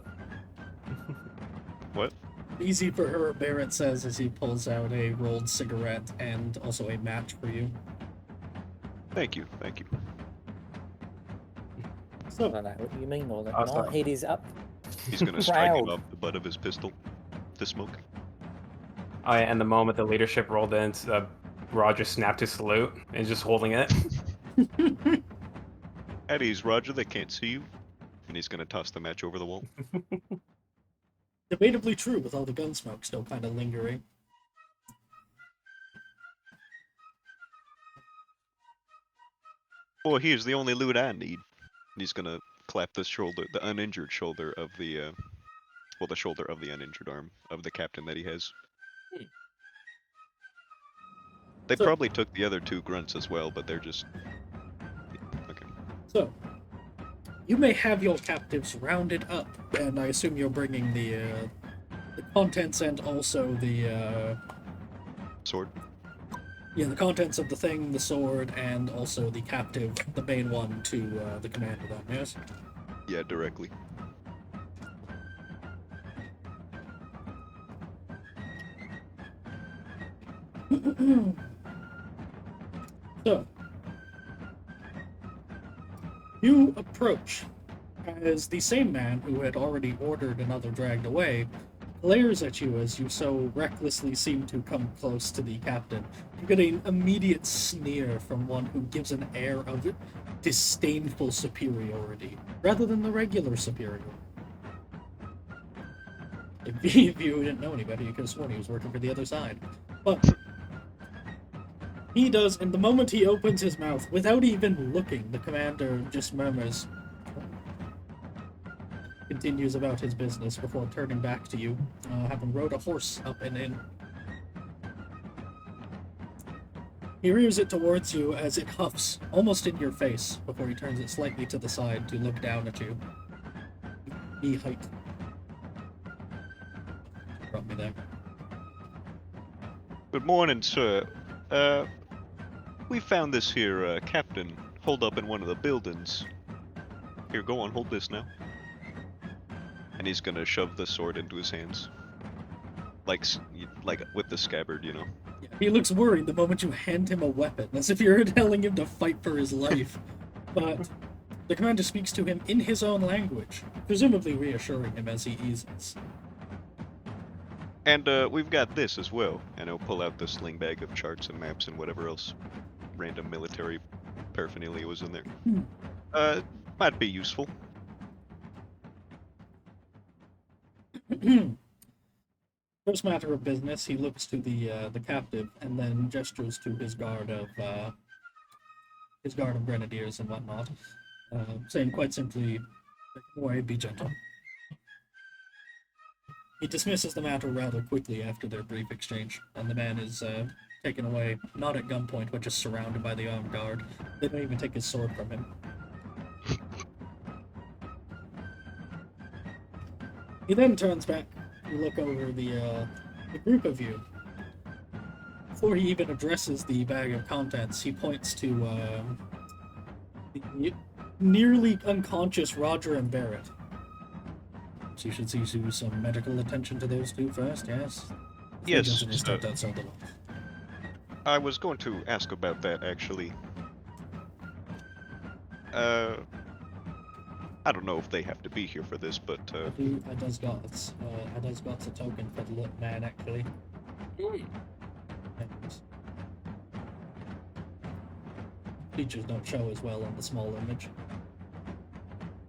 What? Easy for her, Barrett says as he pulls out a rolled cigarette and also a match for you. Thank you, thank you. I So, don't know what you mean, all that. Awesome. My head is up. He's gonna strike him Proud. off the butt of his pistol to smoke. Oh, yeah, and the moment the leadership rolled in, Roger snapped his salute and is just holding it. At ease, Roger, they can't see you. And he's gonna toss the match over the wall. debatably true with all the gun smoke still kind of lingering. Boy, here's the only loot I need. And he's gonna clap the shoulder, the uninjured shoulder of the, well, the shoulder of the uninjured arm of the captain that he has. They So- probably took the other two grunts as well, but they're just... Okay. So, you may have your captives rounded up, and I assume you're bringing the contents and also the Sword. the contents of the thing, the sword, and also the captive, the main one, to the commander. Then, yes. Yeah, directly. So, you approach as the same man who had already ordered another dragged away glares at you as you so recklessly seem to come close to the captain. You get an immediate sneer from one who gives an air of disdainful superiority, rather than the regular superior. If you didn't know any better, you could have sworn he was working for the other side. But he does, and the moment he opens his mouth, without even looking, the commander just murmurs, continues about his business before turning back to you, having rode a horse up and in. He rears it towards you as it huffs, almost in your face, before he turns it slightly to the side to look down at you. Knee height. Brought me there. Good morning, sir. We found this here, captain, holed up in one of the buildings. Here, go on, hold this now. And he's gonna shove the sword into his hands. Like with the scabbard, you know. Yeah, he looks worried the moment you hand him a weapon, as if you're telling him to fight for his life. But the commander speaks to him in his own language, presumably reassuring him as he eases. And we've got this as well. And he'll pull out the sling bag of charts and maps and whatever else random military paraphernalia was in there. Might be useful. First matter of business, he looks to the captive and then gestures to his guard of grenadiers and whatnot, saying quite simply, "Boy, be gentle." He dismisses the matter rather quickly after their brief exchange, and the man is taken away, not at gunpoint, but just surrounded by the armed guard. They don't even take his sword from him. He then turns back. You look over the group of you. Before he even addresses the bag of contents, he points to the nearly unconscious Roger and Barrett. So you should see some medical attention to those two first, yes? Yes, Just stepped outside the wall. I was going to ask about that, actually. I don't know if they have to be here for this, but I does got a token for the little man, actually. And features don't show as well on the small image.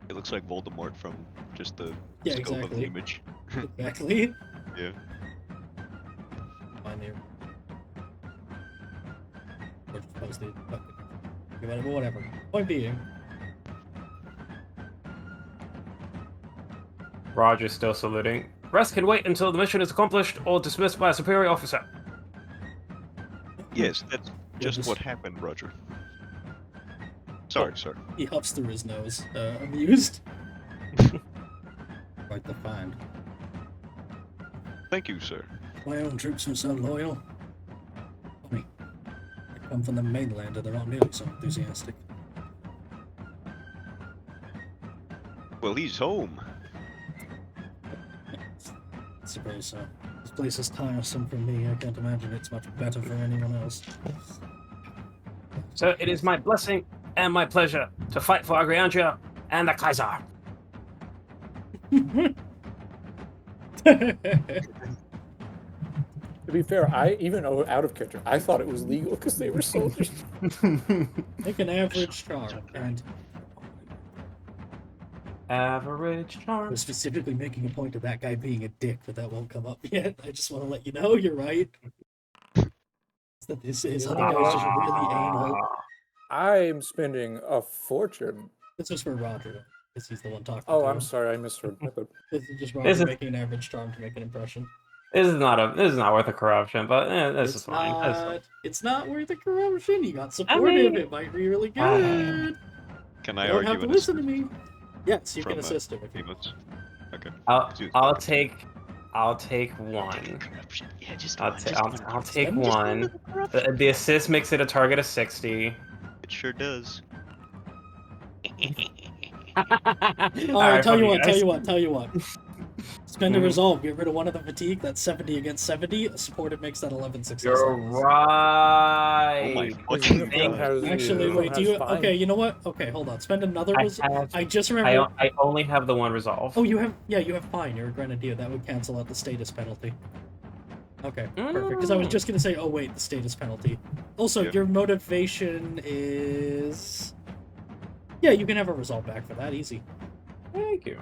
it looks like Voldemort from just the Yeah, scope of the exactly. image. Exactly. Yeah. Fine here. Or just posted. Whatever. Point being, Roger's still saluting. Rest can wait until the mission is accomplished or dismissed by a superior officer. Yes, that's just just- what happened, Roger. Sorry, sorry. He huffs through his nose, amused. Quite the find. Thank you, sir. My own troops are so loyal. Funny. They come from the mainland and they're not nearly so enthusiastic. Well, he's home. I suppose so. This place is tiresome for me. I can't imagine it's much better for anyone else. So it is my blessing and my pleasure to fight for Agriandria and the Kaiser. To be fair, even out of character, I thought it was legal because they were soldiers. Make an average charm, and Average I charm. was specifically making a point of that guy being a dick, but that won't come up yet. I just want to let you know you're right. That this is other guy's just really anal. I'm spending a fortune. This was for Roger, because he's the one talking. Oh, to I'm him. sorry, I misheard. This is just This Roger is- making an average charm to make an impression. This is not worth a corruption, but this is fine. That's fine. It's not worth the corruption. You got supportive. It might be really good. Can I You don't argue have to an listen to assist me. Yes, you from, can assist him if you Phoenix? Okay. I'll take one. Yeah, just I'll one, take just one. I'll take Spend just one. the corruption. The assist makes it a target of 60. It sure does. Alright, tell you what. Spend a resolve, get rid of one of the fatigue, that's 70 against 70. Supported makes that 11 successes. You're right. Oh my His fucking uniform god. has- Actually, his wait, do you... uniform has Okay, you know what? Okay, hold on. Spend another resolve. I just I remember... only have the one resolve. Oh, you have... Yeah, you have fine. You're a grenadier. That would cancel out the status penalty. Okay, perfect. Because I was just gonna say, oh wait, the status penalty. Also, Yeah. your motivation is... Yeah, you can have a resolve back for that, easy. Thank you.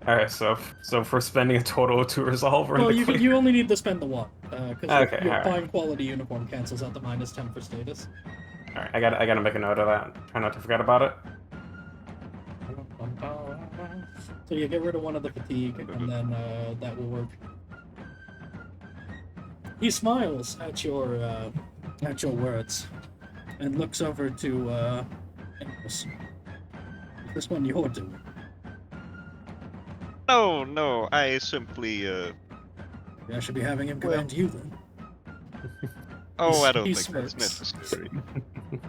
Alright, so for spending a total of 2 resolve, we're in Well, the clear. you only need to spend the one. Because Okay, your alright. fine quality uniform cancels out the -10 for status. Alright, I gotta make a note of that. Try not to forget about it. So you get rid of one of the fatigue, and then that will work. He smiles at your words, and looks over to Amos. This one you're doing. No, I simply, Maybe I should be having him command you then. Oh, I don't He think that's smirks. necessary.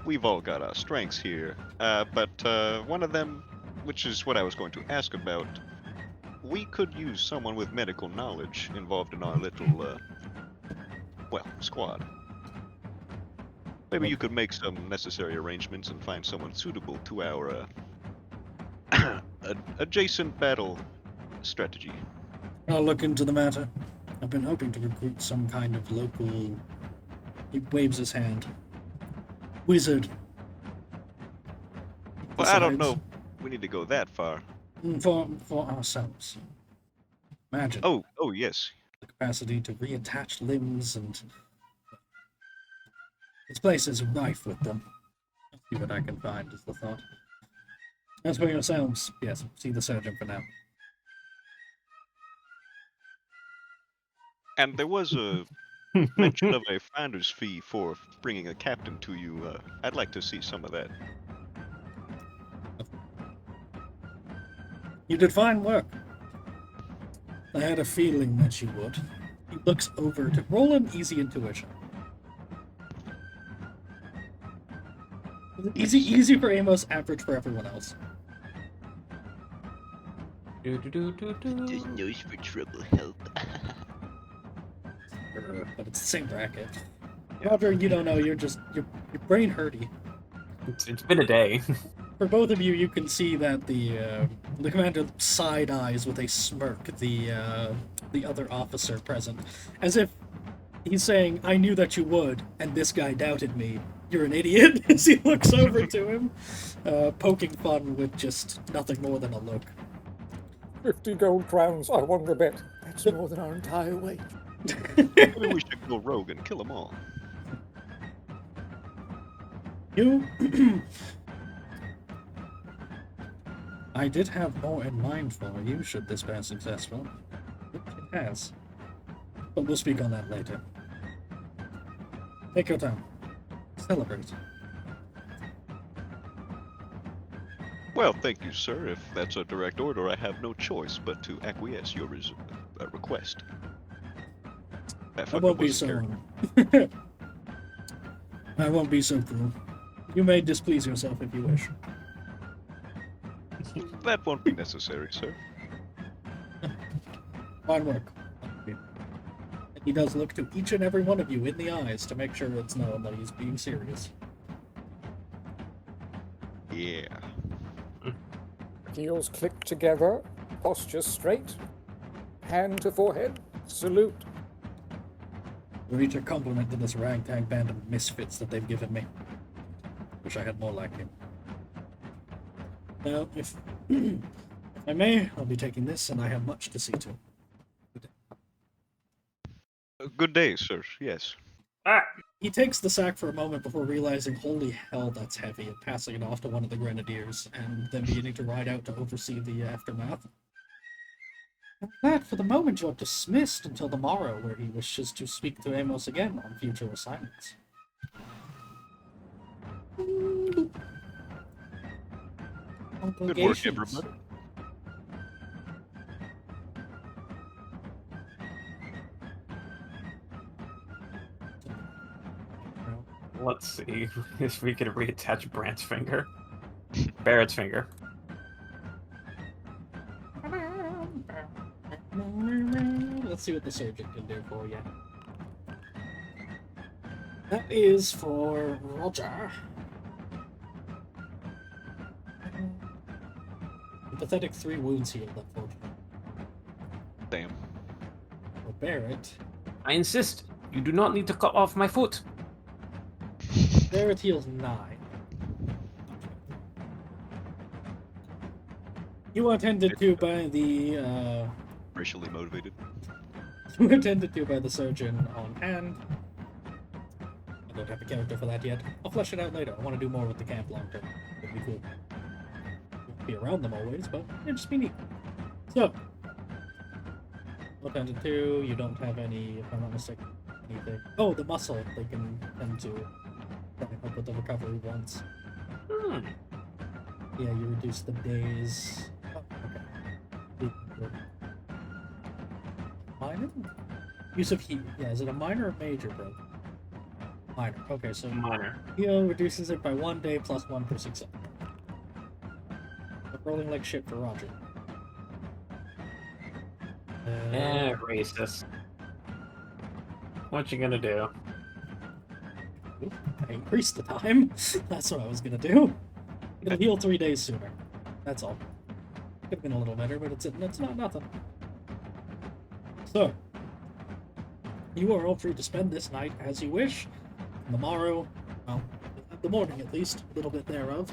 We've all got our strengths here. But one of them, which is what I was going to ask about, we could use someone with medical knowledge involved in our little, squad. Maybe you could make some necessary arrangements and find someone suitable to our, adjacent battle strategy. I'll look into the matter. I've been hoping to recruit some kind of local... He waves his hand. Wizard. Well, I don't Besides- know. We need to go that far. For ourselves. Imagine Oh, yes. the capacity to reattach limbs and... This place is rife with them. I'll see what I can find, is the thought. As for yourselves, yes, see the surgeon for now. And there was a mention of a founder's fee for bringing a captain to you. I'd like to see some of that. You did fine work. I had a feeling that you would. He looks over to roll an easy intuition. Easy for Amos, average for everyone else. Nose for trouble help. But it's the same bracket. Yeah. Roger, you don't know, you're brain hurty. It's been a day. For both of you, you can see that the commander side eyes with a smirk the other officer present, as if he's saying, "I knew that you would, and this guy doubted me. You're an idiot." As he looks over to him, poking fun with just nothing more than a look. 50 gold crowns, I won the bet. That's more than our entire wage. Maybe we should go rogue and kill them all. You I did have more in mind for you should this be successful. It has. But we'll speak on that later. Take your time. Celebrate. Well, thank you, sir. If that's a direct order, I have no choice but to acquiesce your request. That I fucker won't be was a so. character. I won't be so cruel. You may displease yourself if you wish. That won't be necessary, sir. Fine work. And he does look to each and every one of you in the eyes to make sure it's known that he's being serious. Yeah. Heels click together, posture straight, hand to forehead, salute. Reach a compliment to this ragtag band of misfits that they've given me. Wish I had more like him. Now, if I may, I'll be taking this, and I have much to see to. Good day, sir. Yes. Ah! He takes the sack for a moment before realizing, holy hell, that's heavy, and passing it off to one of the grenadiers, and then beginning to ride out to oversee the aftermath. And that, for the moment, you're dismissed until the morrow, where he wishes to speak to Amos again on future assignments. Good work, everybody. Let's see if we can reattach Brant's finger. Barrett's finger. Let's see what the surgeon can do for you. That is for Roger. A pathetic 3 wounds healed, unfortunately. Damn. For Barrett, I insist. You do not need to cut off my foot. Barrett heals 9. You are attended to by the Racially motivated. you were attended to by the surgeon on hand. I don't have a character for that yet. I'll flesh it out later. I want to do more with the camp long term. It'd be cool. Won't be around them always, but it'd just be neat. So, attended to. You don't have any, if I'm not mistaken, anything. Oh, the muscle. They can tend to try and help with the recovery once. Hmm. Yeah, you reduce the days. Oh, okay. Minor? Use of heat. Yeah, is it a minor or major, bro? Minor. Okay, so Minor. heal reduces it by 1 day plus 1 per 6 seconds. Rolling like shit for Roger. Racist. What you gonna do? I increased the time. That's what I was gonna do. It'll heal 3 days sooner. That's all. Could have been a little better, but it's not nothing. So, you are all free to spend this night as you wish. And the morrow, well, the morning at least, a little bit thereof.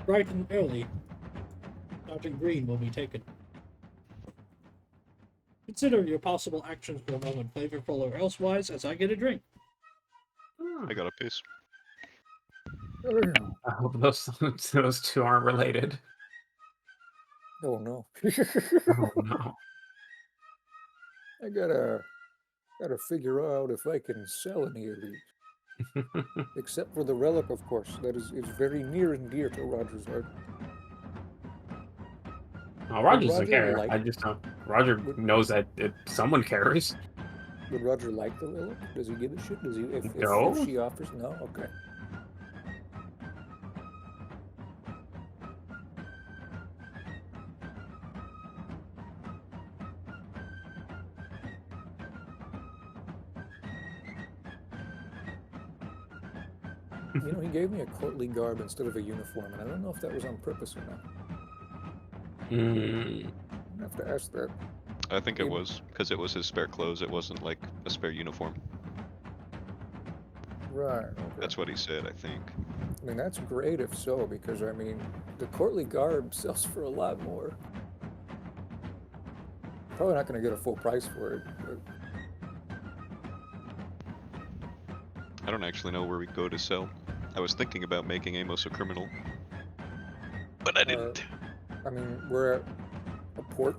Bright and early, Sergeant Green will be taken. Consider your possible actions for a moment, flavorful or elsewise, as I get a drink. I got a piss. I hope those two aren't related. Oh no. Oh no. I gotta figure out if I can sell any of these. Except for the relic, of course. That is very near and dear to Roger's heart. Well, Roger doesn't Roger care. like- I just don't. Roger knows that someone cares. Would Roger like the relic? Does he give a shit? Does he? No. If she offers, no. Okay. You know, he gave me a courtly garb instead of a uniform, and I don't know if that was on purpose or not. Hmm. I have to ask that. I think it Yeah. was, because it was his spare clothes. It wasn't like a spare uniform. Right. Okay. That's what he said, I think. I mean, that's great if so, because I mean, the courtly garb sells for a lot more. Probably not going to get a full price for it, but I don't actually know where we go to sell. I was thinking about making Amos a criminal. but I didn't. I mean, we're at a port,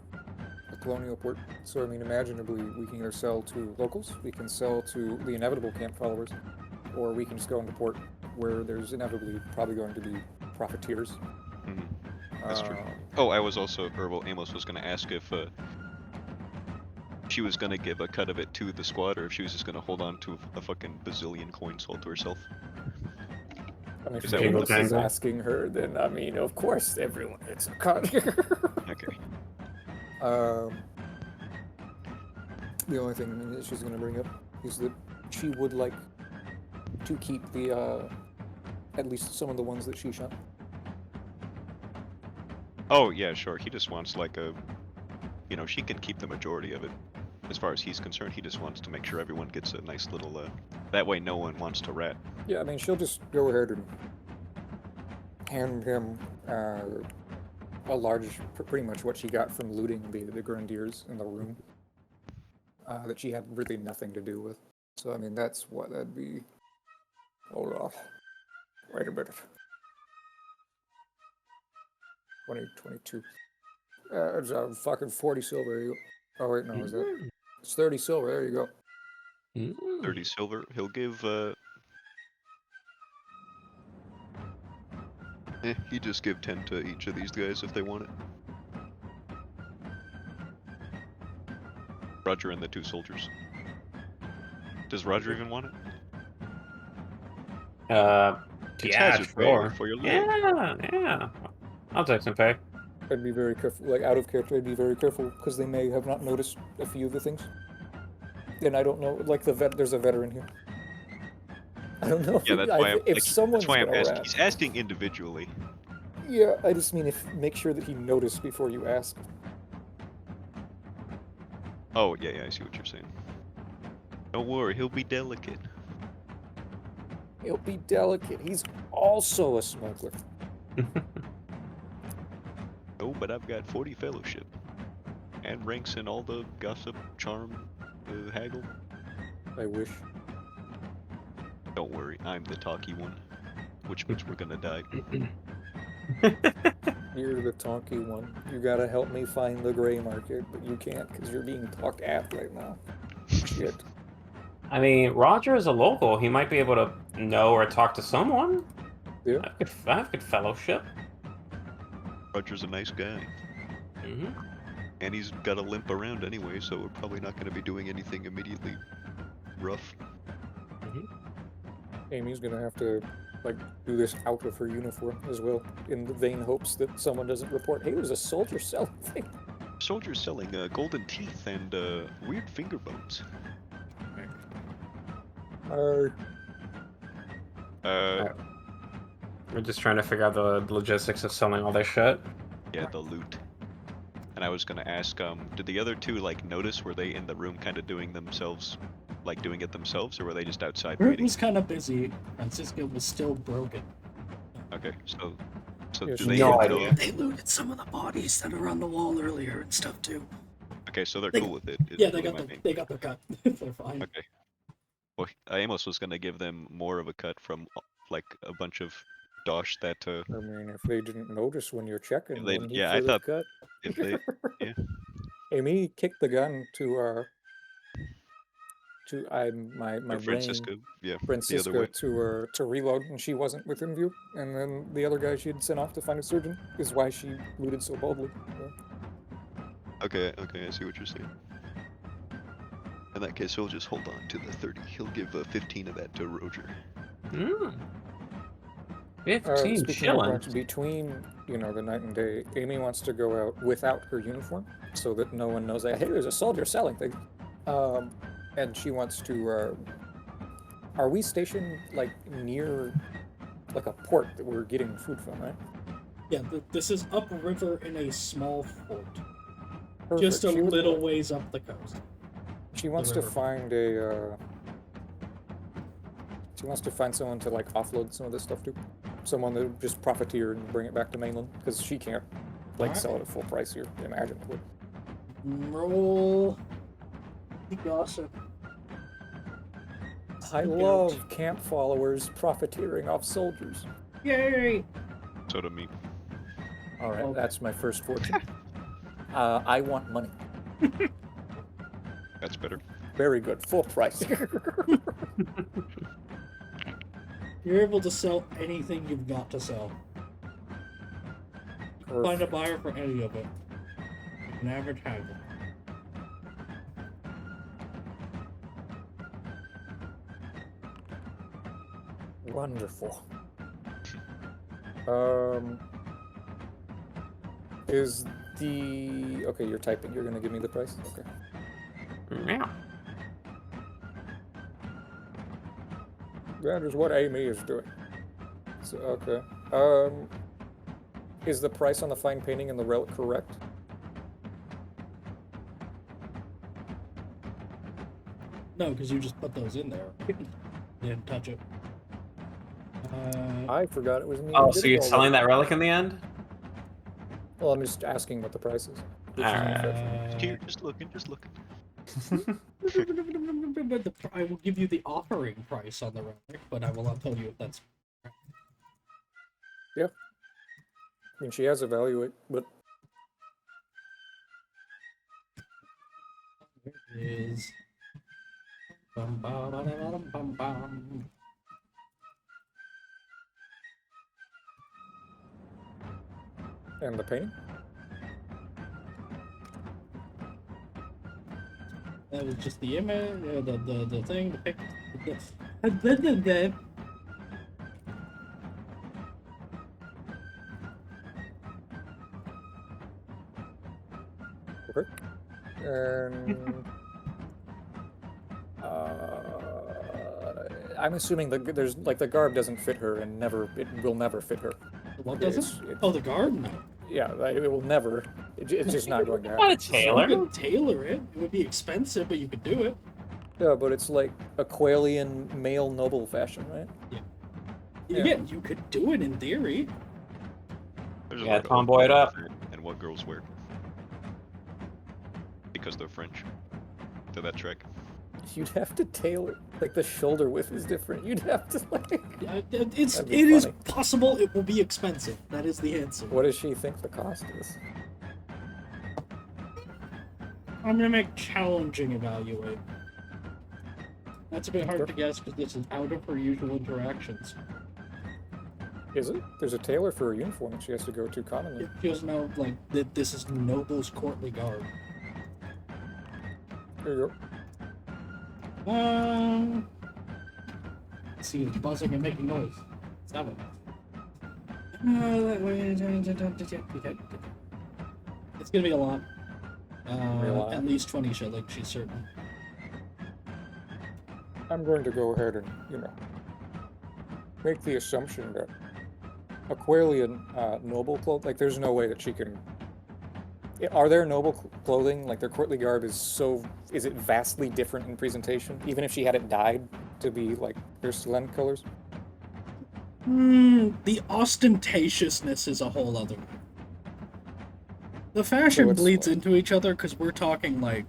a colonial port. So, I mean, imaginably, we can either sell to locals, we can sell to the inevitable camp followers, or we can just go into port where there's inevitably probably going to be profiteers. Mhm. That's true. Oh, I was also, or well, Amos was going to ask if she was going to give a cut of it to the squad, or if she was just going to hold on to a fucking bazillion coins all to herself. I mean, if Is that what Amos that is is? asking her, then, I mean, of course, everyone gets a cut. Okay. The only thing that she's going to bring up is that she would like to keep the, at least some of the ones that she shot. Oh, yeah, sure. He just wants like a, she can keep the majority of it. As far as he's concerned, he just wants to make sure everyone gets a nice little, that way no one wants to rat. Yeah, I mean, she'll just go ahead and hand him a large, pretty much what she got from looting the grenadiers in the room that she had really nothing to do with. So, I mean, that's what that'd be. Hold on. Wait a minute. 22. It's fucking 40 silver. There you go. Oh, wait, no, is that? It's 30 silver. There you go. 30 silver. He'll give, he just give 10 to each of these guys if they want it. Roger and the 2 soldiers. Does Roger even want it? It's Yeah, hazard pay sure. for your loot. Yeah. I'll take some pay. I'd be very careful, like out of character, I'd be very careful because they may have not noticed a few of the things. And I don't know, like there's a veteran here. I don't know Yeah, that's why if someone's I'm gonna asking. rat. He's asking individually. Yeah, I just mean make sure that he noticed before you ask. Oh, yeah, I see what you're saying. Don't worry, he'll be delicate. He'll be delicate. He's also a smuggler. Oh, but I've got 40 fellowship. And ranks in all the gossip, charm, haggle. I wish. Don't worry, I'm the talky one. Which means we're gonna die. You're the talky one. You gotta help me find the gray market, but you can't because you're being talked at right now. Shit. I mean, Roger is a local. He might be able to know or talk to someone. Yeah. I have good fellowship. Roger's a nice guy. And he's got a limp around anyway, so we're probably not gonna be doing anything immediately rough. Amy's gonna have to like do this out of her uniform as well, in the vain hopes that someone doesn't report, hey, there's a soldier selling thing. Soldiers selling golden teeth and weird finger bones. We're just trying to figure out the logistics of selling all this shit. Yeah, the loot. And I was gonna ask, did the other 2 like notice? Were they in the room kind of doing it themselves, or were they just outside Root waiting? was kind of busy. Francisco was still broken. Okay, so Yeah, do she- they No even know? idea. They looted some of the bodies that are on the wall earlier and stuff too. Okay, so they're They- cool with it. It Yeah, they really got might they got their cut. They're fine. Okay. Well, Amos was gonna give them more of a cut from like a bunch of dosh that I mean, if they didn't notice when you're checking, If they- then yeah, he'd I feel thought- the cut. if they Amy kicked the gun to my or brain, Francisco, yeah, the other Francisco way. to reload, and she wasn't within view. And then the other guy she had sent off to find a surgeon is why she looted so boldly. Yeah. Okay, I see what you're saying. In that case, he'll just hold on to the 30. He'll give 15 of that to Roger. 15 Speaking of shillings. which, between the night and day, Amy wants to go out without her uniform so that no one knows that hey, there's a soldier selling things. And she wants to. Are we stationed like near, like a port that we're getting food from, right? Yeah, this is upriver in a small fort, Perfect. just a She would- little ways up the coast. She wants to river. find a. She wants to find someone to like offload some of this stuff to, someone that would just profiteer and bring it back to mainland because she can't like Alright. sell it at full price here. Imagine it would. Roll the gossip. I love camp followers profiteering off soldiers. Yay! So to me, All right, Okay. that's my first fortune. I want money. That's better. Very good. Full price. You're able to sell anything you've got to sell. Find a Perfect. buyer for any of it. An average haggle. Wonderful. Is the okay? You're typing. You're gonna give me the price. Okay. Yeah. That is what Amy is doing. So, okay. Is the price on the fine painting and the relic correct? No, because you just put those in there. You didn't touch it. I forgot it was me. Oh, who did so it you're already. selling that relic in the end? Well, I'm just asking what the price is. Which is Alright. unfair. Here, just looking, just looking. I will give you the offering price on the relic, but I will not tell you if that's. I mean, she has a value, but Is. Bum, bum, bum, bum, bum, bum. and the painting. That was just the image, the thing, the picture. Okay. And I'm assuming there's like the garb doesn't fit her, and it will never fit her. What does it? It's- Oh, the garb? No. Yeah, like, it will never. It's just not going to What a happen. You tailor? could tailor it. It would be expensive, but you could do it. Yeah, but it's like a Quailian male noble fashion, right? Yeah. Again, you could do it in theory. There's Yeah, lot of tomboy it up. and what girls wear. Because they're French. To that track. You'd have to tailor. Like the shoulder width is different. You'd have to like. It That'd be is funny. possible it will be expensive. That is the answer. What does she think the cost is? I'm gonna make challenging evaluate. That's a bit hard to guess because this is out of her usual interactions. Is it? There's a tailor for a uniform that she has to go to commonly. It feels now like that this is Noble's courtly garb. There you go. Let's see, it's buzzing and making noise. Stop it. It's gonna be a lot. Be a lot. At least 20 shillings, she's certain. I'm going to go ahead and, make the assumption that a Quailian noble cloth, like, there's no way that she can. Are there noble clothing, like their courtly garb is it vastly different in presentation, even if she had it dyed to be like their Selene colors? The ostentatiousness is a whole other. The fashion So it's bleeds like- into each other because we're talking like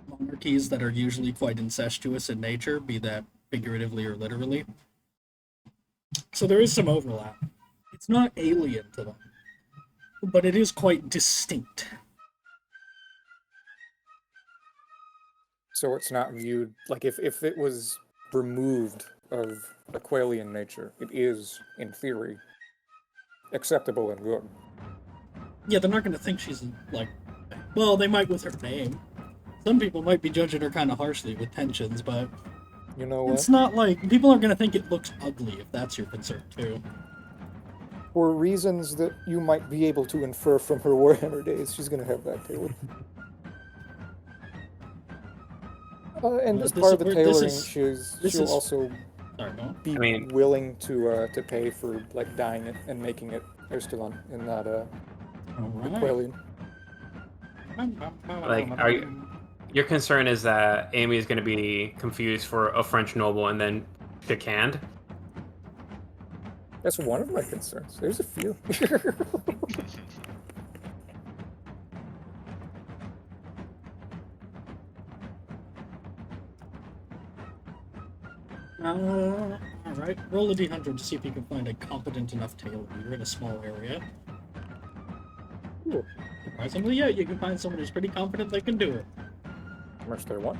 monarchies that are usually quite incestuous in nature, be that figuratively or literally. So there is some overlap. It's not alien to them, but it is quite distinct. So it's not viewed like if it was removed of a Quailian nature, it is, in theory, acceptable and good. Yeah, they're not going to think she's like. Well, they might with her name. Some people might be judging her kind of harshly with pensions, but You know what? it's not like people aren't going to think it looks ugly if that's your concern too. For reasons that you might be able to infer from her Warhammer days, she's gonna have that tailored. And as This part of is the where- this tailoring, is- this she'll is- also Sorry, no. be I mean- willing to pay for like dyeing it and making it Erstellon and not Quailian. Like, your concern is that Amy is going to be confused for a French noble and then shit-canned? That's one of my concerns. There's a few. Alright, roll a d100 to see if you can find a competent enough tailor. You're in a small area. Cool. Surprisingly, yeah, you can find someone who's pretty confident they can do it. How much they want?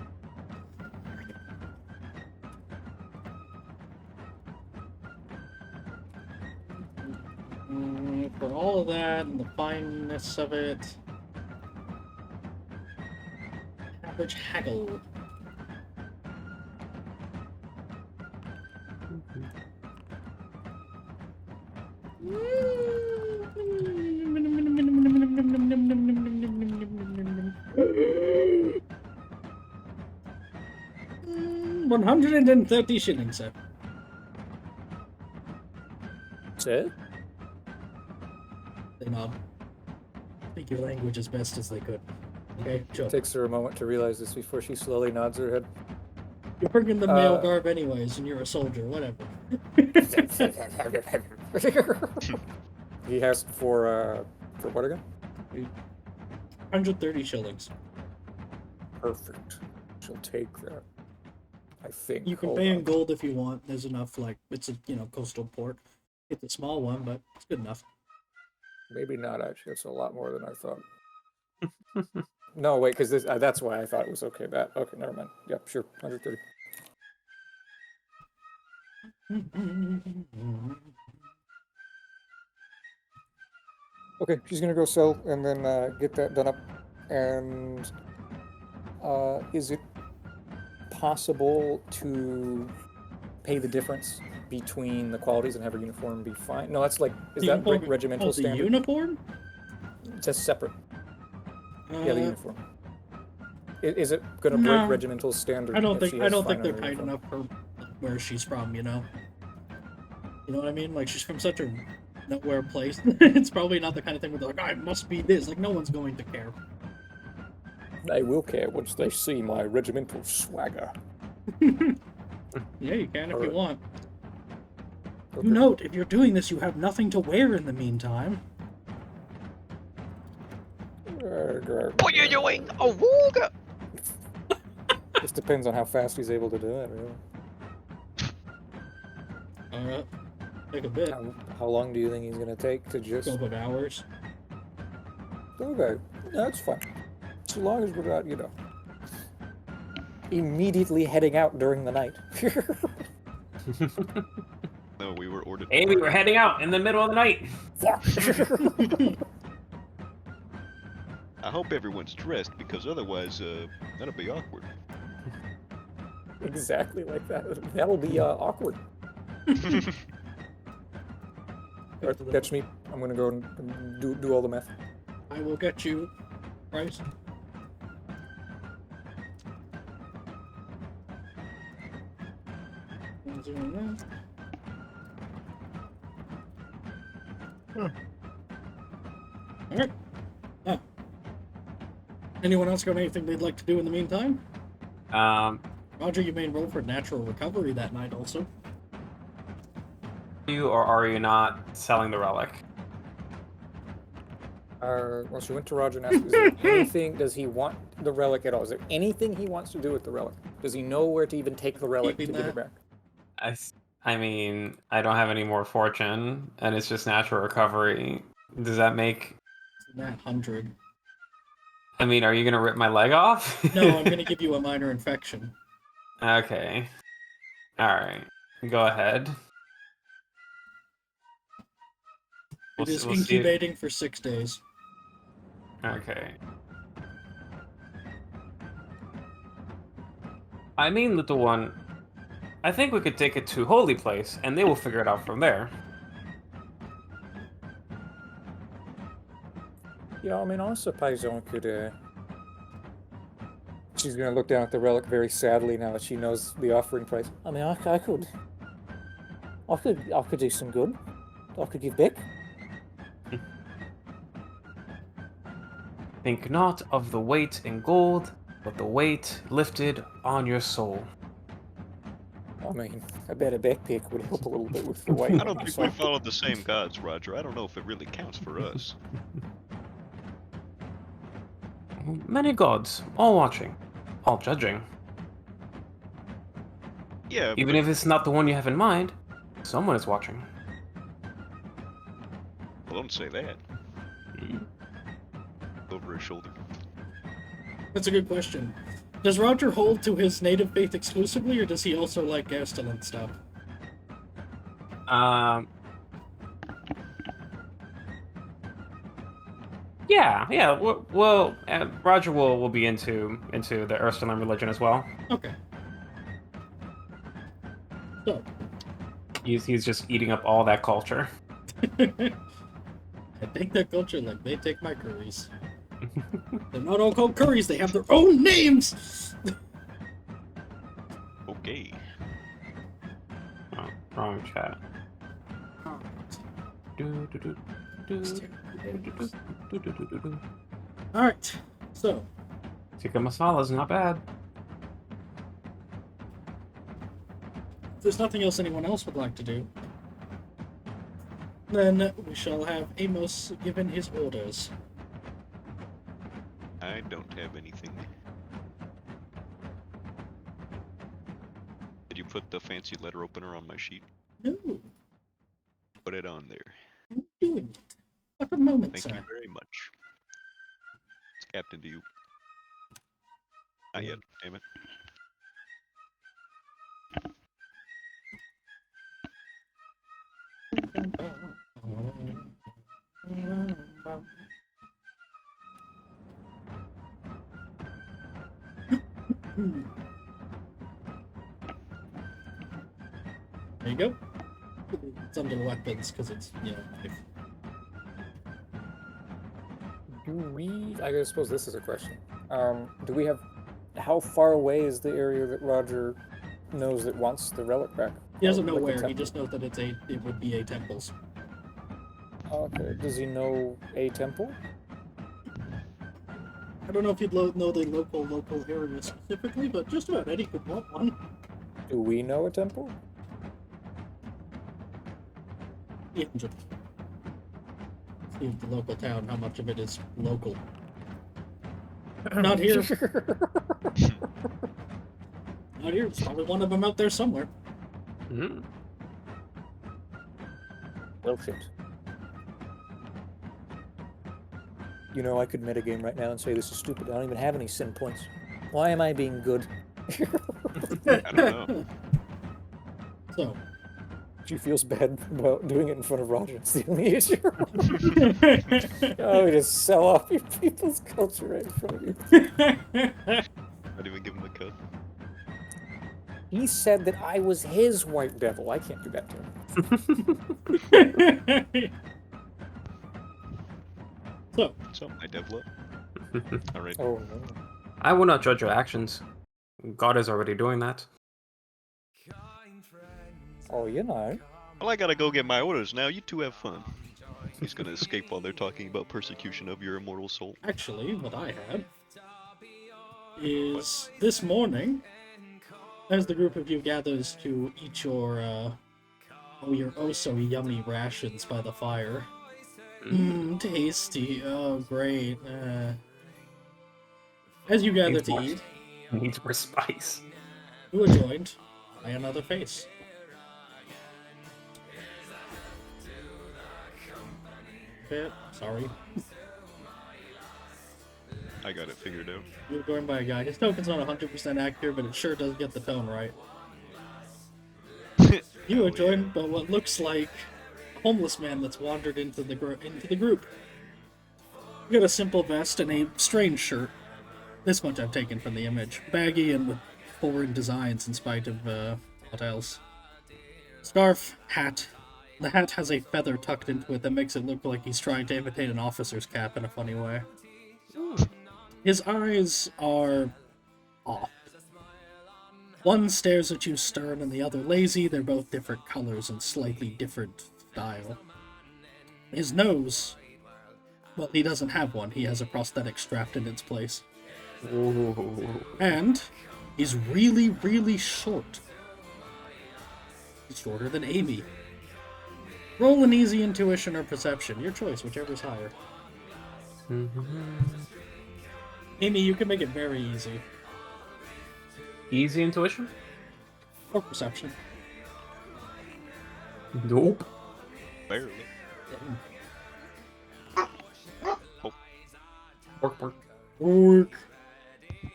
For all of that and the fineness of it, average haggle. $130 shillings, sir. That's it? They nod. Speak your language as best as they could. Okay, sure. Takes her a moment to realize this before she slowly nods her head. You're bringing the male garb anyways, and you're a soldier, whatever. He asked for what again? 130 shillings. Perfect. She'll take that. I think. You can Hold pay in on. gold if you want. There's enough, like, it's a, coastal port. It's a small one, but it's good enough. Maybe not, actually. It's a lot more than I thought. No, wait, because that's why I thought it was okay. Okay, never mind. Yep, sure. 130. Okay, she's gonna go sell and then get that done up. And is it possible to pay the difference between the qualities and have her uniform be fine? No, that's like, is that regimental the standard? uniform? It's just separate. Yeah, the Uh, uniform. Is it gonna no. break regimental standard? I don't if think she I has don't think fine they're on her kind uniform? enough for where she's from. You know what I mean? Like, she's from such a nowhere place. It's probably not the kind of thing where they're like, I must be this. Like, no one's going to care. They will care once they see my regimental swagger. Yeah, you can if you Alright. want. Okay. You note, if you're doing this, you have nothing to wear in the meantime. What are you doing? A wooga! This depends on how fast he's able to do it, really. Take a bit. How long do you think he's gonna take to just... Couple of hours. Okay, that's fine. So long as we're not, immediately heading out during the night. No, we were ordered. Hey, we were heading out in the middle of the night. I hope everyone's dressed because otherwise, that'll be awkward. Exactly like that. That'll be awkward. Alright, catch me. I'm gonna go and do all the math. I will get you, Price. Alright. Anyone else got anything they'd like to do in the meantime? Roger, you may roll for natural recovery that night also. You or are you not selling the relic? Well, she went to Roger and asked, is there anything, does he want the relic at all? Is there anything he wants to do with the relic? Does he know where to even take the relic to Keeping give it that. back? I mean, I don't have any more fortune, and it's just natural recovery. Does that make... That 100. I mean, are you gonna rip my leg off? No, I'm gonna give you a minor infection. Okay. Alright. Go ahead. It is We'll see. incubating for 6 days. Okay. I mean, little one, I think we could take it to Holy Place, and they will figure it out from there. Yeah, I mean, I suppose I could, She's gonna look down at the relic very sadly now that she knows the offering price. I mean, I could do some good. I could give back. Think not of the weight in gold, but the weight lifted on your soul. I mean, I bet a backpack would help a little bit with the weight. I don't think we followed the same gods, Roger. I don't know if it really counts for us. Many gods, all watching, all judging. Yeah, Even if it's not the one you have in mind, someone is watching. well, don't say that. over his shoulder. That's a good question. Does Roger hold to his native faith exclusively, or does he also like Gastilan stuff? Yeah. Well, Roger will be into the Ursuline religion as well. Okay. So, He's just eating up all that culture. I take their culture like they take my curries. They're not all called curries, they have their own names! Okay. Oh, wrong chat. Alright, so, Tikka masala is not bad. if there's nothing else anyone else would like to do, then we shall have Amos given his orders. I don't have anything. Did you put the fancy letter opener on my sheet? No, Put it on there. I'm doing it. What a moment, Thank sir. you very much. It's Captain to you. Not yet, damn it. There you go. It's under weapons because it's, I suppose this is a question. Do we have... How far away is the area that Roger knows that wants the relic back? he doesn't know Like the where. He temple? just knows that it would be a temple's. Okay. Does he know a temple? I don't know if you'd know the local area specifically, but just about any could want one. Do we know a temple? Yeah, just see if the local town, how much of it is local. Not here. Not here. There's probably one of them out there somewhere. Mm-hmm. Well, shit. You know, I could metagame right now and say this is stupid. I don't even have any sin points. Why am I being good? I don't know. So, She feels bad about doing it in front of Roger. It's the only issue. Oh, we just sell off your people's culture right in front of you. Not even give him a cut. He said that I was his white devil. I can't do that to him. so, So, my devil. Alright. Oh, no. I will not judge your actions. God is already doing that. Oh, you know. Well, I gotta go get my orders now. You two have fun. He's gonna escape while they're talking about persecution of your immortal soul. actually, what I had is this morning, as the group of you gathers to eat your oh so yummy rations by the fire. Tasty. Oh, great. As you gather to eat, Needs more spice. you are joined by another face. Sorry. I got it figured out. You're joined by a guy. His token's not 100% accurate, but it sure does get the tone right. You are joined by what looks like a homeless man that's wandered into the group. You got a simple vest and a strange shirt. This much I've taken from the image. Baggy and with foreign designs in spite of, what else? Scarf, hat. The hat has a feather tucked into it that makes it look like he's trying to imitate an officer's cap in a funny way. His eyes are off. One stares at you stern and the other lazy. They're both different colors and slightly different style. His nose, well, he doesn't have one. He has a prosthetic strapped in its place. Ooh. And he's really, really short. He's shorter than Amy. Roll an easy intuition or perception. Your choice, whichever's higher. Amy, you can make it very easy. Easy intuition? Or perception. Nope. Barely. Work, work. Work.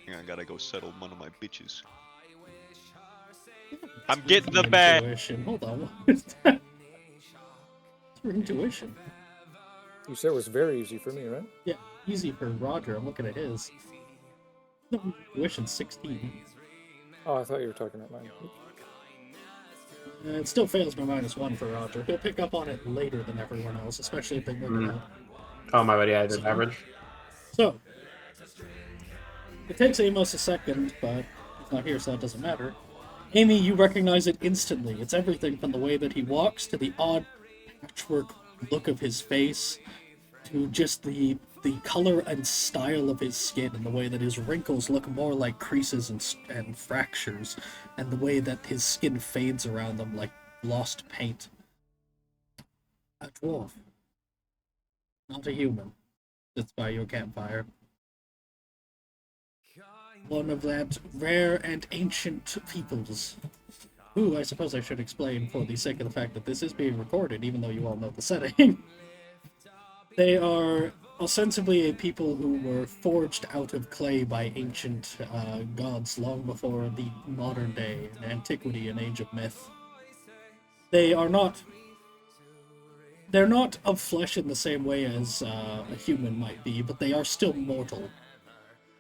I gotta go settle one of my bitches. I'm getting the bag. Intuition. Hold on. What is that? It's for intuition. You said it was very easy for me, right? Yeah, easy for Roger. I'm looking at his. No, intuition 16. Oh, I thought you were talking about mine. It still fails by -1 for Roger. He'll pick up on it later than everyone else, especially if they work it out. Oh, my bad. Yeah, I did So- average. So, it takes Amos a second, but he's not here, so that doesn't matter. Amy, you recognize it instantly. It's everything from the way that he walks to the odd patchwork look of his face to just the color and style of his skin and the way that his wrinkles look more like creases and fractures and the way that his skin fades around them like lost paint. A dwarf. Not a human. Sits by your campfire. One of that rare and ancient peoples, who I suppose I should explain for the sake of the fact that this is being recorded, even though you all know the setting. They are ostensibly a people who were forged out of clay by ancient gods long before the modern day, antiquity and age of myth. They're not of flesh in the same way as a human might be, but they are still mortal.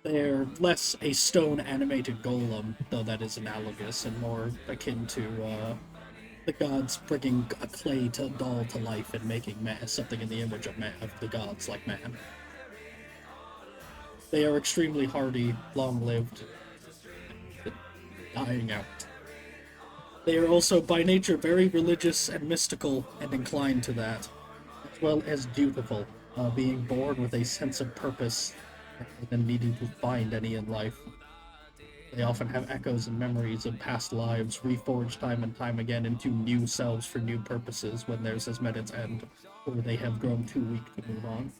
They're less a stone animated golem, though that is analogous and more akin to the gods bringing a clay doll to life and making something in the image of the gods like man. They are extremely hardy, long-lived, dying out. They are also by nature very religious and mystical and inclined to that, as well as dutiful, being born with a sense of purpose rather than needing to find any in life. They often have echoes and memories of past lives, reforged time and time again into new selves for new purposes when theirs has met its end, or they have grown too weak to move on.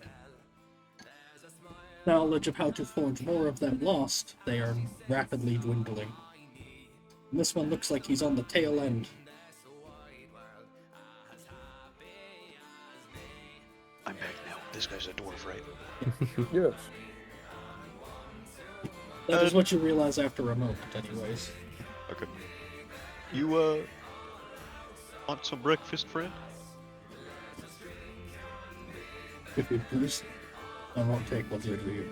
Knowledge of how to forge more of them lost, they are rapidly dwindling. And this one looks like he's on the tail end. I'm back now. This guy's a dwarf, right? Yes. That is what you realize after a moment, anyways. Okay. You, want some breakfast, friend? If you please, I won't take what little you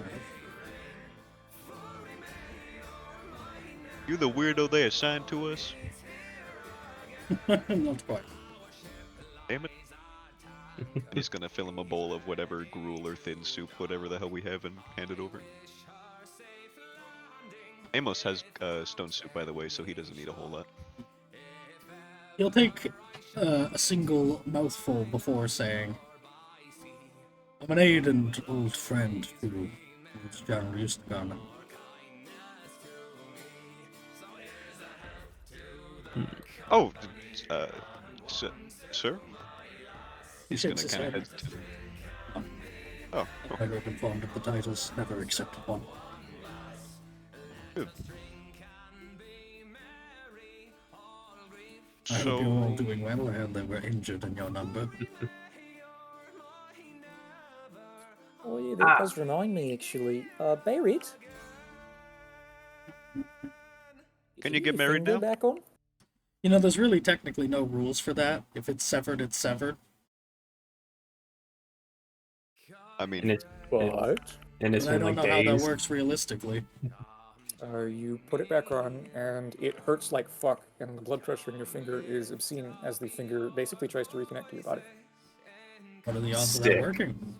You the weirdo they assigned to us? have. Not quite. Damn it. He's gonna fill him a bowl of whatever gruel or thin soup, whatever the hell we have, and hand it over. Amos has stone soup, by the way, so he doesn't need a whole lot. He'll take a single mouthful before saying, I'm an aid and old friend to General Eustagarman. Oh, sir? He's shakes gonna his kind of head. hesitate. Oh, I've never been fond of the titles, never accepted one. good. I hope you're all doing well. I heard they were injured in your number. Oh yeah, that does remind me actually. Beirut. Can you get married now? Back on? You know, there's really technically no rules for that. If it's severed, it's severed. I mean, And it's But and it's And I been don't like know how that days. works realistically. you put it back on, and it hurts like fuck, and the blood pressure in your finger is obscene as the finger basically tries to reconnect to your body. What are the odds of Sick. that working?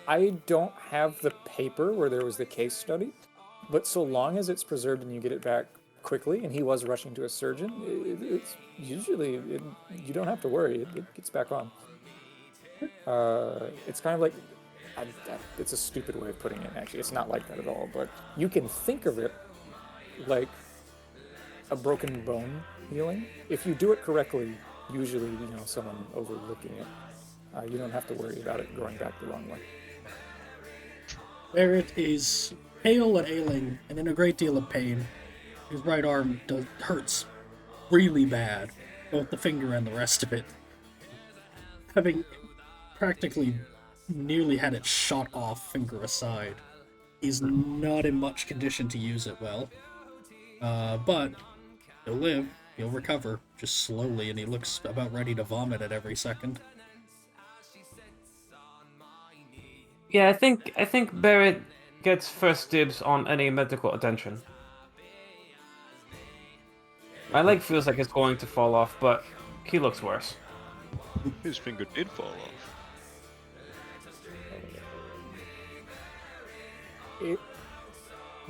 I don't have the paper where there was the case study, but so long as it's preserved and you get it back quickly, and he was rushing to a surgeon, it's usually you don't have to worry. It gets back on. It's kind of like it's a stupid way of putting it. Actually, it's not like that at all. But you can think of it like a broken bone healing. If you do it correctly, usually someone overlooking it, you don't have to worry about it going back the wrong way. Barrett is pale and ailing and in a great deal of pain. His right arm hurts really bad, both the finger and the rest of it. Having practically nearly had it shot off finger aside. He's not in much condition to use it well. But he'll live, he'll recover, just slowly, and he looks about ready to vomit at every second. Yeah, I think Barrett gets first dibs on any medical attention. My leg feels like it's going to fall off, but he looks worse. His finger did fall off.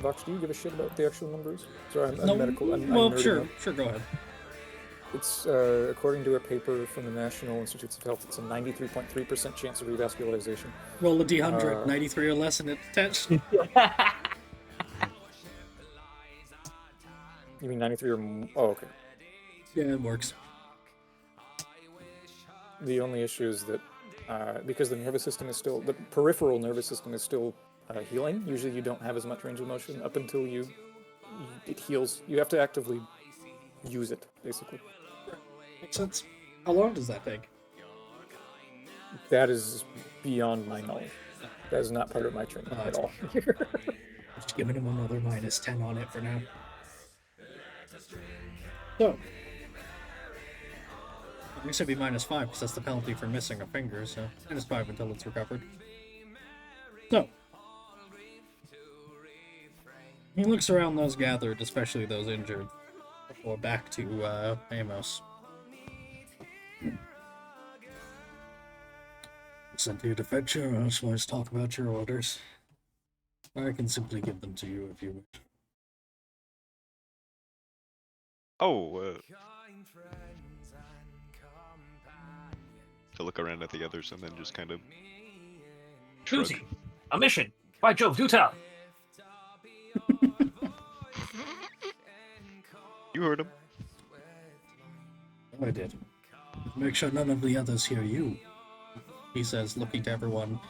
Vox, do you give a shit about the actual numbers? Sorry, I'm No, medical. I'm well, nerding sure, out. sure, go ahead. It's, according to a paper from the National Institutes of Health, it's a 93.3% chance of revascularization. Roll a d100, 93 or less, and it's attention. You mean 93 or more? Oh, okay. Yeah, it works. The only issue is that because the nervous system is still, the peripheral nervous system is still healing, usually you don't have as much range of motion up until it heals. You have to actively use it, basically. Makes sense. How long does that take? That is beyond my knowledge. That is not part of my training at all. Just giving him another -10 on it for now. So, I guess it'd be -5 because that's the penalty for missing a finger, so -5 until it's recovered. So, he looks around those gathered, especially those injured, before back to Amos. Sent here to fetch you, or otherwise talk about your orders. I can simply give them to you if you wish. Oh, to look around at the others and then just kind of shrug. Duty. A mission. By Jove, do tell. You heard him. I did. Make sure none of the others hear you, he says, looking to everyone,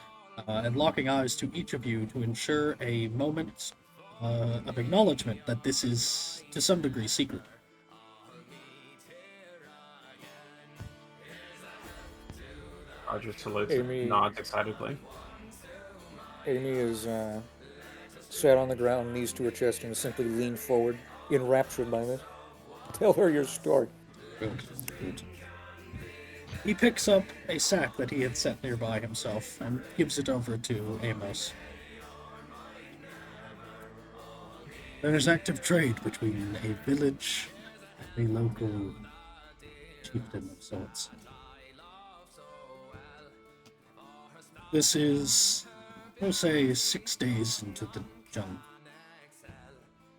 and locking eyes to each of you to ensure a moment of acknowledgement that this is, to some degree, secret. Roger salutes, Amy- nods excitedly. Amy is sat on the ground, knees to her chest, and is simply leaned forward, enraptured by this. Tell her your story. Good, good. He picks up a sack that he had set nearby himself and gives it over to Amos. There is active trade between a village and a local chieftain of sorts. This is, we'll say, 6 days into the junk.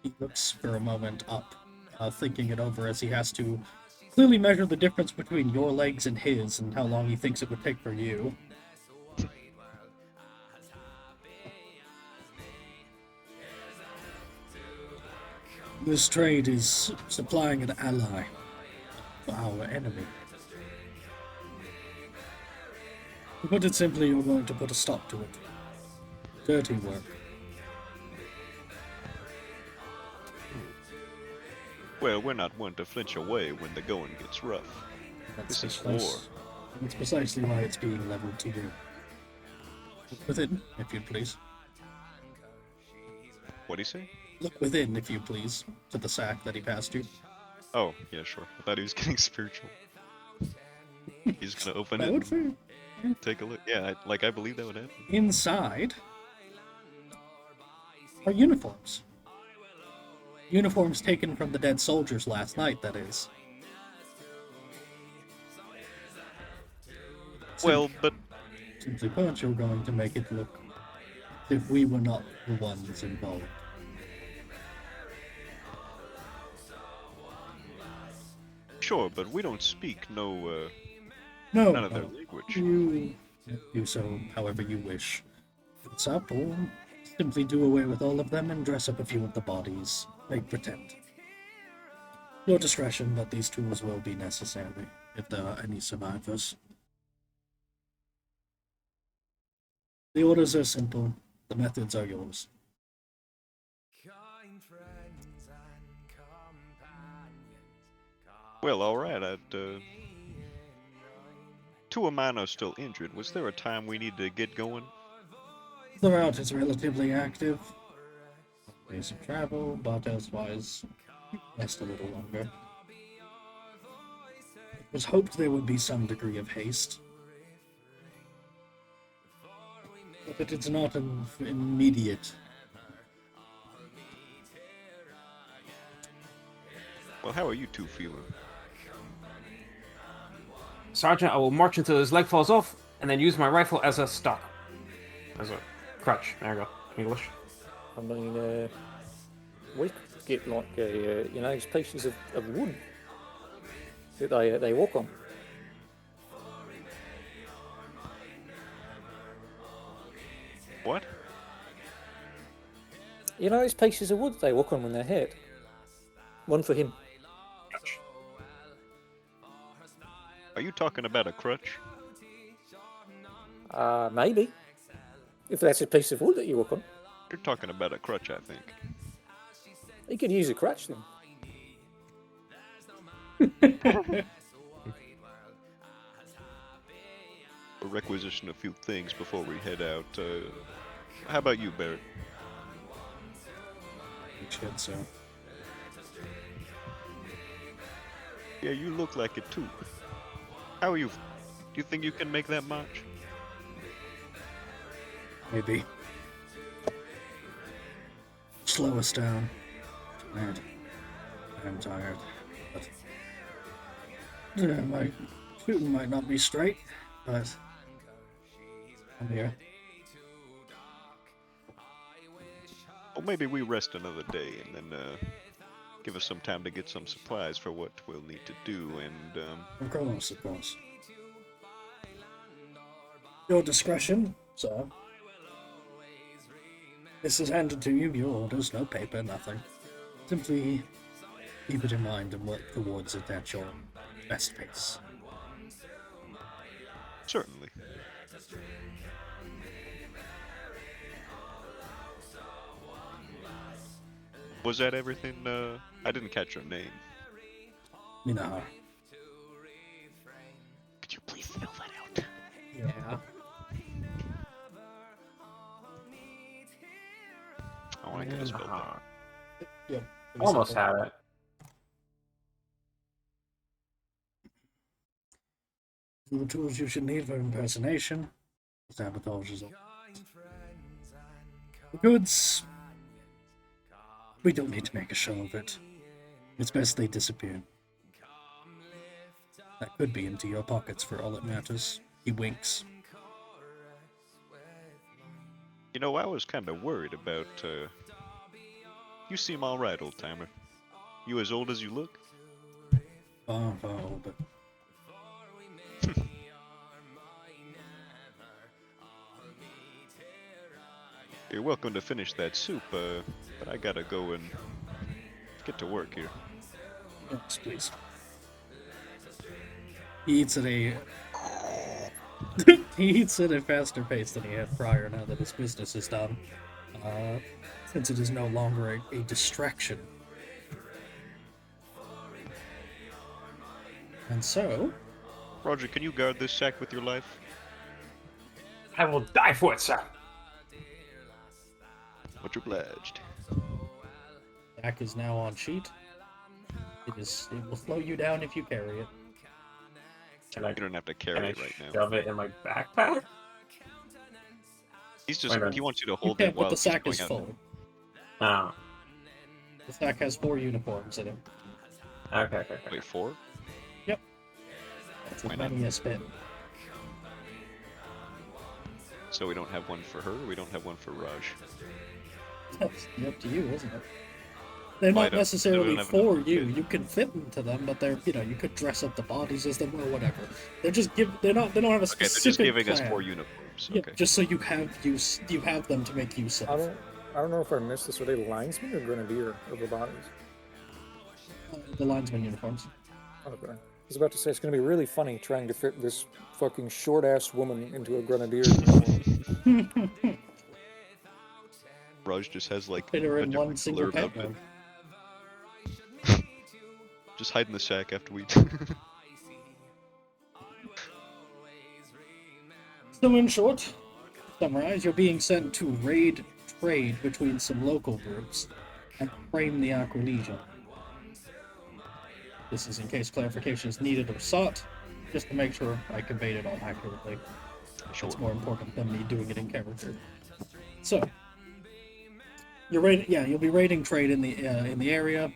He looks for a moment up, thinking it over as he has to clearly measure the difference between your legs and his and how long he thinks it would take for you. This trade is supplying an ally for our enemy. To put it simply, you're going to put a stop to it. Dirty work. Well, we're not one to flinch away when the going gets rough. This is war. That's precisely why it's being leveled to you. Look within, if you'd please. What'd he say? Look within, if you please, to the sack that he passed you. Oh, yeah, sure. I thought he was getting spiritual. He's gonna open That it would and fit. take a look. Yeah, I believe that would happen. Inside are uniforms. Uniforms taken from the dead soldiers last night, that is. Well, but Simply put, you're going to make it look as if we were not the ones involved. sure, but we don't speak No, none of their language. you do so however you wish. It's up, or simply do away with all of them and dress up a few of the bodies. Make pretend. Your discretion, but these tools will be necessary if there are any survivors. The orders are simple. The methods are yours. Well, all right. I'd Two of mine are still injured. Was there a time we need to get going? The route is relatively active. Days of travel, but elsewise, last a little longer. It was hoped there would be some degree of haste, but it's not an immediate. Well, how are you two feeling? Sergeant, I will march until his leg falls off, and then use my rifle as a stock. As a crutch. There you go. English. I mean, we could get like these pieces of wood that they walk on. What? You know those pieces of wood they walk on when they're hit? One for him. Are you talking about a crutch? Maybe. If that's a piece of wood that you walk on. You're talking about a crutch, I think. You could use a crutch then. We'll requisition a few things before we head out. How about you, Barrett? Shit, so. Yeah, you look like it too. How are you? Do you think you can make that march? Maybe. Slow us down. Mad. I'm tired. But my shooting might not be straight, but I'm here. Well, maybe we rest another day and then give us some time to get some supplies for what we'll need to do. And Of course. Your discretion, sir. This is handed to you, your orders, no paper, nothing. Simply keep it in mind and work towards it at your best pace. certainly. Was that everything? I didn't catch your name. Minahar. Could you please spell that out? Yeah. I want to get a spell Uh-huh. that. Yeah. Almost had it. The tools you should need for impersonation. Sabotage is all. The goods. We don't need to make a show of it. It's best they disappear. That could be into your pockets for all it matters. He winks. You know, I was kind of worried about, You seem alright, old timer. You as old as you look? Far older. You're welcome to finish that soup, but I gotta go and get to work here. Yes, please. He eats at a he eats at a faster pace than he had prior now that his business is done. Since it is no longer a distraction. And so, Roger, can you guard this sack with your life? I will die for it, sir. Much obliged. Jack is now on sheet. It will slow you down if you carry it. Can I, You don't have to can carry I it right now. shove it in my backpack? He's just, Wait a minute. he wants you to You hold can't, it but while the he's sack going is out. full. Oh. The sack has 4 uniforms in it. Okay. Wait, 4? That's Why as not? many as spin. So we don't have one for her, we don't have one for Raj. That's up to you, isn't it? They're Well, I not don't- necessarily they don't have for enough you. fit. You can fit into them, but they're you could dress up the bodies as them or whatever. They don't have a Okay, they're specific just giving us plan. 4 uniforms. Yeah, Okay. just so you have them to make use I of. don't know if I missed this. Are they linesmen or grenadier of the bodies? The linesman uniforms. Okay. I was about to say it's going to be really funny trying to fit this fucking short-ass woman into a grenadier uniform. Raj just has like Fit her a in different one single color pet outfit. mode. Just hide in the sack after we. So in short, to summarize, you're being sent to raid trade between some local groups and frame the Aquilesian. This is in case clarification is needed or sought, just to make sure I conveyed it all accurately. Sure. That's more important than me doing it in character. So, you'll be raiding trade in the area.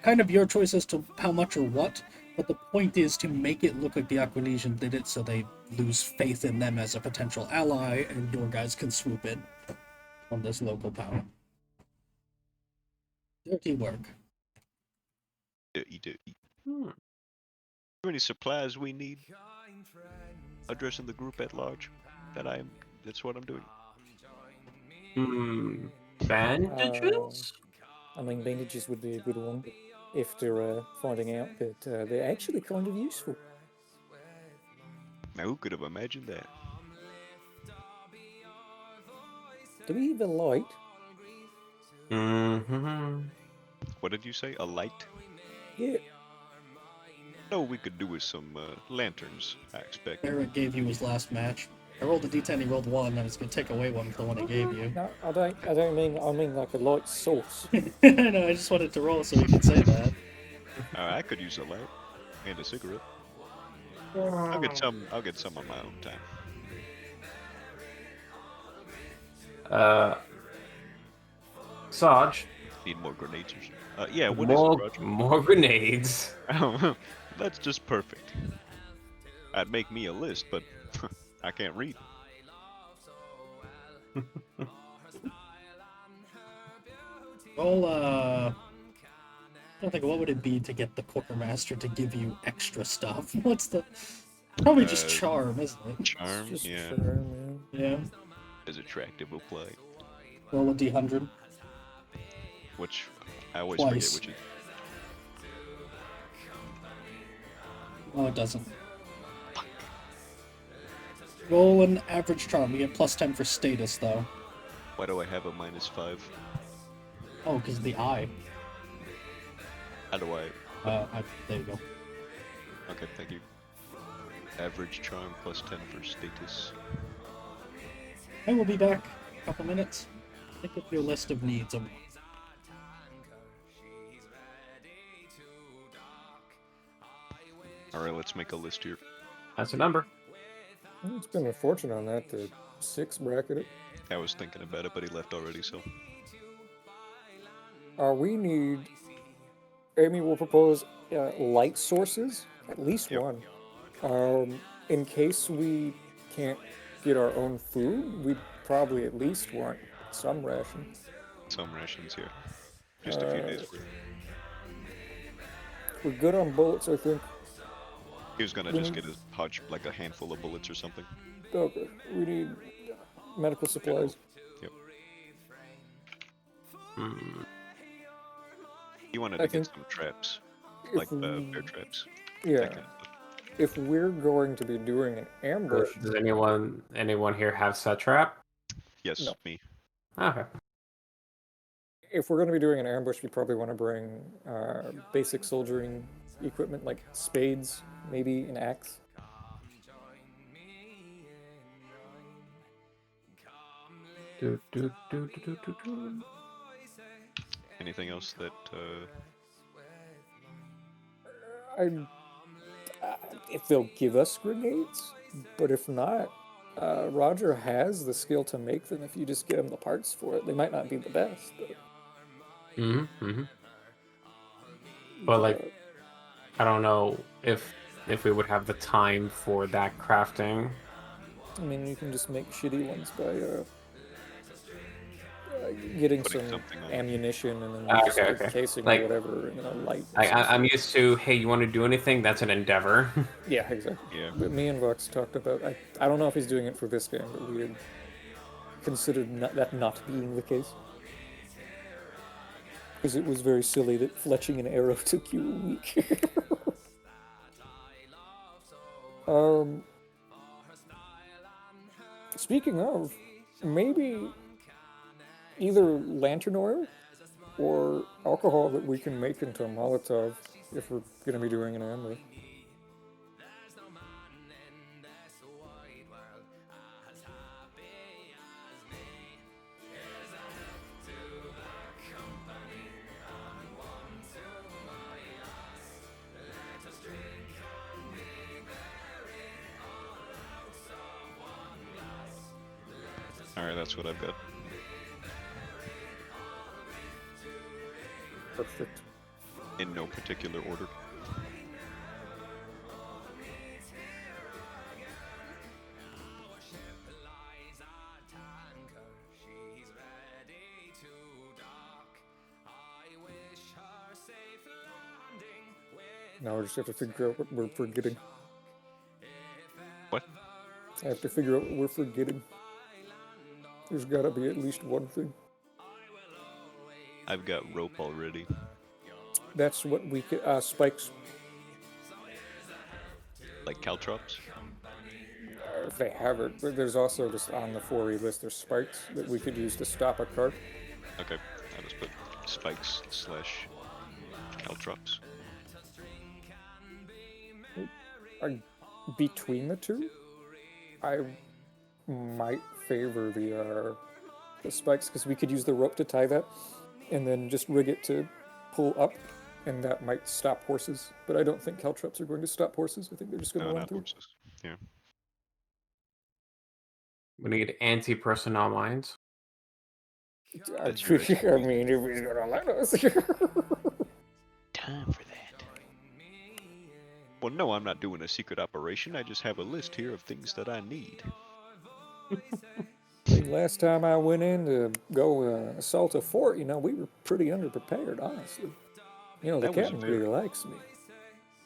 Kind of your choice as to how much or what, but the point is to make it look like the Aquilesian did it so they lose faith in them as a potential ally, and your guys can swoop in on this local power. Dirty work. Dirty. Any supplies we need? Addressing the group at large. That's what I'm doing. Bandages? I mean, bandages would be a good one after finding out that they're actually kind of useful. Now, who could have imagined that? Do we have a light? Mm-hmm. What did you say? A light? Yeah. No, we could do with some lanterns, I expect. Eric gave you his last match. I rolled a d10, he rolled 1, I was going to take away one for the one he gave you. No, I don't mean like a light source. No, I just wanted to roll so we could say that. I could use a light and a cigarette. I'll get some on my own time. Sarge. Need more grenades or something. Yeah, what more, is it, Roger? more grenades. That's just perfect. I'd make me a list, but I can't read. Well, I don't think, what would it be to get the quartermaster to give you extra stuff? What's the... Probably just charm, isn't it? Charm, Just yeah. charm, Yeah. Is attractive will play. Roll a d100. Which I always Twice. forget which is. Oh, it doesn't. Roll an average charm. You get plus 10 for status, though. Why do I have a -5? Oh, because of the eye. How do I? There you go. Okay, thank you. Average charm plus 10 for status. I will be back in a couple minutes. Pick up your list of needs. Alright, let's make a list here. That's a number. It's been a fortune on that to 6 bracket it. I was thinking about it, but he left already, so. We need... Amy will propose light sources, at least Yep. one. In case we can't get our own food, we'd probably at least want some ration. Some rations here. Just a few days worth. We're good on bullets, I think. He was gonna just get a hodge, like a handful of bullets or something. Okay, we need medical supplies. Yep. Hmm. He wanted I to get think some traps, if like we- bear traps. Yeah, That kind of stuff. if we're going to be doing an ambush, Does anyone here have set trap? Yes, No. me. Okay. if we're going to be doing an ambush, we probably want to bring basic soldiering equipment like spades, maybe an axe. Anything else that? If they'll give us grenades, but if not, Roger has the skill to make them if you just get him the parts for it. They might not be the best, but... But like, I don't know if we would have the time for that crafting. I mean, you can just make shitty ones by getting Putting some something on. ammunition and then just Okay, put okay. casing Like- or whatever, and a light. I'm used to, hey, you want to do anything? That's an endeavor. Yeah, exactly. Yeah. But me and Vox talked about. I don't know if he's doing it for this game, but we had considered that not being the case. Because it was very silly that fletching an arrow took you a week. Speaking of, maybe either lantern oil or alcohol that we can make into a Molotov if we're going to be doing an ambush. Alright, that's what I've got. Perfect. In no particular order. Now I just have to figure out what we're forgetting. What? I have to figure out what we're forgetting. There's gotta be at least one thing. I've got rope already. That's what we could, spikes. Like caltrops? If they have it, but there's also just on the 4E list, there's spikes that we could use to stop a cart. Okay, I'll just put spikes / caltrops. Between the two, I might favor the spikes because we could use the rope to tie that, and then just rig it to pull up, and that might stop horses. But I don't think caltrops are going to stop horses. I think they're just going to No, run not through. horses. Yeah. We need anti-personnel mines. That's your I mean, if he's gonna let us. Time for that. Well, no, I'm not doing a secret operation. I just have a list here of things that I need. Last time I went in to go assault a fort, we were pretty underprepared, honestly. The That was captain very- really likes me.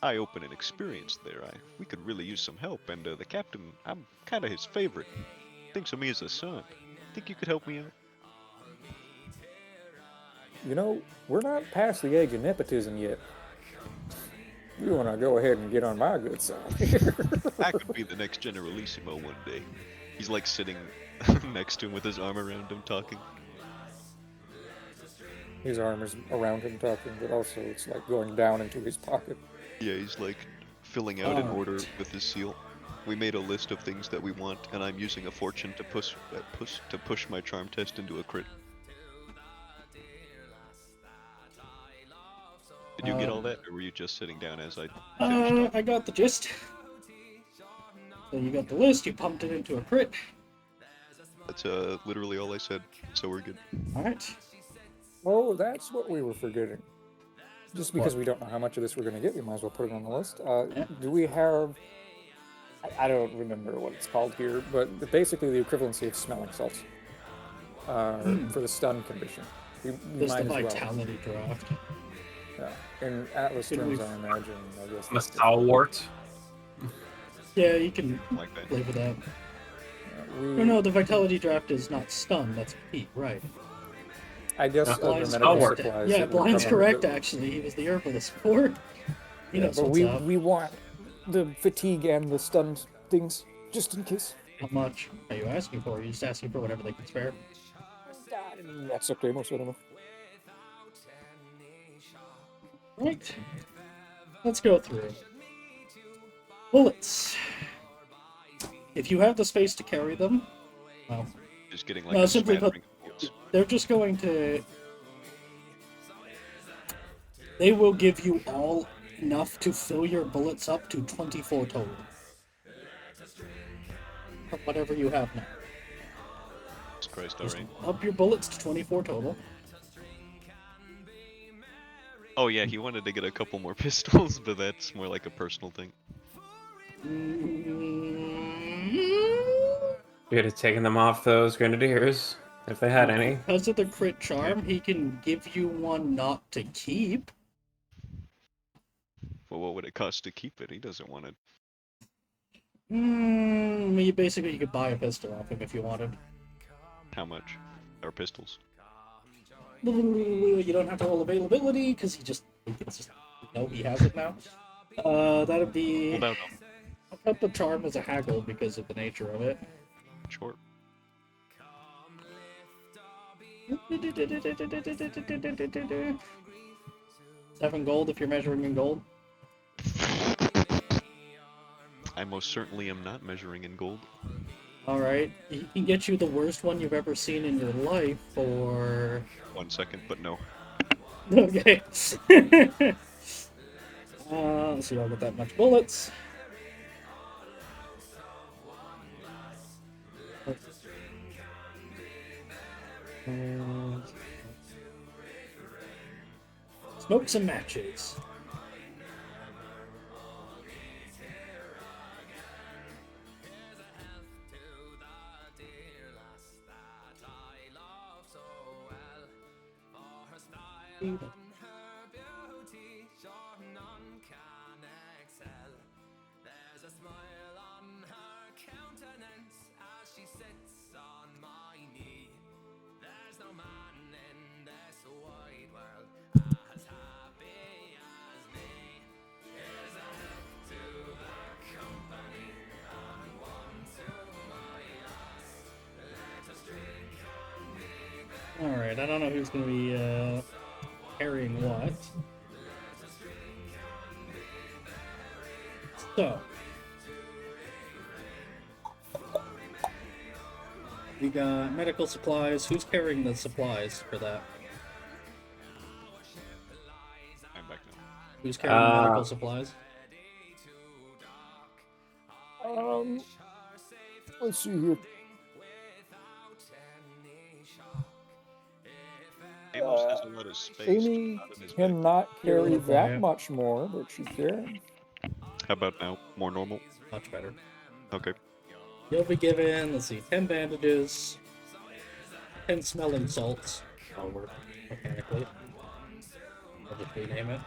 Eye-opening experience there. We could really use some help, and the captain, I'm kind of his favorite. Thinks of me as a son. Think you could help me out? We're not past the age of nepotism yet. You want to go ahead and get on my good side. I could be the next Generalissimo one day. He's like sitting next to him with his arm around him talking. His arm is around him talking, but also it's like going down into his pocket. Yeah, he's like filling out an order with his seal. We made a list of things that we want, and I'm using a fortune to push my charm test into a crit. Did you get all that, or were you just sitting down as I finished talking? I got the gist. So you got the list, you pumped it into a crit. That's literally all I said, so we're good. Alright. Oh, that's what we were forgetting. Just because we don't know how much of this we're going to get, we might as well put it on the list. Do we have... I don't remember what it's called here, but basically the equivalency of smelling salts for the stun condition. We This might the as well. vitality draft. Yeah. In Atlas Can terms, we- I imagine. I guess A that's stalwart. Yeah, you can Like that. play with that. we, Oh no, the vitality draft is not stun, that's heat, right. I guess Yeah. other Blind's medical correct. supplies. Yeah, that would Blind's come under correct the- actually. He was the herbalist before. He Yeah, knows but what's we up. we want the fatigue and the stunned things just in case. How much are you asking for? You're just asking for whatever they can spare. That's up to Amos, I don't know. Right. Let's go through. Bullets. If you have the space to carry them, well, Just getting like No, a simply put- smattering of bullets. they're just going to... They will give you all enough to fill your bullets up to 24 total. From whatever you have now. Jesus Christ, Just alright. up your bullets to 24 total. Oh yeah, he wanted to get a couple more pistols, but that's more like a personal thing. We could have taken them off those grenadiers if they had any. Because of the crit charm, he can give you one not to keep. Well, what would it cost to keep it? He doesn't want it. You could buy a pistol off him if you wanted. How much? Or pistols? You don't have to roll availability because he just he has it now. That'd be. Well, no, I'll put the charm as a haggle because of the nature of it. Sure. 7 gold if you're measuring in gold. I most certainly am not measuring in gold. Alright, he can get you the worst one you've ever seen in your life for... 1 second, but no. Okay. Let's see, I'll get that much bullets. Smoke some matches. Alright, I don't know who's going to be carrying what. So, we got medical supplies. Who's carrying the supplies for that? I'm back now. Who's carrying the medical supplies? Let's see here. Amos has a lot of space. Amy not in his bag. cannot carry little boy. that much more, but she can. How about now? More normal? Much better. Okay. You'll be given, let's see, 10 bandages, 10 smelling salts. I'll work mechanically. I'll just rename it.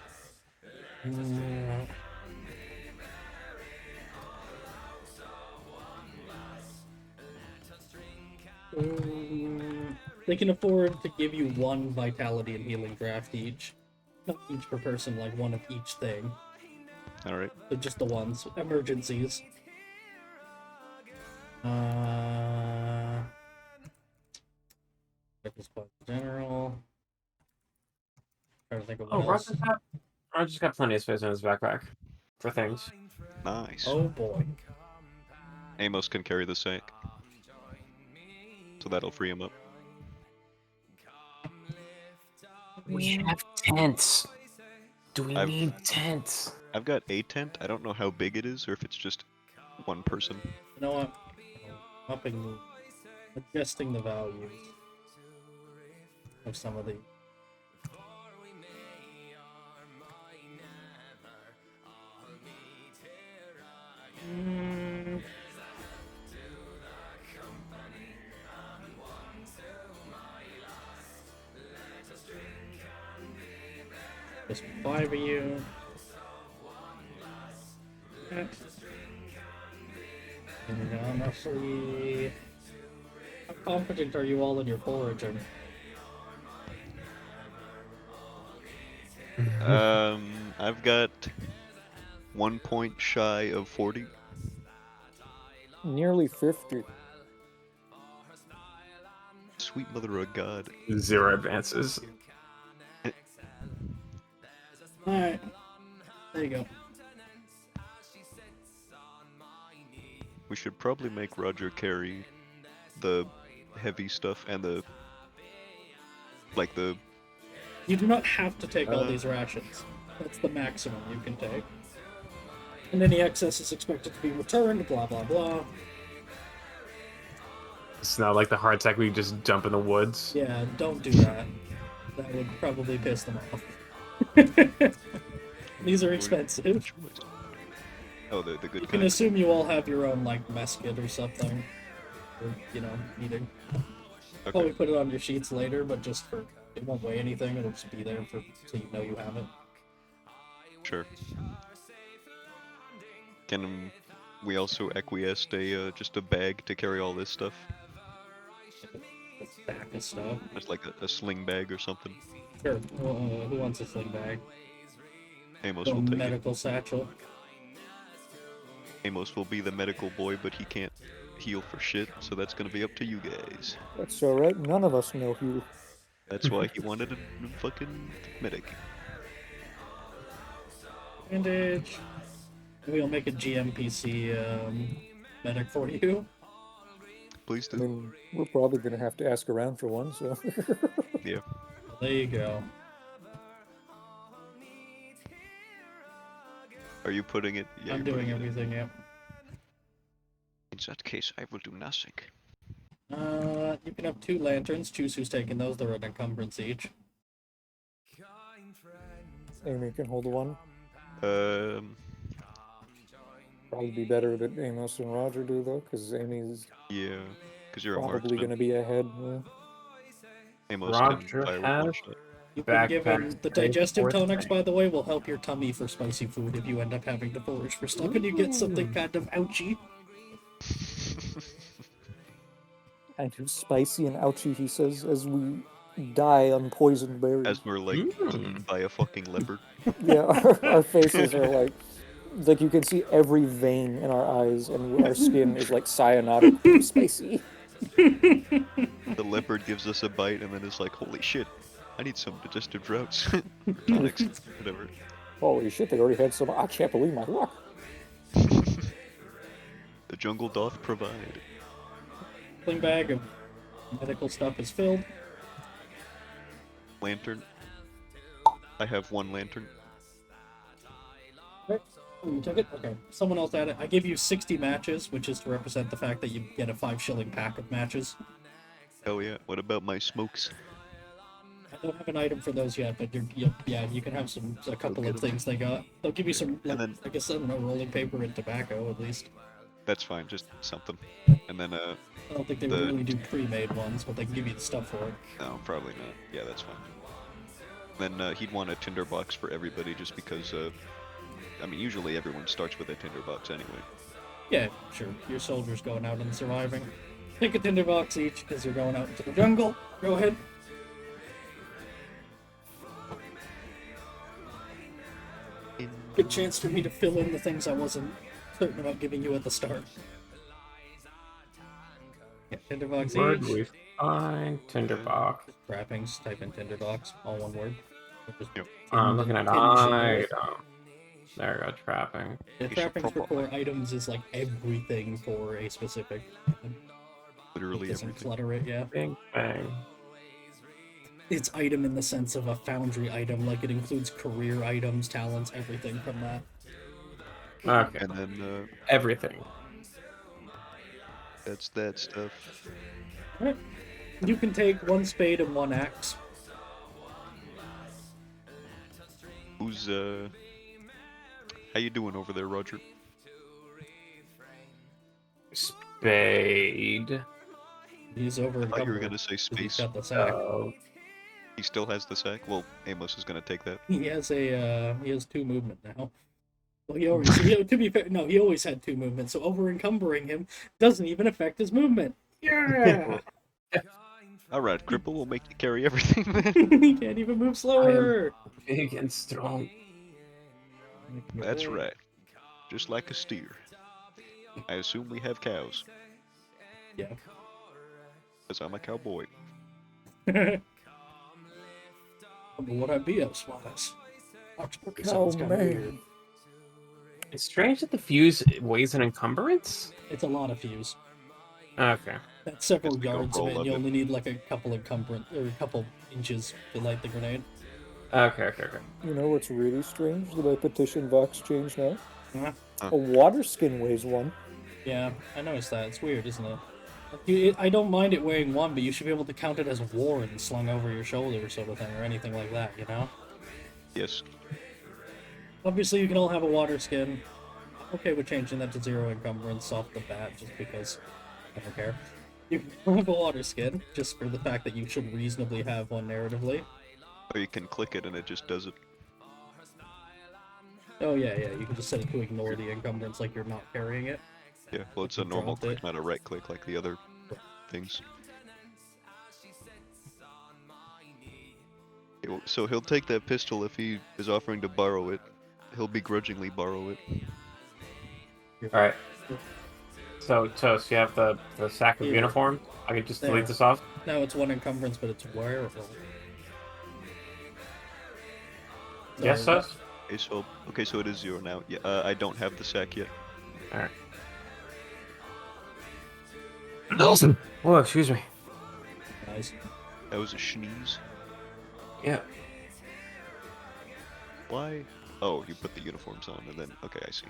They can afford to give you 1 vitality and healing draft each. Not each per person, like 1 of each thing. Alright. But just the ones. Emergencies. General. Trying to think of Oh, what else. Roger's got plenty of space in his backpack for things. Nice. Oh boy. Amos can carry the sack. So that'll free him up. We have tents. Do we I've- need tents? I've got a tent. I don't know how big it is or if it's just one person. You know what? Upping, adjusting the values of some of the. Just 5 of you. And honestly, how confident are you all in your foraging? I've got 1 point shy of 40. Nearly 50. Sweet mother of God. 0 advances. Alright. There you go. We should probably make Roger carry the heavy stuff and the You do not have to take all these rations. That's the maximum you can take. And any excess is expected to be returned, blah blah blah. It's not like the hard tech we just dump in the woods. Yeah, don't do that. That would probably piss them off. These are expensive. Oh, the good You can kind. assume you all have your own, like, mess kit or something. Or, you know, eating. Probably Okay. put it on your sheets later, but just for... It won't weigh anything, it'll just be there for so you know you have it. Sure. Can we also acquiesce just a bag to carry all this stuff? A stack of stuff. Just like a sling bag or something? Sure. Who wants a sling bag? Amos A will take it. medical satchel. Amos will be the medical boy, but he can't heal for shit, so that's gonna be up to you guys. That's alright, none of us know who. That's why he wanted a fucking medic. Bandage. Maybe I'll make a GMPC medic for you. Please I do. mean, we're probably going to have to ask around for one, so. Yeah. There you go. Are you putting it? Yeah, I'm you're doing putting it in. everything, yeah. In that case, I will do nothing. You can have 2 lanterns. Choose who's taking those. They're an encumbrance each. Amy can hold one. Um, Probably be better that Amos and Roger do though, because Amy's yeah, because you're a probably marksman. going to be ahead. Yeah. Amos can Roger fire with one has shot. You can give him backpack the space digestive for tonics, thing. by the way, will help your tummy for spicy food if you end up having to forage for stuff and you get something kind of ouchy. And too spicy and ouchy, he says, as we die on poisoned berries. As we're like eaten by a fucking leopard. Yeah, our faces are like you can see every vein in our eyes, and our skin is like cyanotic spicy. The leopard gives us a bite and then it's like, holy shit, I need some digestive droughts. Tonics, whatever. Holy shit, they already had some. I can't believe my luck. The jungle doth provide. Sling bag of medical stuff is filled. Lantern. I have 1 lantern. Right. Oh, you took it? Okay. Someone else had it. I give you 60 matches, which is to represent the fact that you get a 5 shilling pack of matches. Hell yeah. What about my smokes? I don't have an item for those yet, but yeah, you can have a couple get of 'em. things they got. They'll give you some, like, And then- I guess, I don't know, rolling paper and tobacco at least. That's fine, just something. And then, I don't think they The- really do pre-made ones, but they can give you the stuff for it. no, probably not. Yeah, that's fine. Then he'd want a tinderbox for everybody just because, I mean, usually everyone starts with a tinderbox anyway. Yeah, sure. Your soldiers going out and surviving. Take a tinderbox each because you're going out into the jungle. Go ahead. Good chance for me to fill in the things I wasn't certain about giving you at the start. Yeah, tinderbox Word each. we find tinderbox. Wrappings, type in tinderbox, all one word. Or just Yep. I'm looking at tin shingles. item. There we go, trapping. The You should trappings for probably- 4 items is like everything for a specific. Literally It doesn't everything. clutter it, yeah. Big bang. It's item in the sense of a foundry item, like it includes career items, talents, everything from that. Okay, And then, everything. that's that stuff. Alright. You can take 1 spade and 1 axe. Who's, how you doing over there, Roger? Spade. He's over I thought you were encumbered, gonna say 'cause he's space. got the sack. Oh, He still has the sack? Well, Amos is gonna take that. He has he has 2 movement now. Well, to be fair, no, he always had 2 movement, so over encumbering him doesn't even affect his movement. Yeah! Alright, Cripple, we'll make you carry everything then. He can't even move slower. big and strong. That's right. Just like a steer. I assume we have cows, Yeah. because I'm a cowboy. Would I be otherwise? Oxford Oh, sounds kind of man. weird. It's strange that the fuse weighs an encumbrance. It's a lot of fuse. Okay. That's several It's like a yards of roll it. of You it. only need like a couple encumbrance or a couple inches to light the grenade. Okay. You know what's really strange that I petition Vox change now? Huh? A water skin weighs 1. Yeah, I noticed that. It's weird, isn't it? I don't mind it weighing 1, but you should be able to count it as warren slung over your shoulder, sort of thing, or anything like that. You know. Yes. Obviously, you can all have a water skin. I'm okay with changing that to 0 encumbrance off the bat, just because I don't care. You can have a water skin, just for the fact that you should reasonably have one narratively. Or you can click it and it just does it. Oh yeah, you can just set it to ignore the encumbrance like you're not carrying it. Yeah, well, it's a Control normal click, it. not a right click like the other things. So he'll take that pistol if he is offering to borrow it. He'll begrudgingly borrow it. Alright. So, Toast, you have the sack of Yeah. uniform? I could just delete There. this off? No, it's 1 encumbrance, but it's wearable. Yes, So, Toast? Okay, so it is 0 now. Yeah, I don't have the sack yet. Alright. Nelson! Whoa, excuse me. Nice. That was a sneeze. Yeah. Why? Oh, you put the uniforms on and then... Okay, I see.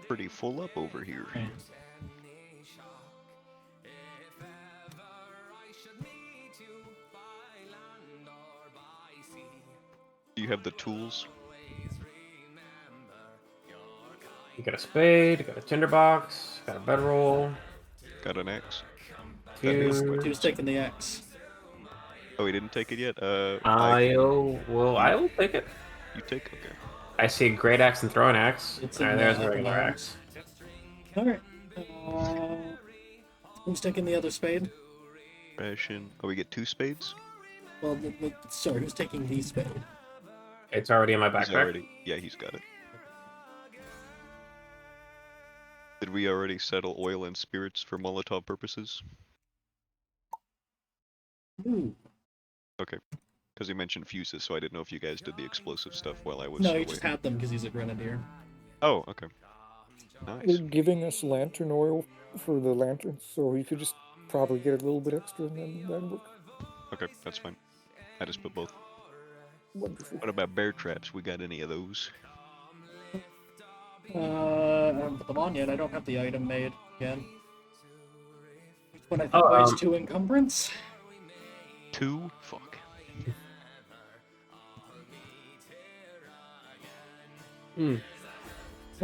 pretty full up over here. Right. Do you have the tools? You got a spade, got a tinderbox, got a bedroll. Got an axe? Who's taking the axe? Oh, he didn't take it yet? I'll take it. You take? Okay. I see a great axe and throwing axe. It's Alright, in there's the a regular other axe. Alright. Who's taking the other spade? Ration. Oh, we get 2 spades? Well, sorry, who's taking the spade? It's already in my He's backpack. already. Yeah, he's got it. Did we already settle oil and spirits for Molotov purposes? Ooh. Okay. Because he mentioned fuses, so I didn't know if you guys did the explosive stuff while I was No, away. he just had them because he's a grenadier. Oh, okay. They're Nice. giving us lantern oil for the lanterns, so you could just probably get a little bit extra and then that'd work. Okay, that's fine. I just put both. Wonderful. What about bear traps? We got any of those? I haven't put them on yet. I don't have the item made again. When I think weighs 2 encumbrance. 2? Fuck.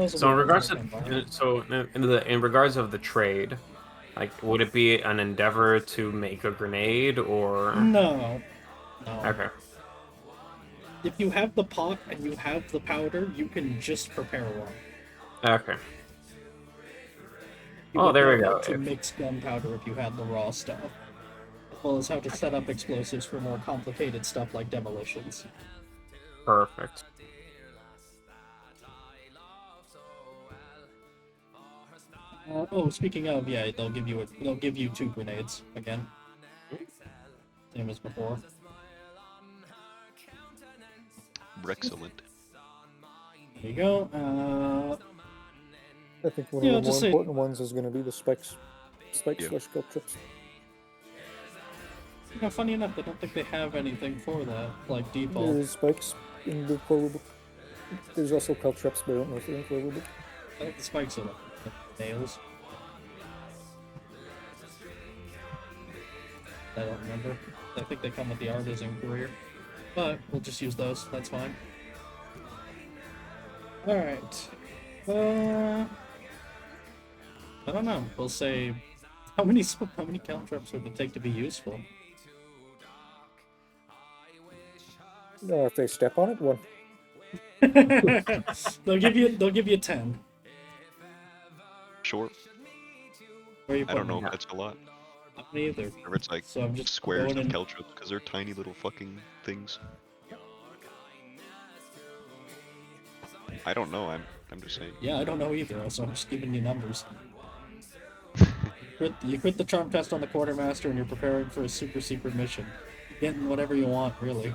So in regards to in regards of the trade, like, would it be an endeavor to make a grenade or? No. Okay. If you have the pot and you have the powder, you can just prepare one. Okay. You Oh, would there we know go. how to mix gunpowder if you had the raw stuff, as well as how to set up explosives for more complicated stuff like demolitions. Perfect. Speaking of, yeah, they'll give you 2 grenades again, same as before. Excellent. There you go. I think one Yeah, of I'll the more just say- important ones is going to be the spikes. Yeah. Slash kill trips. Funny enough, I don't think they have anything for that, like default. There's spikes in the core book. There's also kill trips, but I don't know if they're in core book. I think the spikes are like nails. I don't remember. I think they come with the artisan career. But we'll just use those, that's fine. Alright. I don't know. We'll say how many count traps would it take to be useful? If they step on it, 1. they'll give you 10. Sure. Where you I don't know putting if that's a lot. them? Not me either. Or it's like So I'm just squares going of in- caltrops, because they're tiny little fucking things. I don't know, I'm just saying. Yeah, I don't know either, so I'm just giving you numbers. You quit the charm test on the quartermaster and you're preparing for a super secret mission. You're getting whatever you want, really.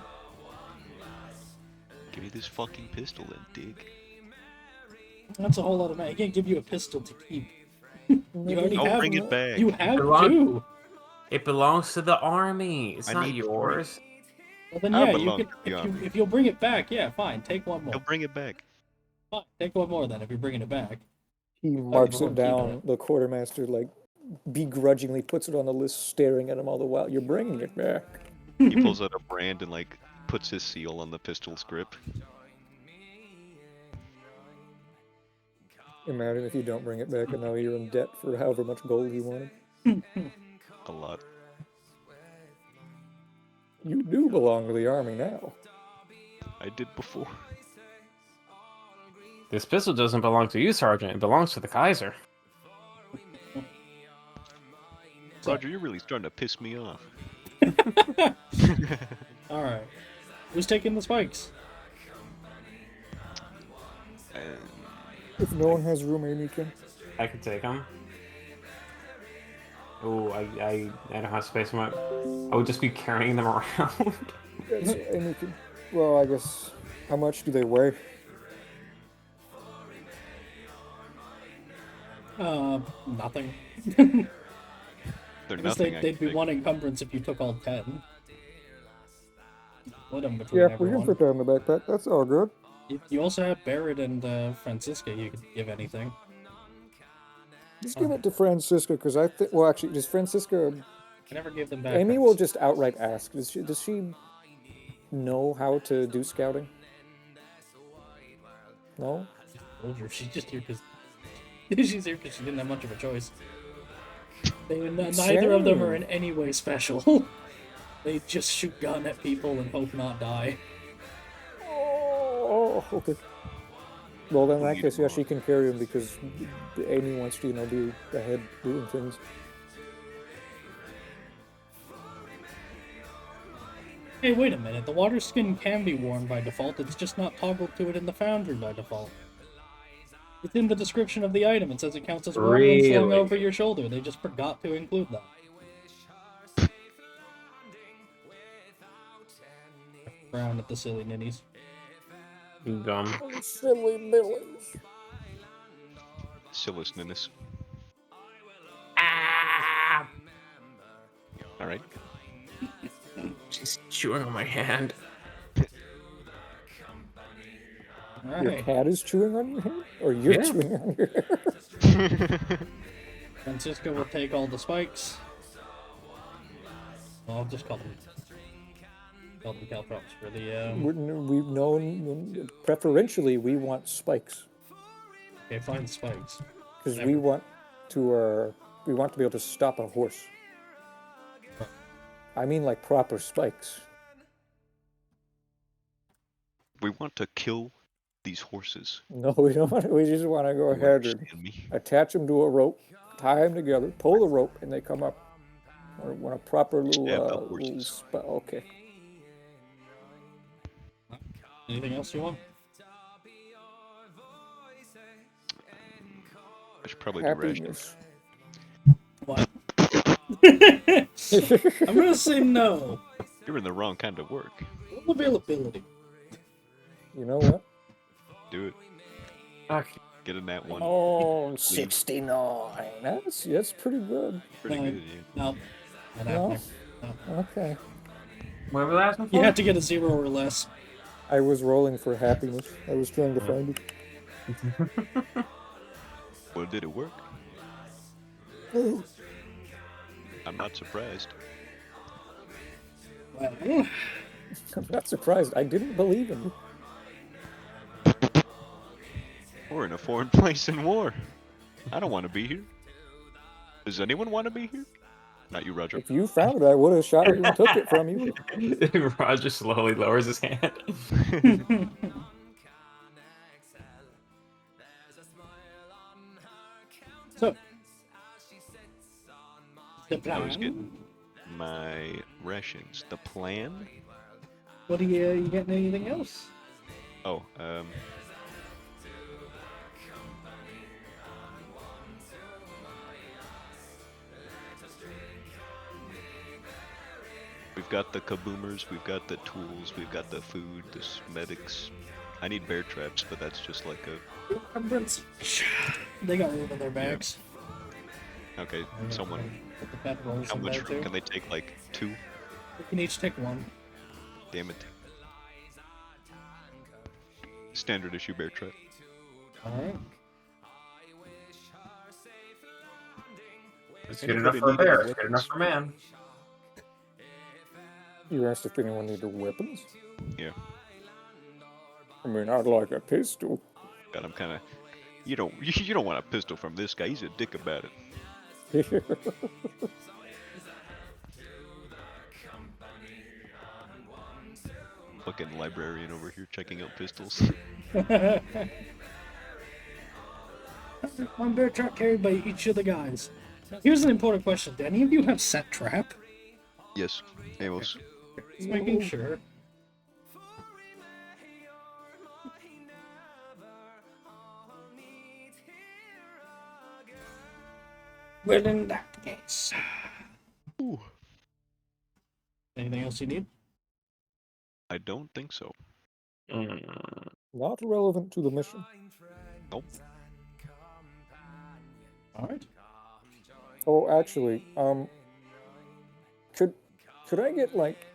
Give me this fucking pistol then, dig. That's a whole lot of money. I can't give you a pistol to keep. You already I'll have bring it back. You have Belong- 2. It belongs to the army. It's I not need yours. Well then I yeah, you belong can to the army. if you'll bring it back, yeah, fine. Take one more. He'll bring it back. Fine, take one more then if you're bringing it back. He marks before it keeping down. it. The quartermaster, like, begrudgingly puts it on the list, staring at him all the while. You're bringing it back. He pulls out a brand and like puts his seal on the pistol's grip. Imagine if you don't bring it back and now you're in debt for however much gold you wanted. A lot. You do belong to the army now. I did before. This pistol doesn't belong to you, Sergeant. It belongs to the Kaiser. Roger, you're really starting to piss me off. Alright. Who's taking the spikes? If no one has room, Amy can. I could take them. Oh, I don't have space for my. I would just be carrying them around. Yes, Amy can. Well, I guess. How much do they weigh? Nothing. They're I guess nothing. they'd be take. 1 encumbrance if you took all 10. Split them between Yeah, we everyone. can put that in the backpack. That's all good. You also have Barrett and Francisca you could give anything. Just give it to Francisca, because I think. Well, actually, does Francisca? I never gave them back. Amy will just outright ask. Does she know how to do scouting? No. She's just here because she's here because she didn't have much of a choice. Neither of them are in any way special. They just shoot gun at people and hope not die. Oh, okay. Well, then in that case, yeah, she can carry him because Amy wants to, be ahead doing things. Hey, wait a minute. The water skin can be worn by default. It's just not toggled to it in the foundry by default. It's in the description of the item. It says it counts as worn when slung over your shoulder. They just forgot to include that. Frown at the silly ninnies. Dumb. Silly millies. Sillis ninnis. All right. She's chewing on my hand. All Your right. cat is chewing on your hair? Or you're chewing on your hair? Francisco will take all the spikes. Well, I'll just call them caltrops for the. We've known, preferentially, we want spikes. Okay, find spikes. Because we want to be able to stop a horse. I mean, like proper spikes. We want to kill these horses. No, we don't want to. We just want to go You ahead and understand me? attach them to a rope, tie them together, pull the rope, and they come up. I want a proper Stab the little horses. okay. Anything else you want? I should probably do rations. Happiness. What? I'm gonna say no. You're in the wrong kind of work. Full availability. You know what? Do it. Okay. Get in that one. Oh, 69. That's pretty good. Pretty no. good, yeah. No. Not No? happening. No. Okay. What were we asking for? You have to get a 0 or less. I was rolling for happiness. I was trying to find it. Well, did it work? I'm not surprised. Well, I'm not surprised. I didn't believe in you. We're in a foreign place in war. I don't want to be here. Does anyone want to be here? Not you, Roger. If you found it, I would have shot you and took it from you. Roger slowly lowers his hand. so, the I was plan. getting my rations. The plan? What are you getting anything else? Oh, we've got the kaboomers, we've got the tools, we've got the food, the medics. I need bear traps, but that's just like a... They got room in their bags. Okay, someone... Put the bedrolls How in much there too. can they take? Like 2? We can each take one. Damn it. Standard issue bear trap. Alright. It's good enough for a bear. It's good enough for man. You asked if anyone needed weapons? Yeah. I mean, I'd like a pistol. God, I'm kind of... You don't want a pistol from this guy. He's a dick about it. Fucking librarian over here checking out pistols. One bear trap carried by each of the guys. Now, here's an important question. Do any of you have set trap? Yes, Amos. Just making sure. Well, in that case. Ooh. Anything else you need? I don't think so. Not relevant to the mission. Nope. Alright. Oh, actually, could I get like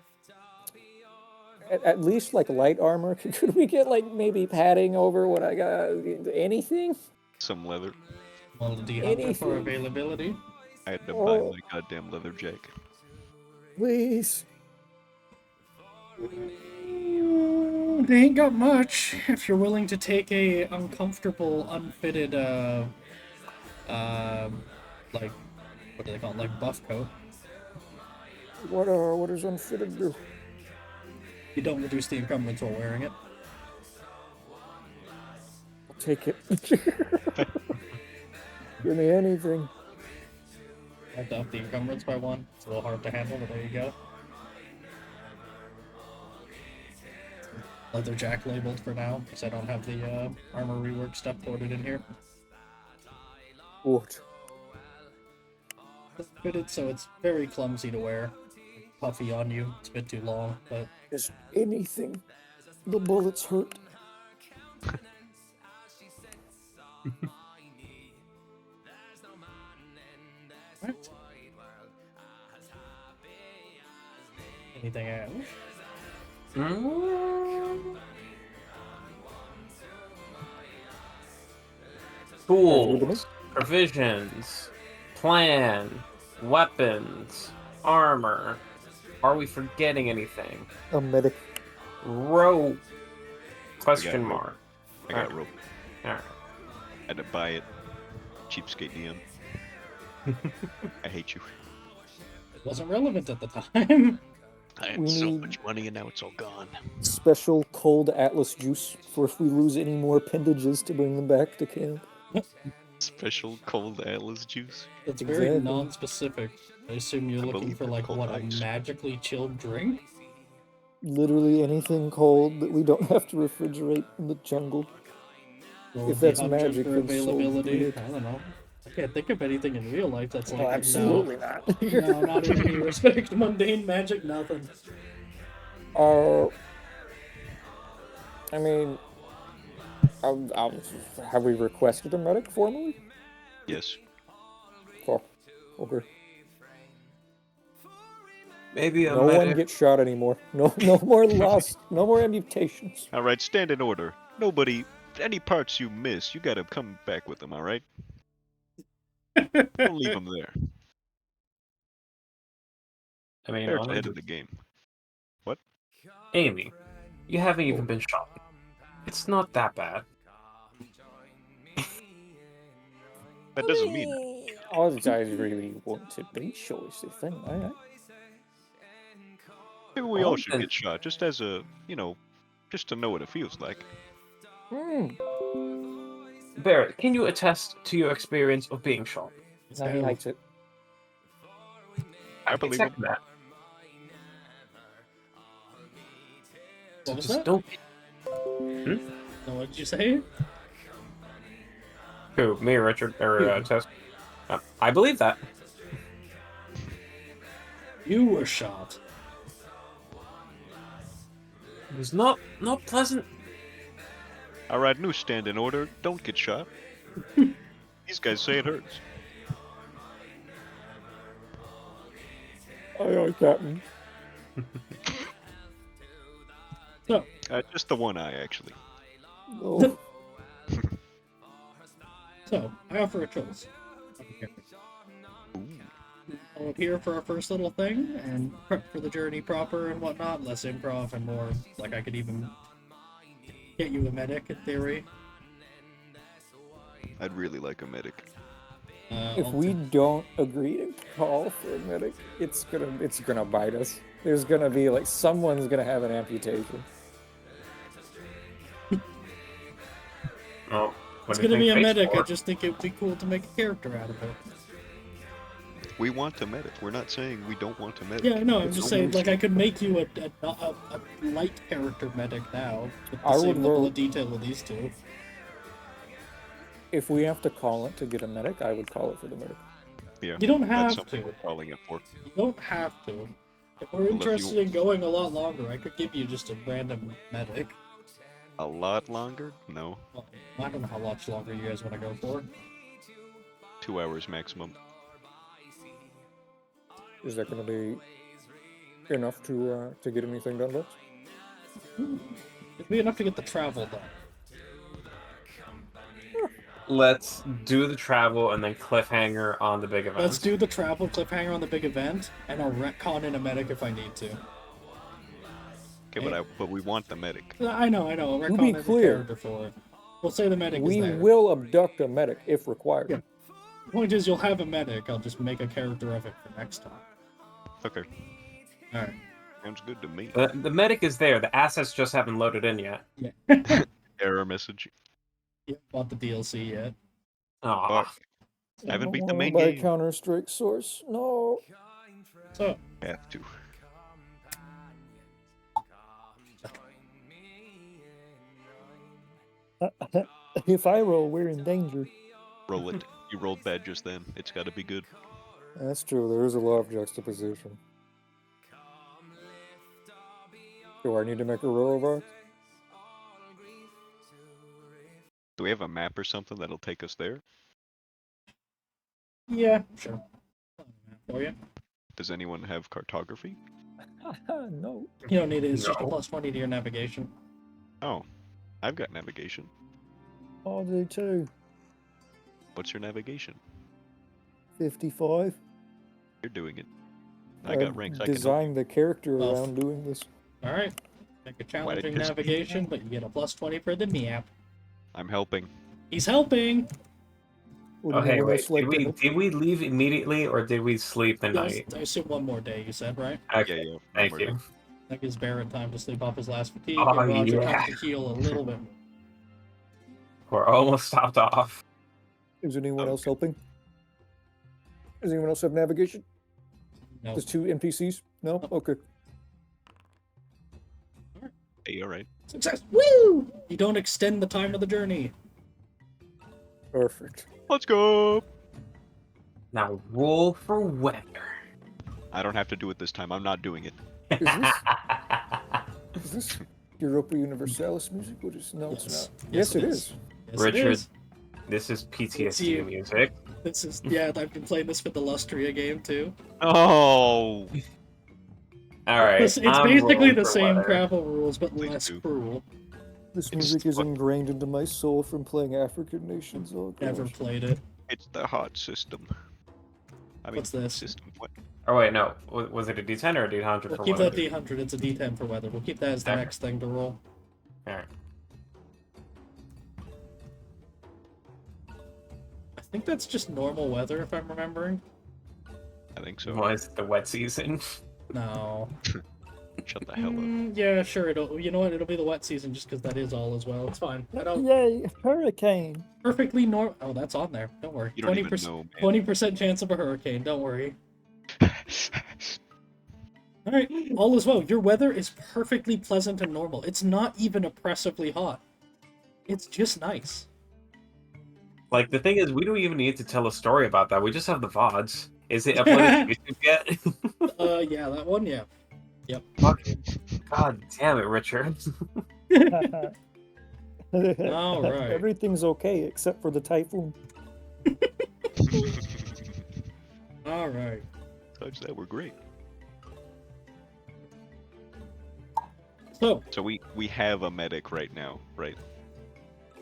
at least like light armor? Could we get like maybe padding over what I got? Anything? Some leather. Quality hunter for Anything. availability. I had to buy Oh. my goddamn leather jack. Please. They ain't got much. If you're willing to take a uncomfortable, unfitted, like, what do they call it? Like buff coat. What does unfitted do? You don't reduce the encumbrance while wearing it. I'll take it. Give me anything. I have to up the encumbrance by 1. It's a little hard to handle, but there you go. Leather jack labeled for now, because I don't have the armor rework stuff ordered in here. What? It's fitted, so it's very clumsy to wear. Puffy on you. It's a bit too long, but Just anything. The bullets hurt. right. Anything else? Tools, provisions, plan, weapons, armor. Are we forgetting anything? A medic. Rope? Question rope. mark. I got rope. Alright. Had to buy it. Cheapskate DM. I hate you. It wasn't relevant at the time. I had We so need- much money and now it's all gone. Special cold Atlas juice for if we lose any more appendages to bring them back to camp. Special cold Atlas juice. It's very Exactly. non-specific. I assume you're I looking believe for it's like called what, a ice. magically chilled drink? Literally anything cold that we don't have to refrigerate in the jungle. Or If the that's option magic, for then so availability. be it. I don't know. I can't think of anything in real life that's like Oh, absolutely not. No, not in any respect. Mundane magic, nothing. I mean, have we requested a medic formally? Yes. Oh, okay. Maybe a No one medic. gets shot anymore. No more lost. No more amputations. Alright, stand in order. Nobody, any parts you miss, you gotta come back with them, alright? Don't leave them there. I mean, They're on ahead of the game. Amy, you haven't even been shot. It's not that bad. That doesn't mean I really want to be sure is the thing. Alright. maybe we all should then- get shot, just as a, you know, just to know what it feels like. Barrett, can you attest to your experience of being shot? No, he likes it. I believe Accept him. that. What was Just that? don't. No, what did you say? Who? Me or Richard? Or Tess? I believe that. You were shot. It was not pleasant. Alright, new stand in order. Don't get shot. These guys say it hurts. Aye, Captain. So, Just the one eye, actually. Oh, I offer a choice. I'll appear for our first little thing and prep for the journey proper and whatnot. Less improv and more like I could even get you a medic in theory. I'd really like a medic. if we don't agree to call for a medic, it's gonna bite us. There's gonna be like someone's gonna have an amputation. Oh, It's gonna be a medic. I just think it would be cool to make a character out of it. We want a medic. We're not saying we don't want a medic. Yeah, no, I'm It's just only- saying, like, I could make you a light character medic now, with the I same would level roll- of detail with these two. If we have to call it to get a medic, I would call it for the medic. Yeah, You don't that's have something to. we're calling it for. You don't have to. If we're if you- interested in going a lot longer, I could give you just a random medic. A lot longer? No. Well, I don't know how much longer you guys want to go for. 2 hours maximum. Is that gonna be enough to get anything done, Lex? It'd be enough to get the travel done. let's do the travel and then cliffhanger on the big event. Let's do the travel cliffhanger on the big event, and I'll retcon in a medic if I need to. Okay, but we want the medic. I know. I'll To retcon be every clear, character for it. We'll say the medic We is there. will abduct a medic if required. Yeah. The point is, you'll have a medic. I'll just make a character of it for next time. Okay, All right. sounds good to me. The medic is there. The assets just haven't loaded in yet. Yeah. Error message. You haven't bought the DLC yet. Aw. Fuck. I haven't beat the wanna main buy game. Counter-Strike source. No. So, Have to. If I roll, we're in danger. Roll it. You rolled bad just then. It's got to be good. That's true. There is a lot of juxtaposition. Do I need to make a roll of arcs? Do we have a map or something that'll take us there? yeah, sure. For you. Does anyone have cartography? No. You don't need it. It's just a No. plus 20 to your navigation. Oh, I've got navigation. I do too. What's your navigation? 55. You're doing it. I got ranks. I can help. Designed the character Oh. around doing this. All right. Make a did challenging you just- navigation, but you get a plus 20 for the map. I'm helping. He's helping. Would Okay, anyone wait. else like to- Did we leave immediately or did we sleep the I night? assume one more day, you said, right? Okay, Yeah. thank we're you. good. That gives Barrett time to sleep off his last fatigue, Oh, and Roger yeah. time to heal a little bit. We're almost stopped off. Is anyone else Okay. helping? Does anyone else have navigation? No. There's 2 NPCs? No? Okay. Hey, all right. Success! Woo! You don't extend the time of the journey. Perfect. Let's go. Now roll for weather. I don't have to do it this time. I'm not doing it. Is this Europa Universalis music? What is? No, it's Yes. not. Yes, Yes, it it is. is. Yes, it Richard. is. This is It's PTSD you. music. This is I've been playing this with the Lustria game too. Oh. All right. It's I'm basically rolling the for same weather. travel rules, but Please less do. cruel. This It's music is what- ingrained into my soul from playing African nations. Oh, Never gosh. played it. It's the hot system. I mean, What's this? system. What? Oh wait, no. Was it a D10 or a D100 We'll for keep weather? that D100. It's a D10 for weather. We'll keep that as the Okay. next thing to roll. All right. I think that's just normal weather, if I'm remembering. I think so. Was it the wet season? No. Shut the hell up. Yeah, sure. You know what? It'll be the wet season just because that is all as well. It's fine. I don't Yay, hurricane. perfectly normal. Oh, that's on there. Don't worry. You don't even 20%. know, man. 20% chance of a hurricane. Don't worry. All right, all is well. Your weather is perfectly pleasant and normal. It's not even oppressively hot. It's just nice. Like the thing is, we don't even need to tell a story about that. We just have the VODs. Is it uploaded to YouTube yet? Yeah, that one, yeah. Fucking God damn it, Richard. All right. Everything's okay except for the typhoon. All right. Besides that, we're great. So, So we have a medic right now, right?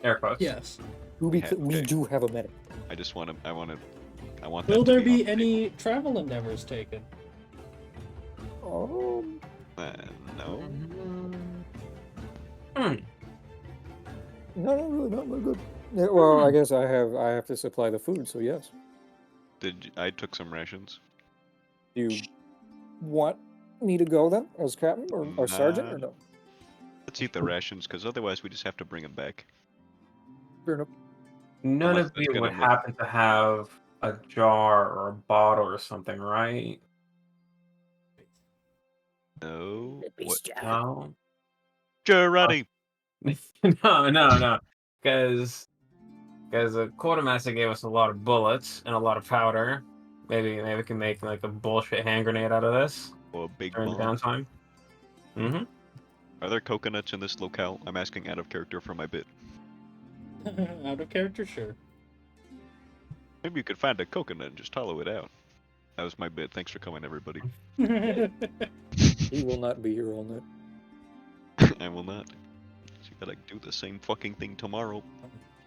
Air quotes. yes. We Okay. do have a medic. I just want to. I want Will that to there be be any travel endeavors taken? Um, no. Hmm. no, really not very good. Yeah, well, I guess I have to supply the food, so yes. I took some rations? Do you want me to go then, as captain or sergeant, or no? Let's eat the rations, because otherwise we just have to bring them back. Fair enough. None Unless of it's you gonna would make- happen to have a jar or a bottle or something, right? No. The What? beast jar. No. Gerardi! no. Because the quartermaster gave us a lot of bullets and a lot of powder. Maybe we can make like a bullshit hand grenade out of this Or a big during bomb. downtime. Mm-hmm. Are there coconuts in this locale? I'm asking out of character for my bit. Out of character, sure. Maybe you could find a coconut and just hollow it out. That was my bit. Thanks for coming, everybody. He will not be here all night. I will not. So you gotta do the same fucking thing tomorrow.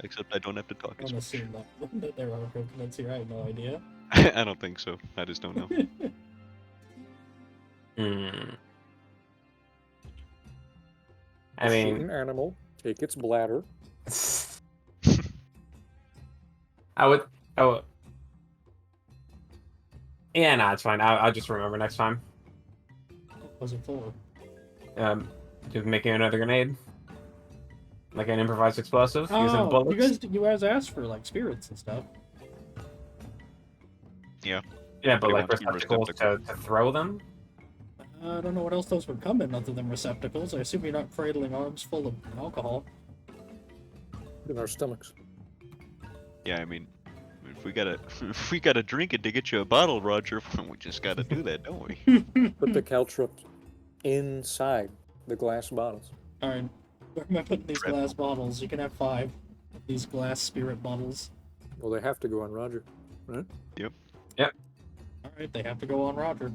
Except I don't have to talk as I'm much. assuming that there are coconuts here. I have no idea. I don't think so. I just don't know. Hmm. I Just shoot mean, an animal, take its bladder. I would. Yeah, no, it's fine. I'll just remember next time. What was it for? Just making another grenade, like an improvised explosive using Oh, bullets. you guys asked for like spirits and stuff. Yeah. Yeah, but They like want to be receptacles to throw them. I don't know what else those would come in other than receptacles. I assume you're not cradling arms full of alcohol. In our stomachs. Yeah, I mean, if we gotta drink it to get you a bottle, Roger, we just gotta do that, don't we? Put the caltrops inside the glass bottles. Alright, where am I putting these Trip. glass bottles? You can have 5 of these glass spirit bottles. Well, they have to go on Roger, right? Alright, they have to go on Roger.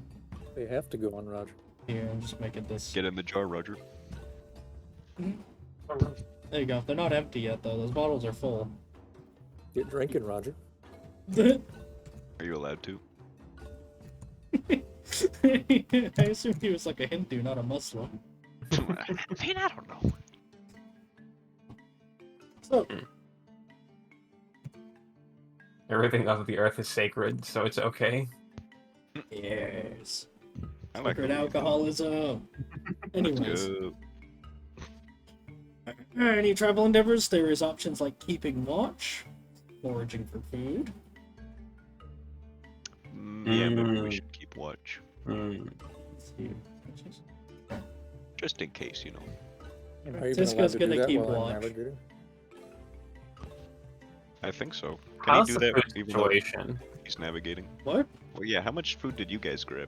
They have to go on Roger. Here, I'm just making this. Get in the jar, Roger. There you go. They're not empty yet, though. Those bottles are full. Get drinking, Roger. Are you allowed to? I assumed he was like a Hindu, not a Muslim. I mean, I don't know. So, Everything of the earth is sacred, so it's okay. yes. I like Secret the way you alcoholism. Anyways, go. any travel endeavors, there is options like keeping watch, foraging for food. Yeah, maybe we should keep watch. Hmm. Let's see. Just in case, you know. Are you even Sisko's allowed to do gonna that keep while I'm watch. navigating? I think so. Can How's he do the that food even though situation? he's navigating? What? Well, yeah, how much food did you guys grab?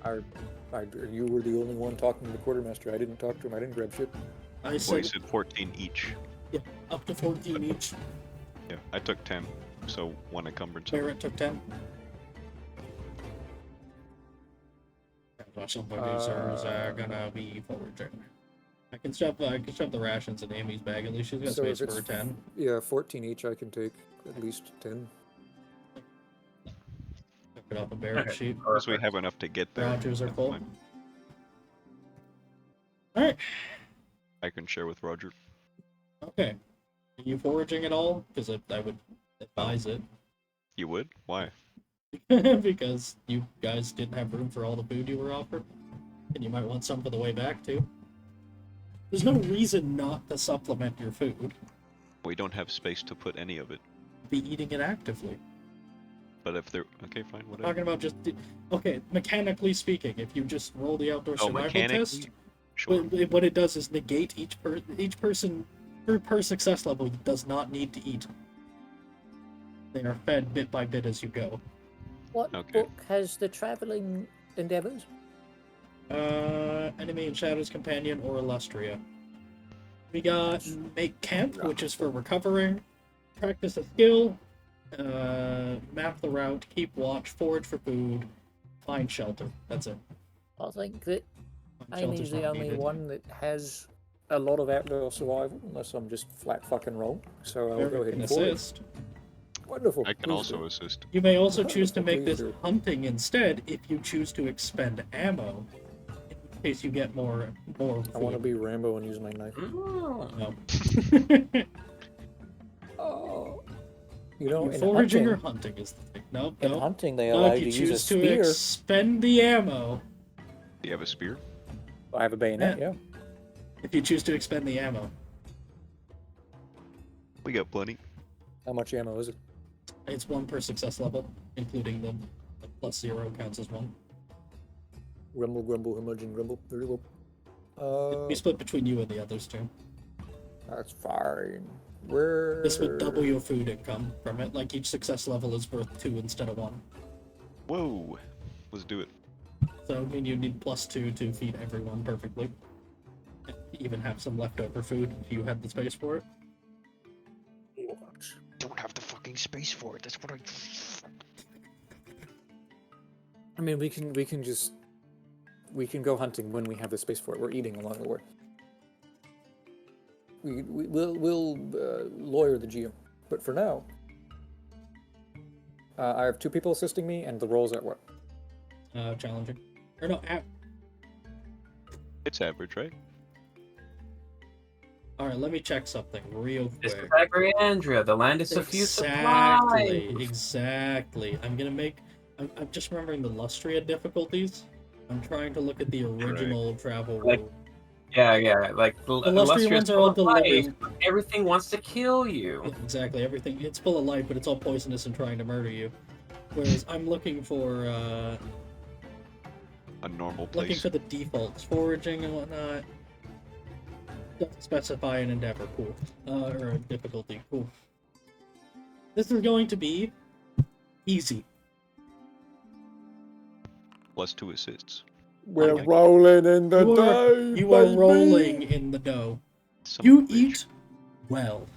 You were the only one talking to the quartermaster. I didn't talk to him. I didn't grab shit. I Well, you said said 14 each. up to 14 each. Yeah, I took 10, so 1 encumbrance. Barrett took 10. Somebody's gonna be foraging. I can shove the rations in Amy's bag. At least she's got So space if for it's 10. Yeah, 14 each. I can take at least 10. Pick it off a Barrett Okay. sheet. Because we have enough to get there. Rogers are That's full. fine. Alright. I can share with Roger. Okay. Are you foraging at all? Because I would advise it. You would? Why? Because you guys didn't have room for all the food you were offered. And you might want some for the way back, too. There's no reason not to supplement your food. We don't have space to put any of it. Be eating it actively. But if they're... Okay, fine, I'm whatever. talking about just... Okay, mechanically speaking, if you just roll the outdoor Oh, survival mechanically? test, Sure. what it does is negate each person per success level does not need to eat. They are fed bit by bit as you go. What Okay. book has the traveling endeavors? Enemy and Shadow's Companion or Illustria. We got Make Camp, which is for recovering, Practice a Skill, Map the Route, Keep Watch, Forage for Food, Find Shelter. That's it. I think that Find Amy's Shelter's the not only needed. one that has. A lot of outdoor survival, unless I'm just flat fucking wrong. So I'll go Whoever ahead can and forward. assist. Wonderful. I can please also do. assist. You may also Oh, choose to make please this do. hunting instead if you choose to expend ammo, in case you get more I want to food. be Rambo and use my knife. No. Oh. You know, in Foraging or hunting, hunting is the thing. Nope, In nope. hunting, they No, allow if you you to use a choose to spear. expend the ammo, Do you have a spear? I have a bayonet, yeah. if you choose to expend the ammo, We got plenty. How much ammo is it? it's 1 per success level, including the +0 counts as 1. Grumble, grumble, humudgeon, grumble. Very well. It'd be split between you and the others too. That's fine. Where? This would double your food income from it. Like each success level is worth 2 instead of 1. Whoa! Let's do it. So I mean you need +2 to feed everyone perfectly. And even have some leftover food if you had the space for it. Don't have the fucking space for it. That's what I mean, we can go hunting when we have the space for it. We're eating along the way. we'll lawyer the GM. But for now, I have 2 people assisting me, and the roll's at what? Challenging. Or no, It's average, right? Alright, let me check something real This is quick. Agriandria, the land of suffuse supply. Exactly. I'm just remembering the Lustria difficulties. I'm trying to look at the original travel Like, rule. Yeah, like The Lustria ones are all delivering. Everything wants to kill you. Yeah, exactly, everything. It's full of life, but it's all poisonous and trying to murder you. Whereas I'm looking for A normal looking place. for the defaults, foraging and whatnot. Doesn't specify an endeavor, cool. Or a difficulty, cool. This is going to be easy. +2 assists. We're my- rolling in the dough. You are baby! rolling in the dough. Son You of a bitch. eat well.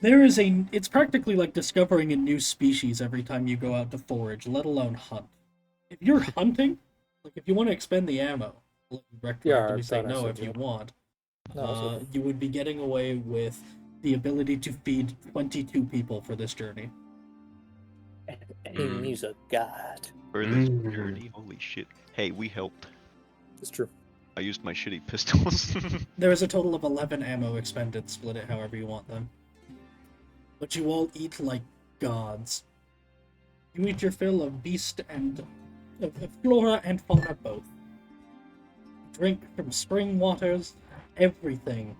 It's practically like discovering a new species every time you go out to forage, let alone hunt. If you're hunting, like if you want to expend the ammo, Yeah, say that I no said, if you yeah. want. No, it's okay. You would be getting away with the ability to feed 22 people for this journey. Amy's a god. For this Mm. journey, holy shit. Hey, we helped. It's true. I used my shitty pistols. There is a total of 11 ammo expended, split it however you want them. But you all eat like gods. You eat your fill of beast and of flora and fauna both. Drink from spring waters, everything.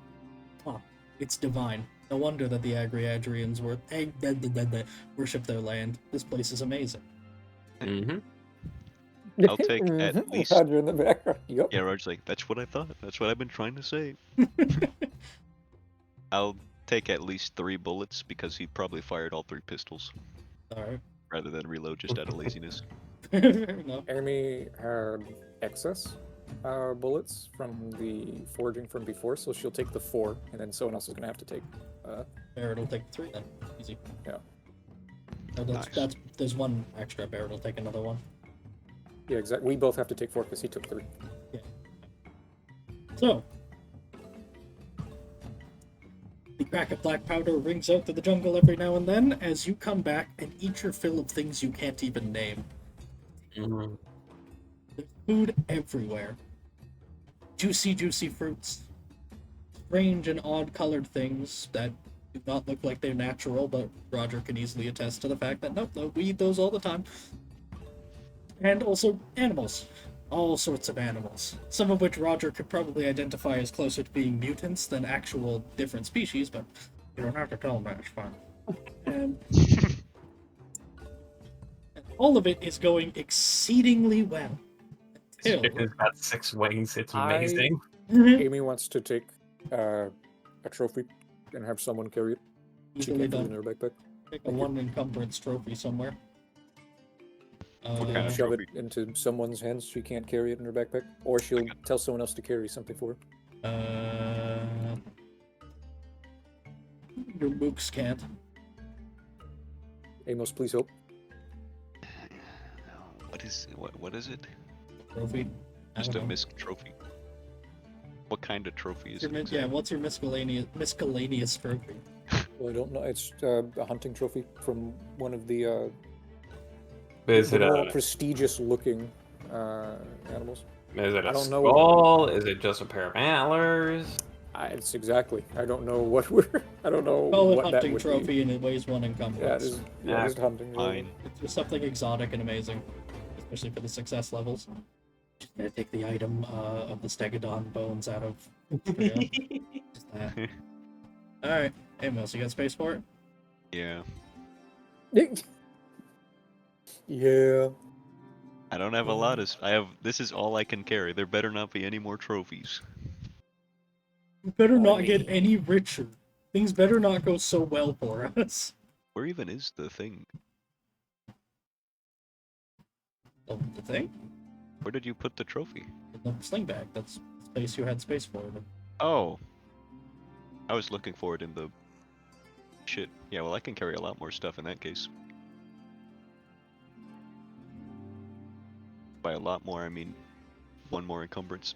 Ah, it's divine. No wonder that the Agriadrians worship their land. This place is amazing. Mm-hmm. I'll take at Mhm. least- Roger in the background. Yep. Yeah, Roger's like, that's what I thought. That's what I've been trying to say. I'll take at least 3 bullets because he probably fired all 3 pistols Alright. rather than reload just out of laziness. Fair enough. Amy had excess bullets from the foraging from before, so she'll take the 4, and then someone else is gonna have to take. Barrett will take 3 then. Easy. Yeah. Oh, Nice. there's 1 extra. Barrett will take another 1. Yeah, exactly. We both have to take 4 because he took 3. So, the crack of black powder rings out through the jungle every now and then as you come back and eat your fill of things you can't even name. Mm-hmm. There's food everywhere. Juicy, juicy fruits. Strange and odd colored things that do not look like they're natural, but Roger can easily attest to the fact that nope, we eat those all the time. And also animals. All sorts of animals. Some of which Roger could probably identify as closer to being mutants than actual different species, but you don't have to tell him that, it's fine. And all of it is going exceedingly well. Until It's got 6 wings. It's I- amazing. Amy wants to take a trophy and have someone carry it. She easily can't fit it in done. her backpack. Take a 1 encumbrance trophy somewhere. What kind of Shove it trophy? into someone's hands. She can't carry it in her backpack, or she'll tell someone else to carry something for her. Your mooks can't. Amos, please help. What is it? Trophy. I Just a don't know. misc trophy. What kind of trophy is Your it? mi- exactly? yeah, what's your miscellaneous trophy? Well, I don't know. It's a hunting trophy from one of the Is it more a prestigious-looking animals. is it I a don't know. skull? Is it just a pair of antlers? It's exactly. I don't know what we're. I don't know Call it what that hunting would trophy, be. and it weighs 1 Yeah, encumbrance. it is. Yeah, it is hunting. Fine. It's just something exotic and amazing, especially for the success levels. Just gonna take the item of the Stegodon bones out of. Just that. Alright. Hey, Mills, you got space for it? Yeah. Yeah. I don't have a lot of. This is all I can carry. There better not be any more trophies. We better not I get mean- any richer. Things better not go so well for us. Where even is the thing? Oh, the thing? Where did you put the trophy? In the sling bag. That's the space you had space for. Oh. I was looking for it in the. Shit. Yeah, well, I can carry a lot more stuff in that case. By a lot more, I mean 1 more encumbrance.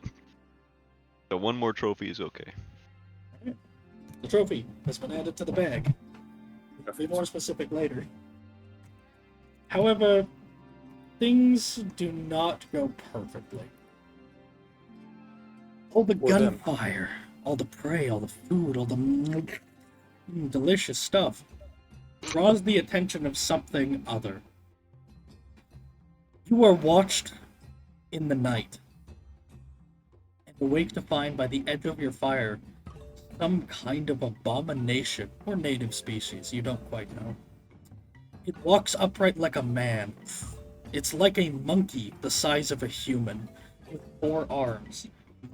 So 1 more trophy is okay. The trophy has been added to the bag. I'll be more specific later. However, things do not go perfectly. All the Or them. gunfire, all the prey, all the food, all the delicious stuff draws the attention of something other. You are watched in the night and awake to find by the edge of your fire some kind of abomination or native species, you don't quite know. It walks upright like a man. It's like a monkey the size of a human, with 4 arms,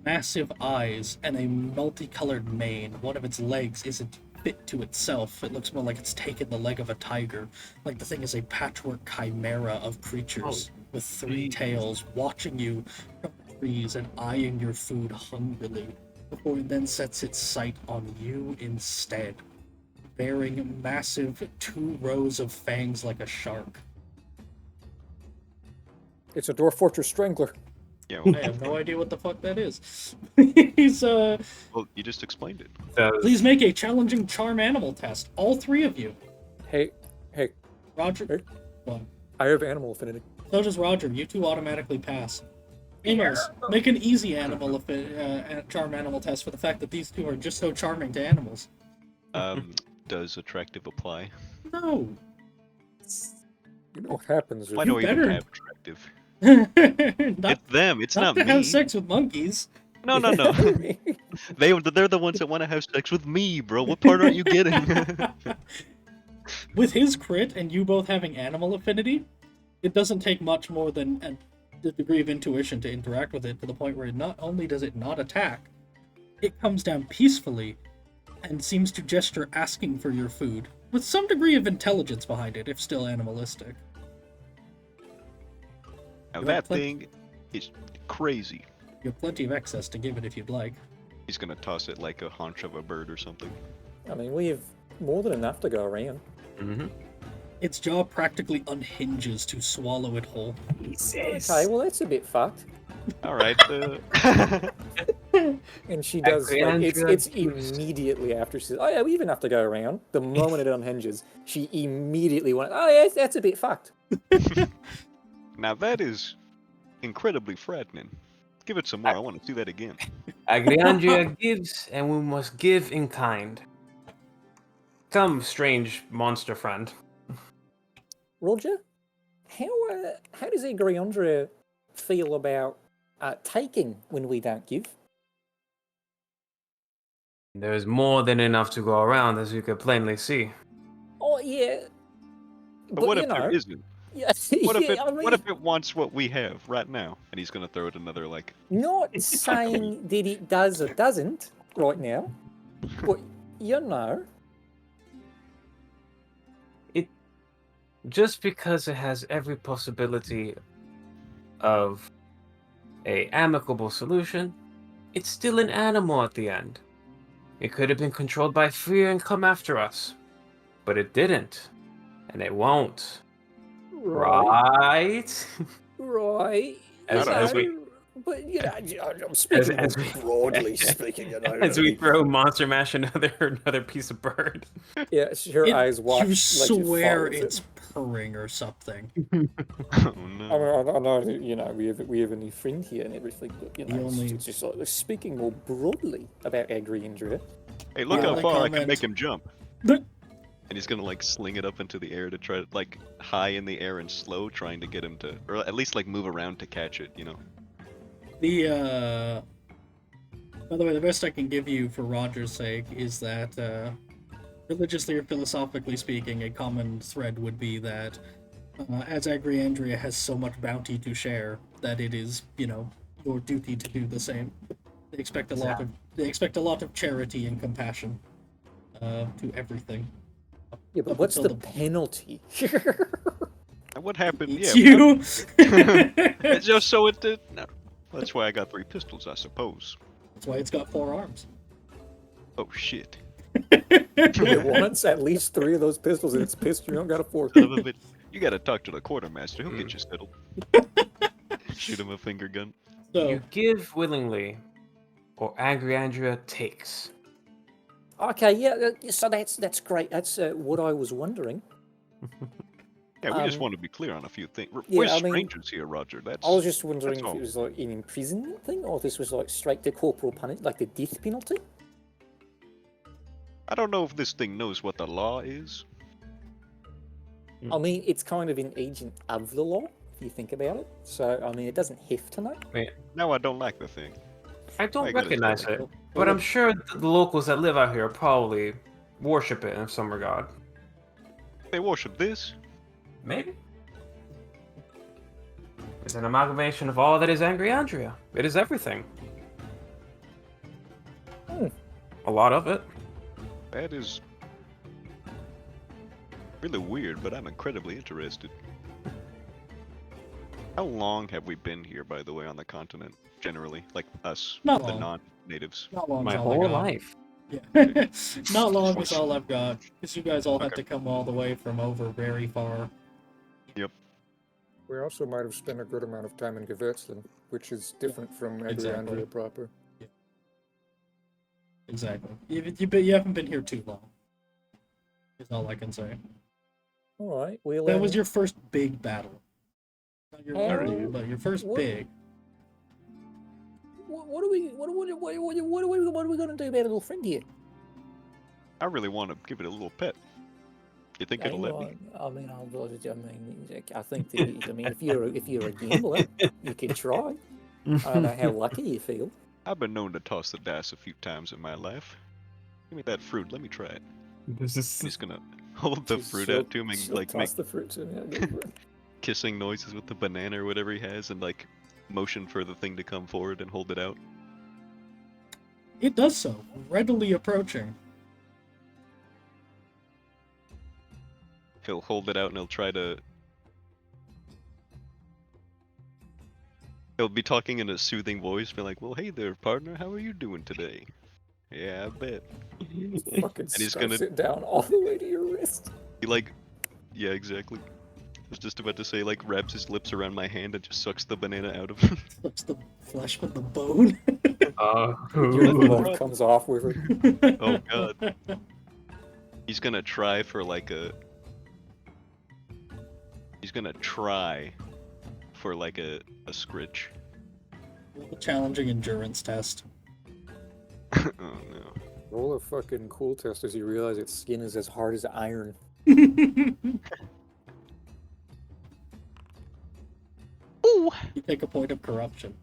massive eyes, and a multicolored mane. One of its legs isn't fit to itself. It looks more like it's taken the leg of a tiger. Like the thing is a patchwork chimera of creatures with 3 tails, watching you from the trees and eyeing your food hungrily, before it then sets its sight on you instead, bearing massive 2 rows of fangs like a shark. It's a Dwarf Fortress Strangler. Yeah, I have no idea what the fuck that is. He's well, you just explained it. Please make a challenging charm animal test. All 3 of you. Hey, Roger. Hey. What? I have animal affinity. So does Roger. You 2 automatically pass. Amos, make an easy animal charm animal test for the fact that these 2 are just so charming to animals. Does attractive apply? No. You know what happens Why if do I even better- have attractive? not It's them. It's not to me. have sex with monkeys. No. They're the ones that want to have sex with me, bro. What part aren't you getting? With his crit and you both having animal affinity, it doesn't take much more than the degree of intuition to interact with it, to the point where not only does it not attack, it comes down peacefully and seems to gesture asking for your food, with some degree of intelligence behind it, if still animalistic. Now You that have thing is crazy. You have plenty of excess to give it if you'd like. He's gonna toss it like a haunch of a bird or something. I mean, we have more than enough to go around. Mm-hmm. Its jaw practically unhinges to swallow it whole. Okay, well, that's a bit fucked. All right. And she does, like, Andrea it's immediately after she says, oh yeah, we even have to go around. The moment it unhinges, she immediately went, oh yeah, that's a bit fucked. Now that is incredibly frightening. Give it some more. I want to see that again. Agriandria gives, and we must give in kind. Come, strange monster friend. Roger, how does Agriandria feel about taking when we don't give? There's more than enough to go around, as you can plainly see. Oh yeah, But what you if know, there isn't? yeah, What if yeah, it? I mean, What if it wants what we have right now? And he's gonna throw it another like. not saying that it does or doesn't right now, but you know. Just because it has every possibility of a amicable solution, it's still an animal at the end. It could have been controlled by fear and come after us, but it didn't, and it won't. Right? Right. As we But you know, I'm speaking as more we- broadly speaking. You know, as we throw Monster Mash another piece of bird. yeah, her eyes watch. You like swear it follows it's purring or something. Oh no. I know, you know, we have a new friend here and everything, but you The know, only- it's just like speaking more broadly about Agriandria. Hey, look Yeah. how Only far I can comment- make him jump. But- And he's gonna like sling it up into the air to try to like high in the air and slow, trying to get him to, or at least like move around to catch it. You know. The by the way, the best I can give you for Roger's sake is that religiously or philosophically speaking, a common thread would be that as Agriandria has so much bounty to share, that it is, you know, your duty to do the same. They expect a lot of charity and compassion to everything. Yeah, but Up what's until the penalty? And what happened? It's Yeah. you. It's just so it did. No. That's why I got 3 pistols, I suppose. That's why it's got 4 arms. Oh shit. It wants at least 3 of those pistols and it's pissed you don't got a 4th. Son of a bitch. You gotta talk to the quartermaster. He'll get you settled. Shoot him a finger gun. So You give willingly, or Agriandria takes. Okay, yeah. So that's great. That's what I was wondering. Yeah, we just Um, want to be clear on a few things. yeah, We're I mean, strangers here, Roger. I was just wondering that's if it all. was like an imprisonment thing, or if this was like straight to corporal punishment, like the death penalty. I don't know if this thing knows what the law is. I mean, it's kind of an agent of the law, if you think about it. So, I mean, it doesn't have to know. No, I don't like the thing. I don't I gotta recognize say. it, but I'm sure the locals that live out here probably worship it in some regard. They worship this? Maybe. It's an amalgamation of all that is Angry Andrea. It is everything. A lot of it. That is really weird, but I'm incredibly interested. How long have we been here, by the way, on the continent? Generally, like us, Not the long. non-natives. Not long. My is all I whole got. life. Yeah. Not long is all I've got. Because you guys all have Okay. to come all the way from over very far. We also might have spent a good amount of time in Gewürzland, which is different from Exactly. Agriandria proper. Exactly. You haven't been here too long. Is all I can say. All right. Well, That was your first big battle. Not your Oh, only, but your first what- big. What are we going to do about a little friend here? I really want to give it a little pet. You think it'll let me? I mean, I think that, I mean, if you're a gambler, you can try. I don't know how lucky you feel. I've been known to toss the dice a few times in my life. Give me that fruit. Let me try it. This I'm is just gonna hold the fruit out to him and like make toss the fruit to me. kissing noises with the banana or whatever he has, and like motion for the thing to come forward and hold it out. It does so, readily approaching. He'll hold it out and he'll try to. He'll be talking in a soothing voice, be like, "Well, hey there, partner. How are you doing today?" Yeah, I bet. Fucking he's scarfs gonna- it down all the way to your wrist. He like, yeah, exactly. I was just about to say, like, wraps his lips around my hand and just sucks the banana out of him. Flips the flesh with the bone. Your glove comes off with it. Oh god. He's gonna try for like a. He's gonna try for like a scritch. Challenging endurance test. Oh no. Roll a fucking cool test as you realize its skin is as hard as iron. Ooh. You take a point of corruption.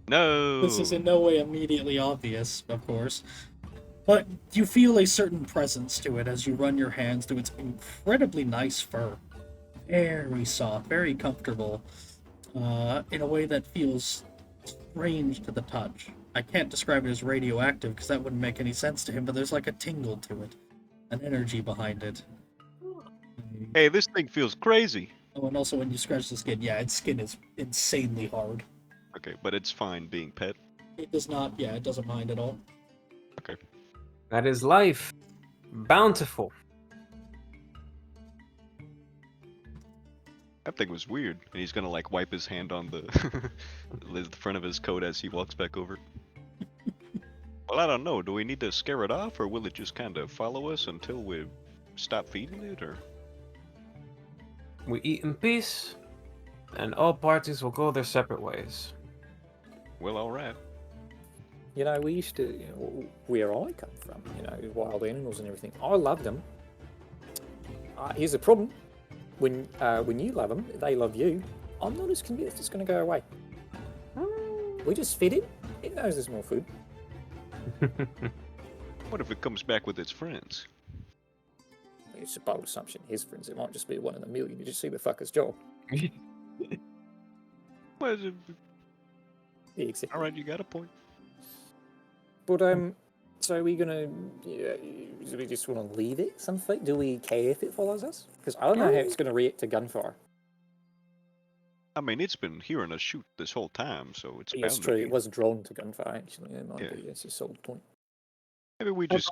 No. This is in no way immediately obvious, of course. But you feel a certain presence to it as you run your hands through its incredibly nice fur. Very soft, very comfortable, in a way that feels strange to the touch. I can't describe it as radioactive because that wouldn't make any sense to him, but there's like a tingle to it, an energy behind it. Hey, this thing feels crazy. Oh, and also when you scratch the skin, yeah, its skin is insanely hard. Okay, but it's fine being pet. It does not, yeah, it doesn't mind at all. Okay. That is life. Bountiful. That thing was weird. And he's gonna like wipe his hand on the the front of his coat as he walks back over. Well, I don't know. Do we need to scare it off, or will it just kind of follow us until we stop feeding it, or? We eat in peace, and all parties will go their separate ways. Well, all right. You know, we used to, where I come from, wild animals and everything. I loved them. Here's the problem: when you love them, they love you. I'm not as convinced it's going to go away. We just fed it. It knows there's more food. What if it comes back with its friends? It's a bold assumption. His friends, it might just be one in a million. You just see the fucker's jaw. Well, is it- Yeah, exactly. all right, you got a point. But so are we gonna? Do we just want to leave it? Something? Do we care if it follows us? Because I don't know how it's gonna react to gunfire. I mean, it's been hearing us shoot this whole time, so it's Yes, bound to true. be. It was drawn to gunfire actually. It might Yeah. be. That's a solid point. Maybe we just.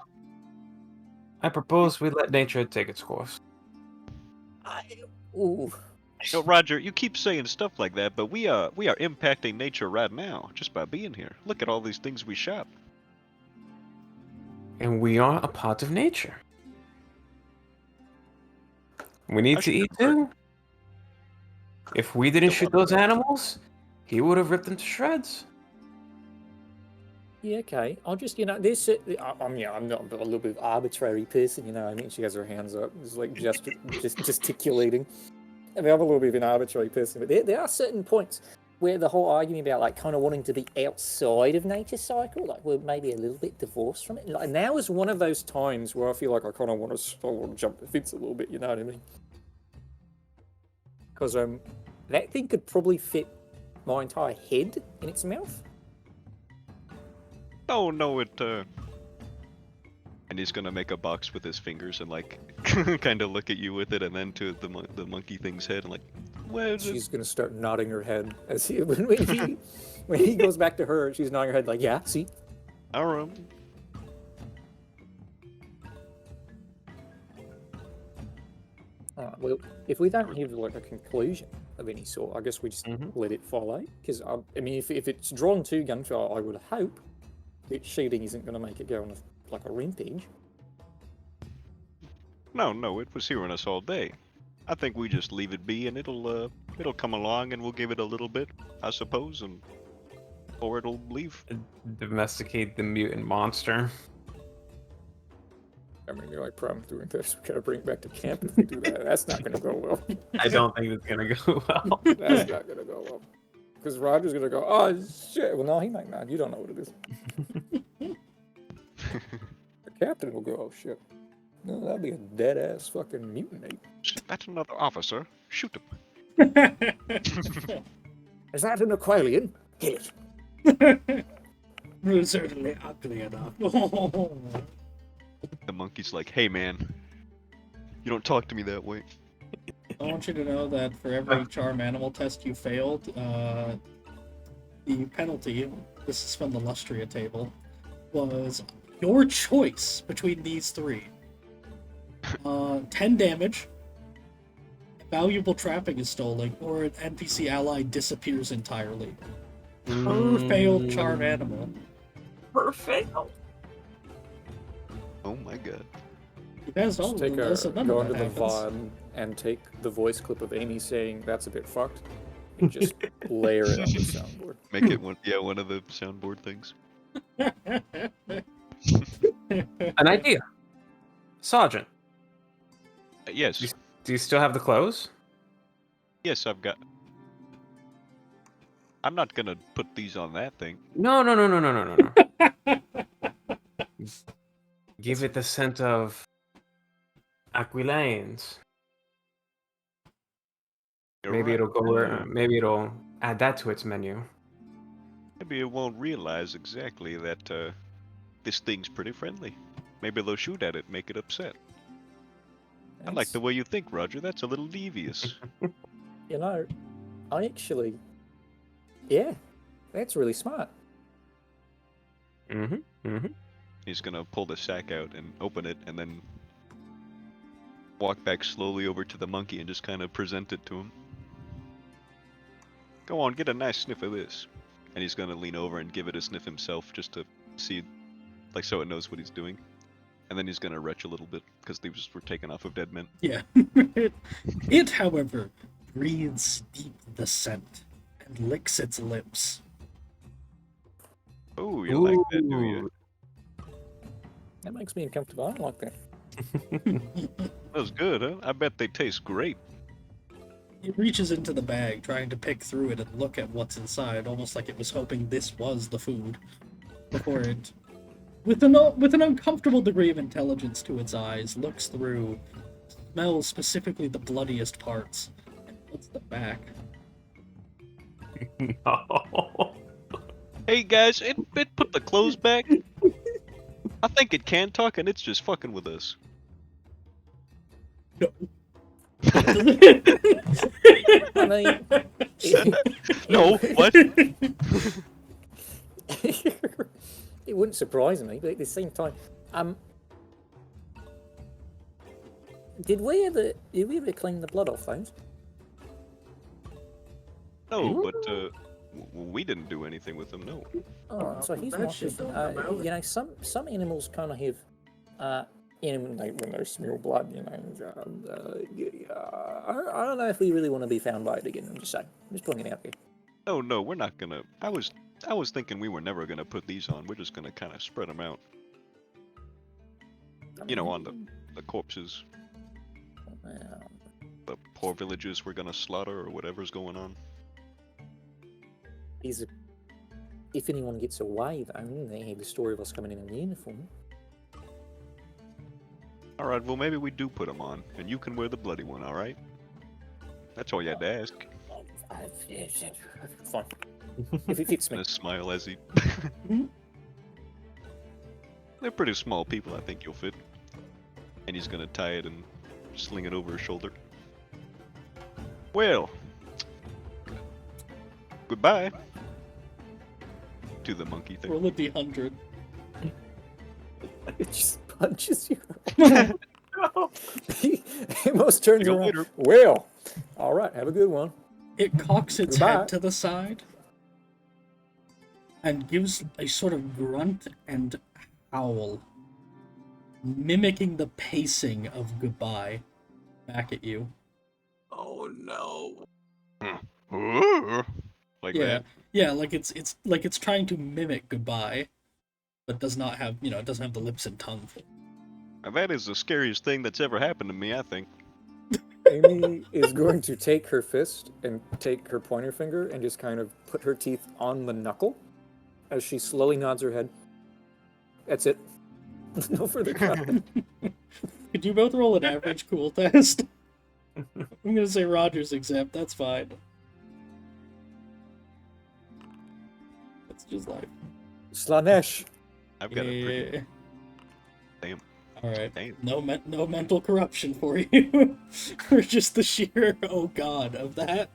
I propose we let nature take its course. Ooh. No, Roger, you keep saying stuff like that, but we are impacting nature right now just by being here. Look at all these things we shot. And we are a part of nature. We need I to should eat convert. too. If we didn't Don't shoot want those animals, he would have ripped them to shreds. Yeah, okay. I'll just, there's, I'm not a little bit of arbitrary person, I mean, she has her hands up, just like just gesticulating. I mean, I'm a little bit of an arbitrary person, but there are certain points where the whole argument about like kind of wanting to be outside of nature's cycle, like we're maybe a little bit divorced from it. Like now is one of those times where I feel like I kind of want to jump the fence a little bit. You know what I mean? Because that thing could probably fit my entire head in its mouth. No, and he's gonna make a box with his fingers and like kind of look at you with it, and then to the monkey thing's head and like, well, She's gonna start nodding her head as when he goes back to her. She's nodding her head like, yeah, see. alright. Alright, well, if we don't have like a conclusion of any sort, I guess we just let it follow. Because I mean, if it's drawn to gunfire, I would hope that shooting isn't going to make it go on like a rampage. No, it was hearing us all day. I think we just leave it be, and it'll come along, and we'll give it a little bit, I suppose, or it'll leave. Domesticate the mutant monster. I mean, the only problem doing this, we gotta bring it back to camp if we do that. That's not gonna go well. I don't think it's gonna go well. That's not gonna go well. Because Roger's gonna go, oh shit. Well, no, he might not. You don't know what it is. The captain will go, oh shit. No, that'd be a dead ass fucking mutiny. That's another officer. Shoot him. Is that an Aqualian? Kill it. It's certainly ugly enough. The monkey's like, hey man, you don't talk to me that way. I want you to know that for every charm animal test you failed, the penalty, this is from the Lustria table, was your choice between these three. 10 damage, valuable trapping is stolen, or an NPC ally disappears entirely. Per failed charm animal. Per fail. Oh my god. You guys don't Just listen, none go of into that the happens. VOD and take the voice clip of Amy saying that's a bit fucked and just layer it on the soundboard. Make it one of the soundboard things. An idea. Sergeant, Yes, do you still have the clothes? yes, I've got. I'm not gonna put these on that thing. No. Give it the scent of Aquilanes. You're Maybe right. it'll go. Maybe it'll add that to its menu. Maybe it won't realize exactly that this thing's pretty friendly. Maybe they'll shoot at it, make it upset. I like the way you think, Roger. That's a little devious. I actually, yeah, that's really smart. He's gonna pull the sack out and open it, and then walk back slowly over to the monkey and just kind of present it to him. Go on, get a nice sniff of this. And he's gonna lean over and give it a sniff himself, just to see, like, so it knows what he's doing. And then he's gonna retch a little bit, because these were taken off of dead men. Yeah. It, however, breathes deep the scent and licks its lips. Oh, you like that, do you? That makes me uncomfortable. I don't like that. That was good, huh? I bet they taste great. It reaches into the bag, trying to pick through it and look at what's inside, almost like it was hoping this was the food. Before it, with an uncomfortable degree of intelligence to its eyes, looks through, smells specifically the bloodiest parts, and puts them back. No. Hey guys, it put the clothes back. I think it can talk, and it's just fucking with us. No. I mean, No, what? it wouldn't surprise me, but at the same time, did we ever clean the blood off those? No, but We didn't do anything with them, no. Oh, so here's my That's just question. about it. You know, some animals kind of have, when they smell blood, you know, I don't know if we really want to be found by it again. I'm just saying. I'm just putting it out there. Oh no, we're not gonna. I was thinking we were never gonna put these on. We're just gonna kind of spread them out. You know, on the corpses, the poor villages we're gonna slaughter or whatever's going on. If anyone gets away, though, they have the story of us coming in uniform. All right, well maybe we do put them on, and you can wear the bloody one. All right. That's all you had to ask. Fine. If it fits me. And a smile as he. They're pretty small people. I think you'll fit. And he's gonna tie it and sling it over his shoulder. Well, goodbye to the monkey thing. Roll a d100. It just punches you. He almost turns See you around. later. Well, all right, have a good one. It cocks its Goodbye. head to the side and gives a sort of grunt and howl, mimicking the pacing of goodbye back at you. Oh no. Like Yeah, that. yeah, like it's like it's trying to mimic goodbye, but does not have, you know, it doesn't have the lips and tongue. And that is the scariest thing that's ever happened to me, I think. Amy is going to take her fist and take her pointer finger and just kind of put her teeth on the knuckle as she slowly nods her head. That's it. No further comment. Could you both roll an average cool test? I'm gonna say Roger's exempt, that's fine. That's just life. Slanesh. I've got a pretty. Yeah. Damn. Alright. Damn. No mental corruption for you. Or just the sheer oh god of that.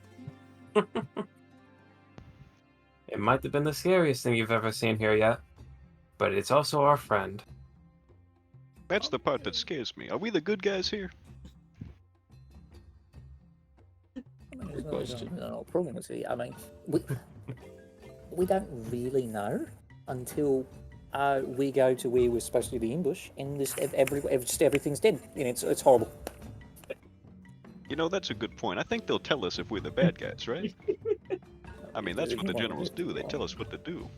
It might have been the scariest thing you've ever seen here yet, but it's also our friend. That's the part that scares me. Are we the good guys here? There's question. no problem with it. I mean, we don't really know until we go to where we're supposed to do the ambush, and just everything's dead. You know, it's horrible. You know, that's a good point. I think they'll tell us if we're the bad guys, right? I mean, that's what the generals do. They tell us what to do.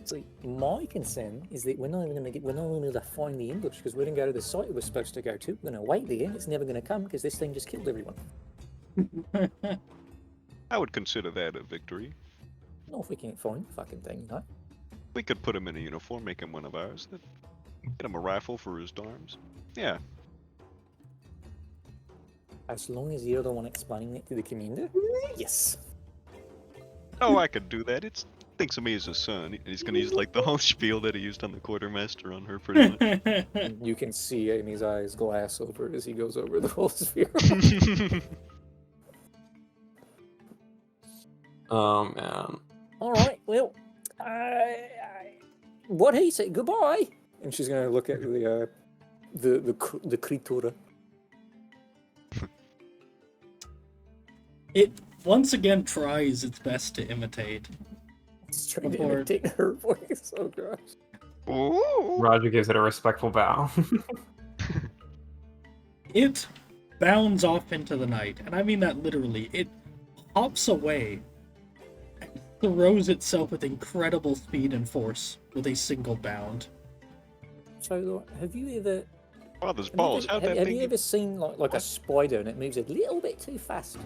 See, my concern is that we're not even going to find the ambush because we didn't go to the site we're supposed to go to. We're going to wait there. It's never going to come because this thing just killed everyone. I would consider that a victory. Not if we can't find the fucking thing, you know. We could put him in a uniform, make him one of ours. Get him a rifle for his arms. Yeah. As long as you're the one explaining it to the commander, yes. Oh, I could do that. It's thinks of me as a son. He's gonna use like the whole spiel that he used on the quartermaster on her, pretty much. You can see Amy's eyes glass over as he goes over the whole sphere. Oh man. All right, well, what he said, goodbye. And she's gonna look at the creatura. It once again tries its best to imitate. It's trying to Before- imitate her voice. Oh gosh. Ooh. Roger gives it a respectful bow. It bounds off into the night, and I mean that literally. It hops away and throws itself with incredible speed and force with a single bound. So, have you ever Father's balls. How'd that have thing you ever seen like a spider and it moves a little bit too fast?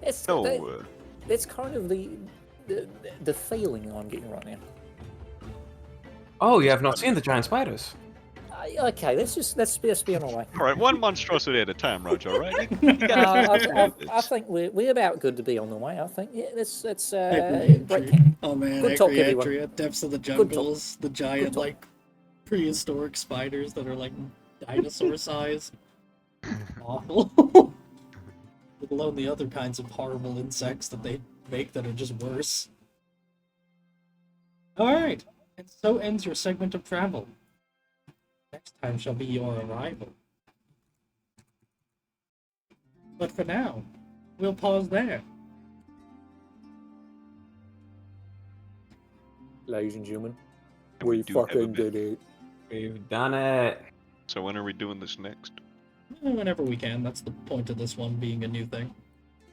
It's, No. that's kind of the feeling I'm getting right now. Oh, you have not seen the giant spiders. Okay, let's be on our way. All right, one monstrosity at a time, Roger. All right. You gotta I think we're about good to be on the way. I think let's Angry break entry. camp. Oh man, Good talk, Angry everyone. entry at depths of the talk. jungles, the giant talk. like prehistoric spiders that are like dinosaur size. Awful. Let alone the other kinds of horrible insects that they make that are just worse. Alright, and so ends your segment of travel. Next time shall be your arrival. But for now, we'll pause there. Ladies and gentlemen, And we do have a fucking bit. did it. We've done it. So when are we doing this next? Whenever we can. That's the point of this one being a new thing.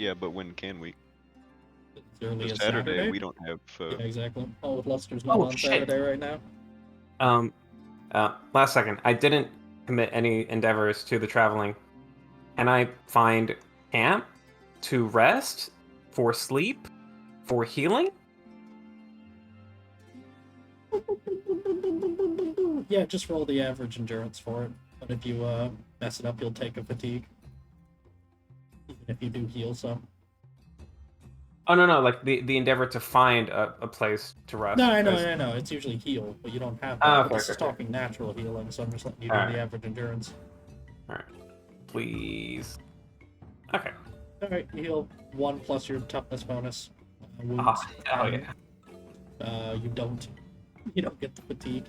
Yeah, but when can we? As early The as Saturday, we don't have. Yeah, exactly. Oh, Luster's not Oh, on shit. Saturday right now. Last second. I didn't commit any endeavors to the traveling. Can I find camp to rest, for sleep, for healing? Yeah, just roll the average endurance for it. But if you mess it up, you'll take a fatigue. Even if you do heal some. Oh no, like the endeavor to find a place to rest. No, I is- know. It's usually heal, but you don't have that. Ah, But okay, this is okay. talking natural healing, so I'm just letting you do Alright. the average endurance. Please. Okay. Alright, you heal 1 plus your toughness bonus. Wounds. Oh, hell and, yeah. You don't get the fatigue.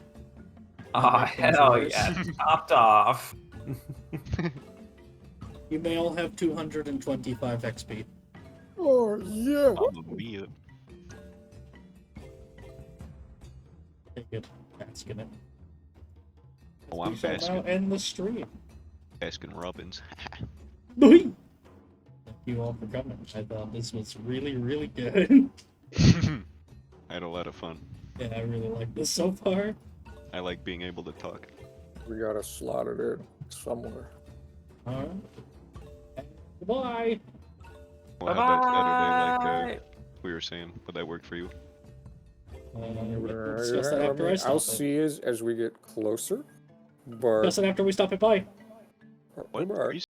Oh, Make things hell worse. yeah. Topped off. You may all have 225 XP. Oh, yeah. Mamma mia. Take it. Bask in it. Oh, I'm We shall now basking. end the stream. Baskin Robbins. Thank you all for coming. I thought this was really, really good. I had a lot of fun. Yeah, I really like this so far. I like being able to talk. We gotta slot it in somewhere. Alright. Goodbye. Well, how about Saturday, Bye-bye. like we were saying? Would that work for you? We'll discuss that after I stop I'll it. see you as we get closer. But Discuss it after we stop it. Bye. What? Goodbye. Are you